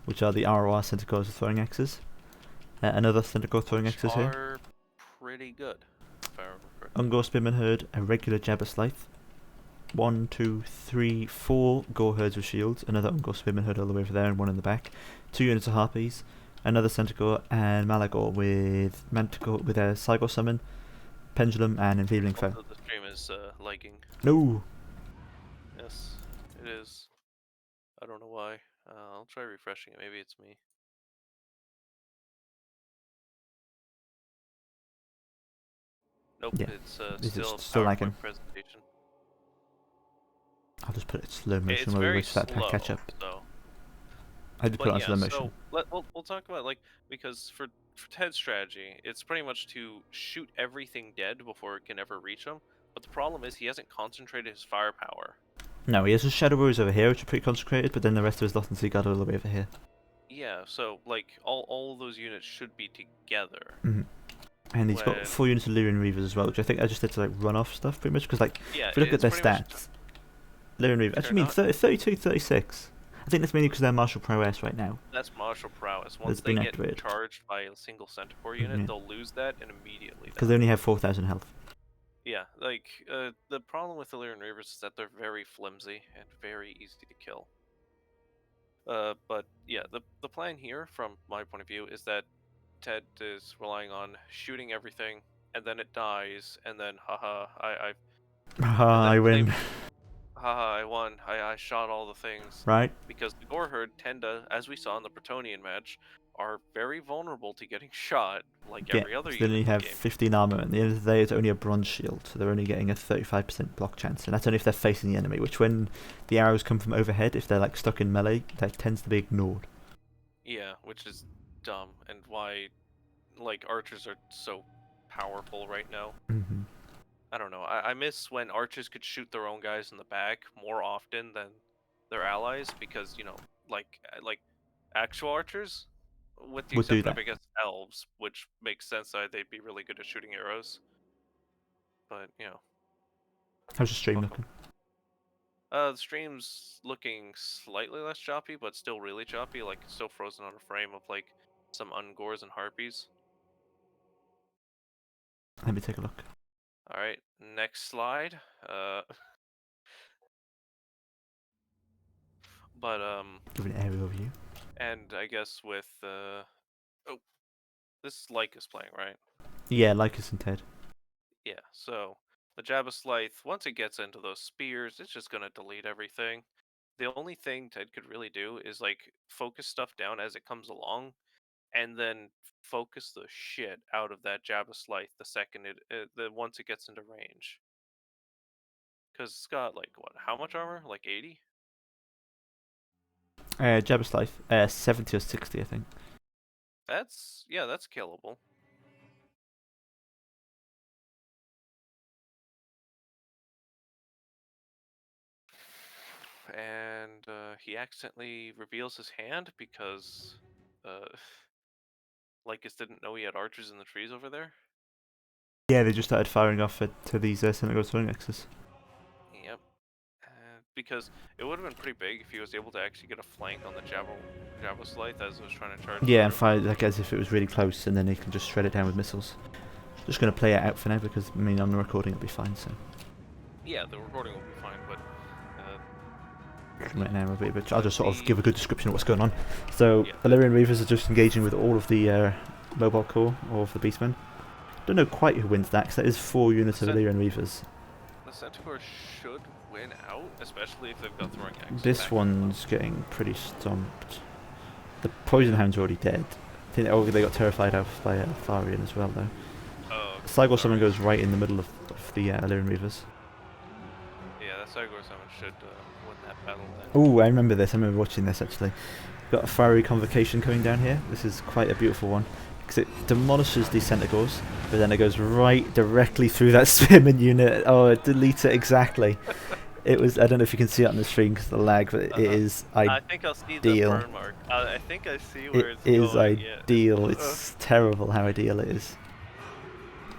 which are the ROR Centaurs with throwing axes. Another Centaur throwing axes here. Are pretty good. If I remember correctly. Ungor Spearman herd, a regular Jabber Scythe. 1, 2, 3, 4 Gore herds with shields. Another Ungor Spearman herd all the way over there, and 1 in the back. 2 units of Harpies. Another Centaur and Malagor with Manticore with a Cygor summon, Pendulum, and Enfeebling Foe. Also, the stream is lagging. No. Yes, it is. I don't know why. I'll try refreshing it. Maybe it's me. Nope, Yeah. it's Is it still still a lagging? PowerPoint presentation. I'll just put it in slow motion It's while we very wait for that slow, to catch up. so. I just put it on slow motion. So we'll talk about because for Ted's strategy, it's pretty much to shoot everything dead before it can ever reach him. But the problem is he hasn't concentrated his firepower. No, he has his Shadow Warriors over here, which are pretty concentrated, but then the rest of his Lothran Seagull all the way over here. Yeah, so all of those units should be together. And he's got When- 4 units of Lyrian Reavers as well, which I think I just did to run off stuff pretty much, because Yeah, if you look at it's their pretty much- stats, Lyrian Reavers, They're actually mean not- 32, 36. I think that's mainly because they're martial prowess right now. That's martial prowess. That's Once they been get activated. charged by a single centaur unit, Mhm. they'll lose that and immediately. Because they only have 4,000 health. Yeah, the problem with Illyrian Reavers is that they're very flimsy and very easy to kill. But yeah, the plan here, from my point of view, is that Ted is relying on shooting everything, and then it dies, and then haha, I win. haha, I won. I shot all the things. Right? Because the Gore Herd tend to, as we saw in the Bretonian match, are very vulnerable to getting shot, like every other so unit they only in the have game. 15 armor, and at the end of the day, it's only a bronze shield, so they're only getting a 35% block chance, and that's only if they're facing the enemy. Which, when the arrows come from overhead, if they're stuck in melee, that tends to be ignored. Yeah, which is dumb, and why archers are so powerful right now. Mm-hmm. I don't know. I miss when archers could shoot their own guys in the back more often than their allies, because like actual archers, with the Would do exception of that. I guess elves, which makes sense that they'd be really good at shooting arrows. But How's the stream Welcome. looking? The stream's looking slightly less choppy, but still really choppy. Still frozen on a frame of some Ungors and Harpies. Let me take a look. All right, next slide. Give an aerial view. And I guess with oh, this is Lycus playing, right? Yeah, Lycus and Ted. Yeah. So the Jabba Scythe, once it gets into those spears, it's just gonna delete everything. The only thing Ted could really do is like focus stuff down as it comes along, and then focus the shit out of that Jabba Scythe the second once it gets into range. Because it's got like what? How much armor? Like 80? Jabba Scythe, 70 or 60, I think. That's killable. And he accidentally reveals his hand because Lycus didn't know he had archers in the trees over there. Yeah, they just started firing off to these Centaur throwing axes. Yep. Because it would have been pretty big if he was able to actually get a flank on the Jabba Scythe as it was trying to charge. Yeah, and fire like as if it was really close, and then he can just shred it down with missiles. Just gonna play it out for now because I mean on the recording it'll be fine. So. Yeah, the recording will be fine, but. Right now, but I'll just sort of give a good description of what's going on. So, Illyrian Reavers are just engaging with all of the mobile core of the Beastmen. Don't know quite who wins that, because that is 4 units of Illyrian Reavers. The Centaur should win out, especially if they've got throwing axes. This one's getting pretty stomped. The Poison Hound's already dead. I think they got terrified out by Tharian as well, though. Oh. Cygor Summon goes right in the middle of the Illyrian Reavers. Yeah, that Cygor Summon should win that battle then. Oh, I remember this. I remember watching this actually. Got a fiery convocation coming down here. This is quite a beautiful one because it demolishes these Centaurs, but then it goes right directly through that spearman unit. Oh, it deletes it exactly. It was. I don't know if you can see it on the screen because of the lag, but it is ideal. I think I'll see the burn mark. I think I see where it's going. It is ideal. Yeah. It's terrible how ideal it is.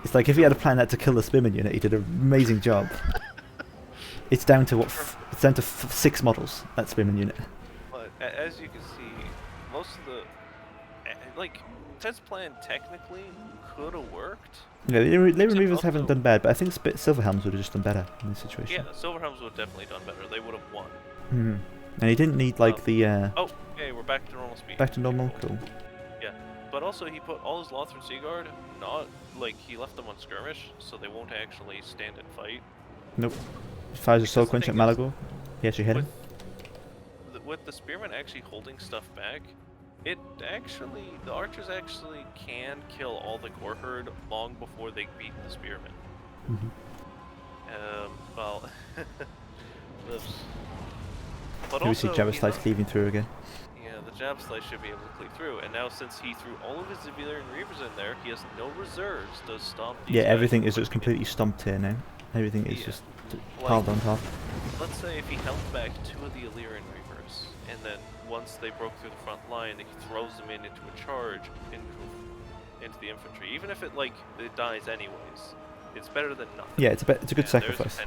It's like if he had a plan that to kill the spearman unit, he did an amazing job. It's down to it's down to 6 models, that spearman unit. But as you can see, most of the Ted's plan technically could have worked. Yeah, the Illyrian Reavers haven't done bad, but I think Silverhelms would have just done better in this situation. Yeah, Silverhelms would have definitely done better. They would have won. And he didn't need like the. Oh, okay, we're back to normal speed. Back to normal, cool. Yeah, but also he put all his Lothran Seaguard, not like he left them on skirmish, so they won't actually stand and fight. Nope. Fires a Soul Quench at Malagor. He actually hit him. With the Spearmen actually holding stuff back, the archers actually can kill all the Gore Herd long before they beat the Spearmen. Well, but here we see Jabba Slice cleaving through again. Yeah, the Jabba Slice should be able to cleave through, and now since he threw all of his Illyrian Reavers in there, he has no reserves to stop these guys. Everything is just completely stomped here now. Everything is just piled on top. Let's say if he held back 2 of the Illyrian Reavers, and then once they broke through the front line, he throws them into a charge into the infantry. Even if it dies anyways, it's better than nothing. Yeah, it's a good sacrifice.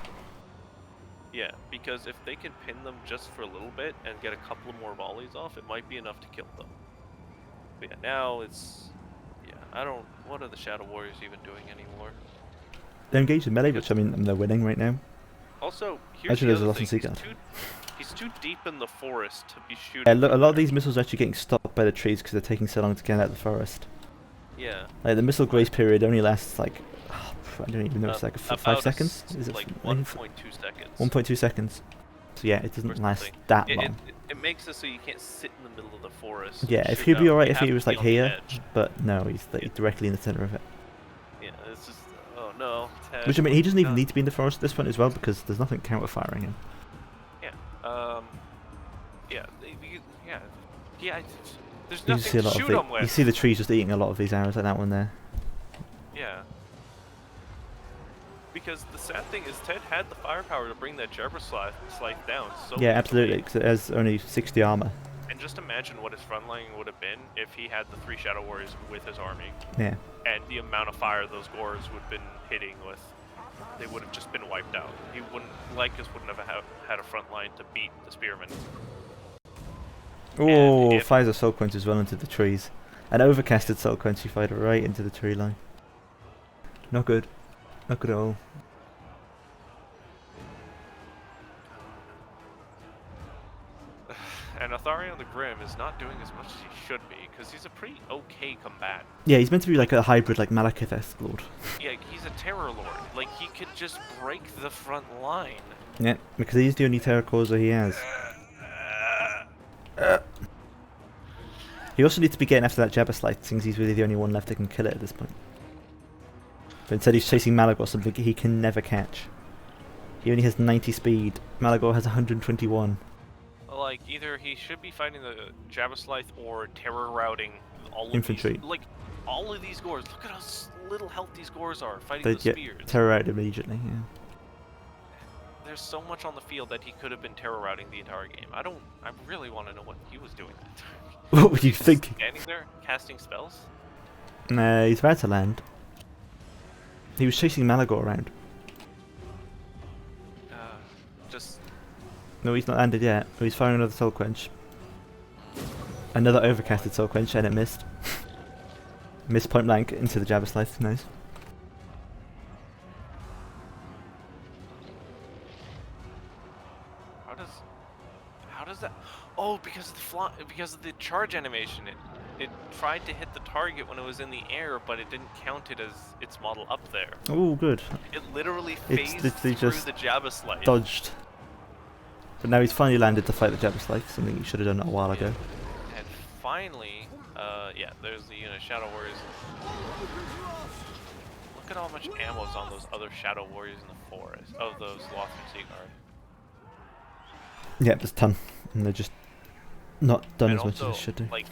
Yeah, because if they can pin them just for a little bit and get a couple more volleys off, it might be enough to kill them. But yeah, now it's what are the Shadow Warriors even doing anymore? They're engaged in melee, which I mean they're winning right now. Also, here's the other thing. He's too deep in the forest to be shooting. Yeah, a lot of these missiles are actually getting stopped by the trees because they're taking so long to get out of the forest. Yeah. Like the missile grace period only lasts like I don't even know, it's like 5 seconds. Is it like 1.2 seconds? 1.2 seconds. So yeah, it doesn't last that long. It makes it so you can't sit in the middle of the forest. Yeah, if he'd be alright if he was like here, but no, he's like directly in the center of it. Yeah, it's just no. Ted, which I mean, he doesn't even need to be in the forest at this point as well because there's nothing counter-firing him. Yeah. There's nothing to shoot him with. You see the trees just eating a lot of these arrows, like that one there. Yeah. Because the sad thing is, Ted had the firepower to bring that Jabba Scythe down. Yeah, absolutely, because it has only 60 armor. And just imagine what his front line would have been if he had the 3 Shadow Warriors with his army. Yeah. And the amount of fire those Gores would have been hitting with. They would have just been wiped out. Lycus wouldn't have had a front line to beat the Spearmen. Oh, fires a Soul Quench as well into the trees. An overcasted Soul Quench, he fired right into the tree line. Not good. Not good at all. And Atharion the Grim is not doing as much as he should be, because he's a pretty okay combatant. Yeah, he's meant to be like a hybrid, like Malekith-esque lord. Yeah, he's a terror lord. Like, he could just break the front line. Yeah, because he's the only Terror Causer he has. He also needs to be getting after that Jabberslite, since he's really the only one left that can kill it at this point. But instead he's chasing Malagor, something he can never catch. He only has 90 speed. Malagor has 121. Like, either he should be fighting the Jabberslith or terror routing all of Infantry. these. Like, all of these gores. Look at how little health these gores are fighting They the get spears. terror out immediately, yeah. There's so much on the field that he could have been terror routing the entire game. I really want to know what he was doing that time. What were you thinking? Standing there, casting spells? Nah, he's about to land. He was chasing Malagor around. Just... No, he's not landed yet. Oh, he's firing another Soul Quench. Another overcasted Soul Quench, and it missed. Missed point blank into the Jabberslith, nice. How does that... Oh, because of the charge animation. It tried to hit the target when it was in the air, but it didn't count it as its model up there. Oh, good. It literally It's phased literally through just the Jabberslith. Dodged. But now he's finally landed to fight the Jabberslith, something he should have done a while ago. And finally, yeah, there's the unit Shadow Warriors. Look at how much ammo's on those other Shadow Warriors in the forest. Oh, those Lothran Seaguard. Yeah, there's a ton. And they're just not done And as much also, as they should do. like,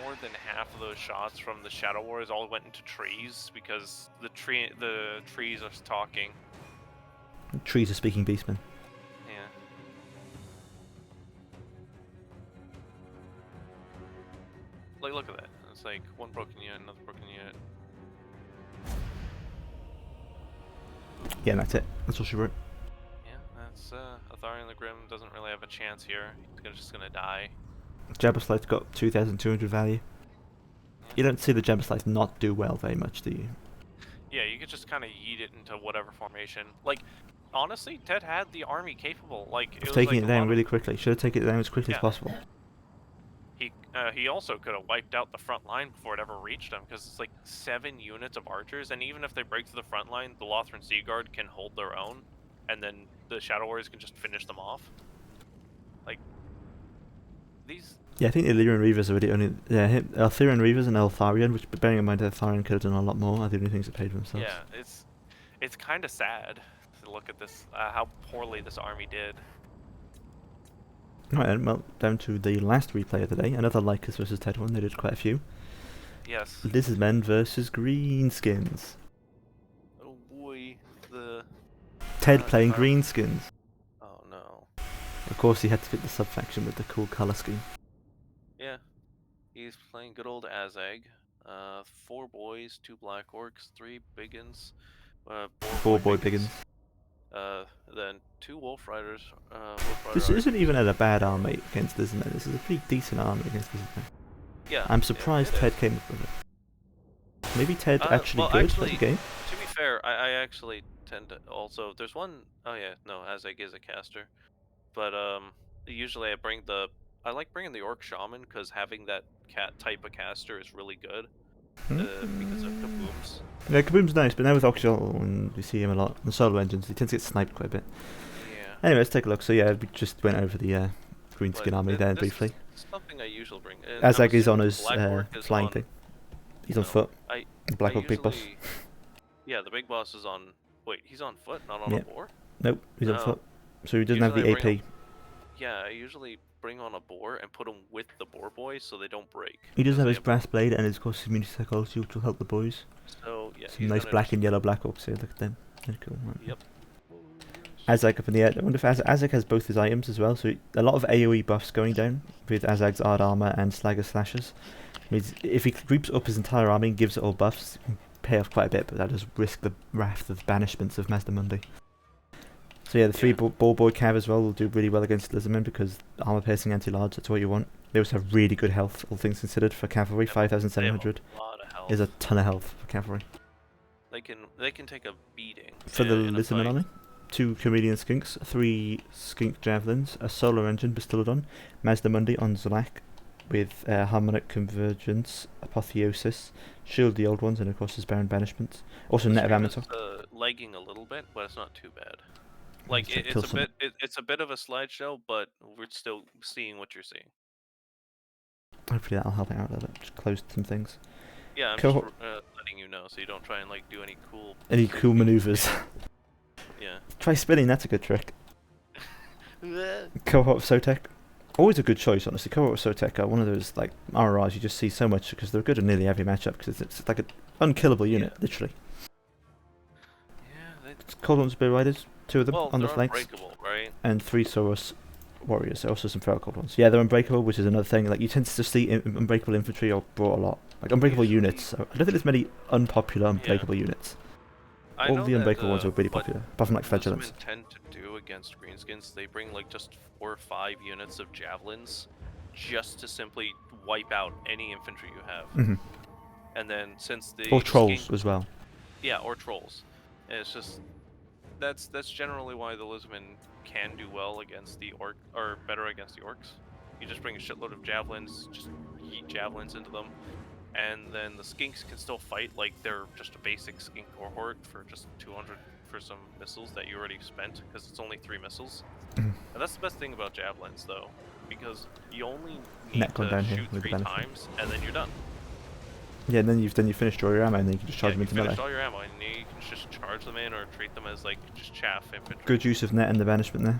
more than half of those shots from the Shadow Warriors all went into trees because the trees are talking. Trees are speaking beastmen. Yeah. Like, look at that. It's like one broken unit, another broken unit. Yeah, and that's it. That's all she wrote. Yeah, that's Atharion the Grim doesn't really have a chance here. He's just gonna die. Jabberslith's got 2,200 value. You don't see the Jabberslith not do well very much, do you? Yeah, you could just kind of yeet it into whatever formation. Like, honestly, Ted had the army capable. Like, it was Taking like it down really quickly. Should have taken it down as quickly as Yeah. possible. He also could have wiped out the front line before it ever reached him, because it's like 7 units of archers, and even if they break to the front line, the Lothran Seaguard can hold their own, and then the Shadow Warriors can just finish them off. Like, these... Yeah, I think the Illyrian Reavers are the only... Yeah, Eltharion Reavers and Eltharion, which, bearing in mind that Eltharion could have done a lot more, are the only things that paid for themselves. Yeah, it's kind of sad to look at this, how poorly this army did. Right then, well, down to the last replay of the day, another Lycus versus Ted one, they did quite a few. Yes. Lizardmen versus Greenskins. Oh boy, the... Ted playing Greenskins. Oh no. Of course, he had to fit the sub-faction with the cool colour scheme. Yeah. He's playing good old Azag. 4 boys, 2 black orcs, 3 biggins. 4 boy biggins. Then 2 wolf riders. This isn't even at a bad army against Lizardmen. This is a pretty decent army against Lizardmen. Yeah. I'm surprised Ted came up with it. Maybe Ted actually could at the game. To be fair, I actually tend to also... There's one... Oh yeah, no, Azag is a caster. But usually I like bringing the Orc Shaman, because having that cat type of caster is really good. Because of Kabooms. Yeah, Kaboom's nice, but now with Oxyol, and you see him a lot, and solo engines, he tends to get sniped quite a bit. Yeah. Anyway, let's take a look. So yeah, we just went over the Greenskin army there briefly. Something I usually bring. Azag is on his flying on, thing. He's on foot. The Black Oak Big Boss. Yeah, the Big Boss is on... Wait, he's on foot, not on a boar? Nope, he's on No. foot. So he doesn't have the Usually I AP. Yeah, I usually bring on a boar and put them with the boar boys so they don't break. He does because have they his brass blade and his course community psychology, which will help the boys. So, yeah. Some nice black and yellow Black Orcs here, look at them. They're cool. Right? Yep. Azag up in the air. I wonder if Azag has both his items as well. So a lot of AoE buffs going down with Azag's Ard Armor and Slagger Slashes. Means if he groups up his entire army and gives it all buffs, it can pay off quite a bit, but that does risk the wrath of banishments of Mazdamundi. So yeah, the 3 Ball Boy Cav as well will do really well against Lizardmen because armor piercing anti-large, that's what you want. They also have really good health, all things considered, for cavalry. 5,700 A lot of health. is a ton of health for cavalry. They can take a beating. For the in a Lizardmen fight. army, 2 Chameleon Skinks, 3 Skink Javelins, a Solar Engine Bastillodon, Mazdamundi on Zolak, with Harmonic Convergence, Apotheosis, Shield the Old Ones, and of course his Baron Banishment. Also The Net of stream is, Amator. lagging a little bit, but it's not too bad. Like Let's check it's kill a summon. bit, it's a bit of a slideshow, but we're still seeing what you're seeing. Hopefully that'll help it out a little bit. Just close some things. Yeah, I'm Cohort. just letting you know, so you don't try and like do any cool. Any cool maneuvers? Yeah. Try spinning, that's a good trick. Cohort of Sotek. Always a good choice, honestly. Cohort of Sotek are one of those like RRRs you just see so much because they're good in nearly every matchup because it's like an unkillable unit, literally. Yeah. It's Cold One Spear Riders, 2 of them on the they're flanks, unbreakable, right? and 3 Soros Warriors. Also some Feral Cold Ones. Yeah, they're unbreakable, which is another thing. Like you tend to just see unbreakable infantry are brought a lot. Like unbreakable Usually- units. I don't think there's many unpopular unbreakable units. I All know the unbreakable ones that, are really what popular, apart from like Lizardmen Flagellants. tend to do against greenskins, they bring like just 4 or 5 units of javelins, just to simply wipe out any infantry you have. Hmm. And then since the Or trolls skink- as well. Yeah, or trolls. And it's just that's generally why the Lizardmen can do well against the orc, or better against the orcs. You just bring a shitload of javelins, just yeet javelins into them, and then the skinks can still fight like they're just a basic skink cohort for just 200 for some missiles that you already spent, because it's only 3 missiles. Mhm. And that's the best thing about javelins, though, because you only need Net gone to down here shoot with the 3 benefit. times, and then you're done. Yeah, and then you finished all your ammo, and then you can just charge Yeah, them you into melee. finished all your ammo, and you can just charge them in or treat them as like just chaff infantry. Good use of net and the banishment there.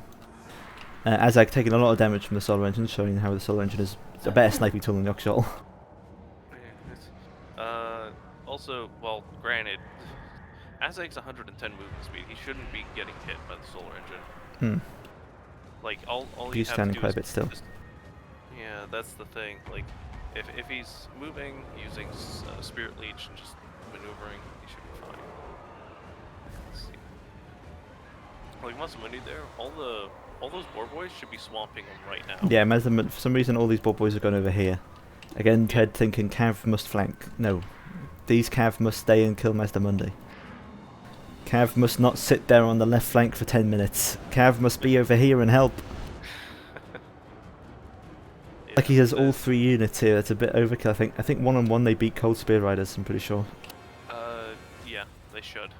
Azag taking a lot of damage from the Solar Engine, showing how the Solar Engine is a better sniping tool than the Oxshot. Yeah, also, well, granted, Azag's 110 movement speed. He shouldn't be getting hit by the Solar Engine. Like all you He's have standing to do quite is a bit still. just- yeah, that's the thing. Like, if he's moving, using Spirit Leech and just maneuvering, he should be fine. Let's see. Like Masamune there, all those boar boys should be swamping him right now. Yeah, Mazda, for some reason all these ball boys are going over here. Again, Ted thinking Cav must flank. No, these Cav must stay and kill Mazdamundi. Cav must not sit there on the left flank for 10 minutes. Cav must be over here and help. Like he has all 3 units here. That's a bit overkill. I think 1-on-1 they beat Cold Spear Riders. I'm pretty sure. Yeah, they should.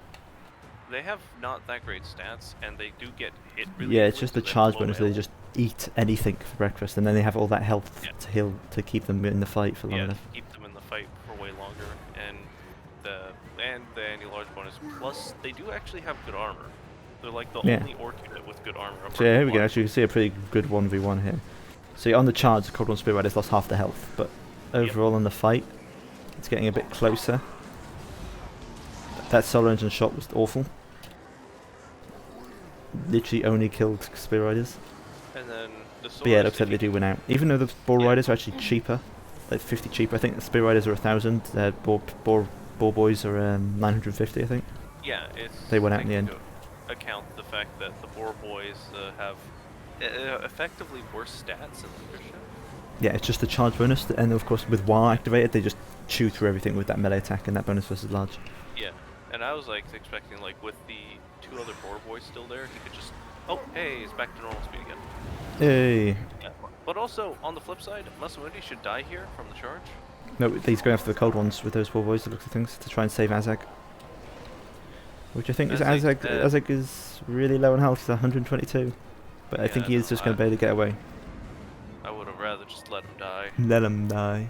They have not that great stats, and they do get hit really Yeah, it's easily just the because charge low bonus. They health. just eat anything for breakfast, and then they have all that health Yeah. to heal to keep them in the fight for long Yeah, enough. to keep them in the fight for way longer, and the anti-large bonus. Plus, they do actually have good armor. They're like the Yeah. only orc unit with good armor. So yeah, here we go. apart Actually, you can see a pretty good 1v1 here. So on the charge, the Cold One Spear Riders lost half the health, but overall in the fight, it's getting a bit closer. That Solar Engine shot was awful. Literally only killed Spear Riders. from- And then the But yeah, it Solar looks like they City- do win out. Even though the Boar Yeah. Riders are actually cheaper, like 50 cheaper. I think the Spear Riders are 1,000. Boar Boys are 950, I think. Yeah, it's. They went out in the taking end. into account the fact that the boar boys have effectively worse stats in leadership. Yeah, it's just the charge bonus, and of course with WAR activated, they just chew through everything with that melee attack and that bonus versus large. Yeah, and I was like expecting like with the 2 other boar boys still there, he could just. Oh, hey, it's back to normal speed again. Hey. Yeah. But also on the flip side, Masamune should die here from the charge. No, he's going after the cold ones with those Boar Boys, the looks of things, to try and save Azag. Which I think is Azag, Azag is really low on health, he's 122. But I think Yeah, he is no, just going to barely get away. I would have rather just let him die. Let him die.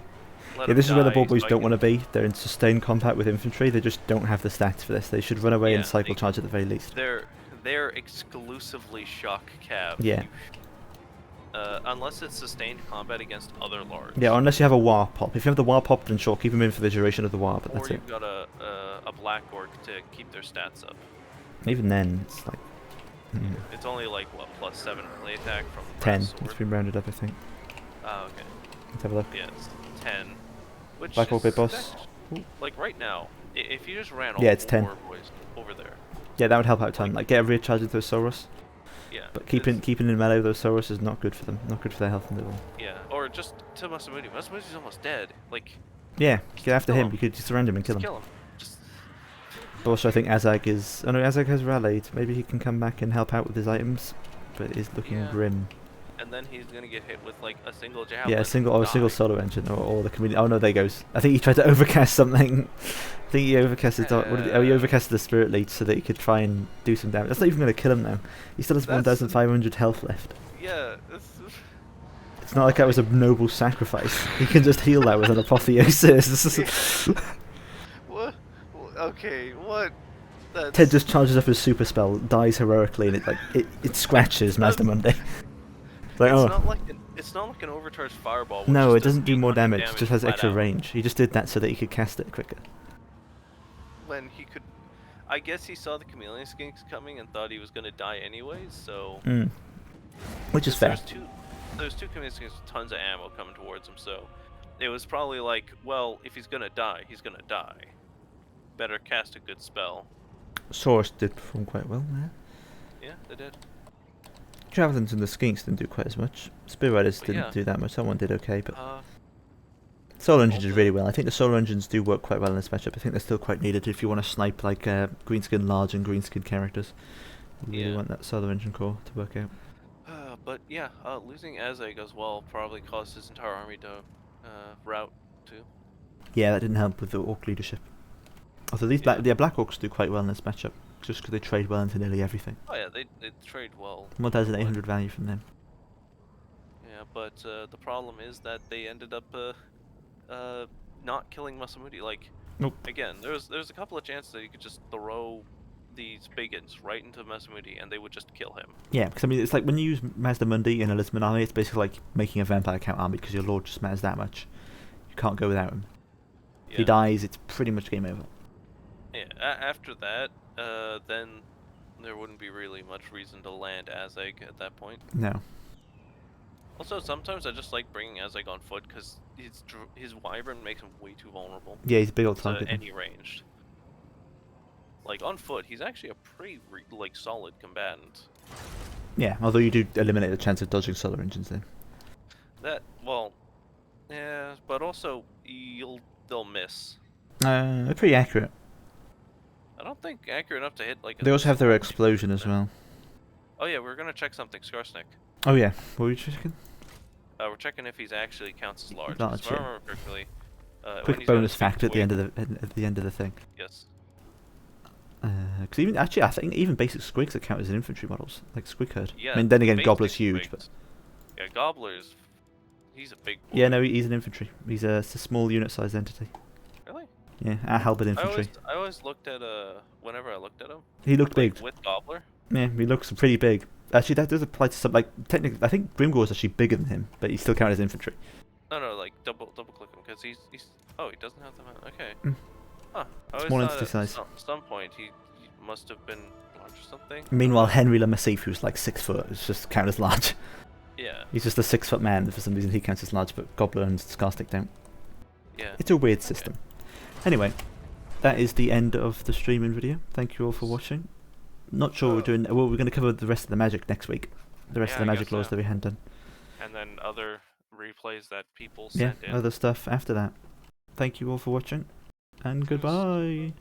Let Yeah, him this is where the die Boar Boys so I don't can- want to be. They're in sustained combat with infantry, they just don't have the stats for this. They should run away and Yeah, cycle they- charge at the very least. They're exclusively shock cav. Yeah. Unless it's sustained combat against other large. Yeah, unless you have a WAR pop. If you have the WAR pop, then sure, keep him in for the duration of the WAR, but Or that's it. you've got a black orc to keep their stats up. Even then, it's like... It's only like what +7 melee attack from the 10. brass It's sword. been rounded up, I think. Oh, okay. Let's have a look. Yeah, it's 10. Which Black Orc is Big Boss. act- Like right now, if you just ran all Yeah, it's 10. four boys over there. Yeah, that would help out a ton. Like, get a rear charge into those Soros. Yeah. But keeping in melee with those Soros is not good for them. Not good for their health and level. Yeah, or just to Masamune. Masamune's almost dead. Like, Yeah, get after kill him. him. You could just surround him and kill just him. kill him. Just Also, I think Azag is. Oh no, Azag has rallied. Maybe he can come back and help out with his items, but it is looking grim. And then he's gonna get hit with like a single javelin. Yeah, a single solar engine or the community. Oh no, there he goes. I think he tried to overcast something. I think he overcasted. He overcasted the spirit leech so that he could try and do some damage. That's not even going to kill him now. He still has 1,500 health left. Yeah. It's not like that was a noble sacrifice. He can just heal that with an apotheosis. What? Okay, what? Ted just charges up his super spell, dies heroically, and it scratches Mazdamundi. It's not like an overcharged fireball. No, it doesn't do more damage. It just has extra range. He just did that so that he could cast it quicker. When he could, I guess he saw the chameleon skinks coming and thought he was gonna die anyways. So. Which is fair. There's two chameleon skinks with tons of ammo coming towards him, so it was probably like, well, if he's gonna die, he's gonna die. Better cast a good spell. Saurus did perform quite well there. Yeah, they did. Javelins and the skinks didn't do quite as much. Spear Riders didn't do that much. Someone did okay, but Solar Engines did really well. I think the Solar Engines do work quite well in this matchup. I think they're still quite needed if you want to snipe like greenskin large and greenskin characters. You really want that Solar Engine core to work out. But yeah, losing Azag as well probably caused his entire army to rout too. Yeah, that didn't help with the Orc leadership. Although these Black Orcs do quite well in this matchup, just because they trade well into nearly everything. Oh yeah, they trade well. 1,800 value from them. Yeah, but the problem is that they ended up not killing Masamudi. Like, again, there's a couple of chances that you could just throw these biggins right into Masamudi and they would just kill him. Yeah, because I mean, it's like when you use Mazdamundi in a Lizardman army, it's basically like making a vampire count army because your lord just matters that much. You can't go without him. If he dies, it's pretty much game over. Yeah, after that, then there wouldn't be really much reason to land Azag at that point. No. Also, sometimes I just like bringing Azag on foot because his wyvern makes him way too vulnerable. Yeah, he's a big old target. To any ranged. Like on foot, he's actually a pretty solid combatant. Yeah, although you do eliminate the chance of dodging solar engines then. Yeah, but also they'll miss. They're pretty accurate. I don't think accurate enough to hit like. They also have their explosion as well. Oh yeah, we're gonna check something, Skarsnik. Oh yeah, what were you checking? We're checking if he's actually counts as large. Large, if I remember correctly. Quick bonus fact at the end of the thing. Yes. Because I think even basic squigs that count as infantry models, like Squig Herd. Yeah. I mean, then again, Gobbler's huge, but. Yeah, Gobbler's. He's a big boy. Yeah, no, he's an infantry. He's a small unit-sized entity. Really? Yeah, our halberd infantry. I always looked at whenever I looked at him. He looked big. With Gobbler. Yeah, he looks pretty big. Actually, that does apply to some technically. I think Grimgor is actually bigger than him, but he still counts as infantry. No, like double click him because he's. Oh, he doesn't have the. Okay. Huh. Small entity size. At some point he must have been large or something. Meanwhile, Henry Lamassif, who's like 6 foot, is just counted as large. Yeah. He's just a 6 foot man. For some reason, he counts as large, but Gobbler and Scarstick don't. Yeah. It's a weird system. Anyway, that is the end of the streaming video. Thank you all for watching. Not sure we're doing. Well, we're going to cover the rest of the magic next week. The rest of the magic laws that we hadn't done. And then other replays that people sent in. Other stuff after that. Thank you all for watching, and goodbye.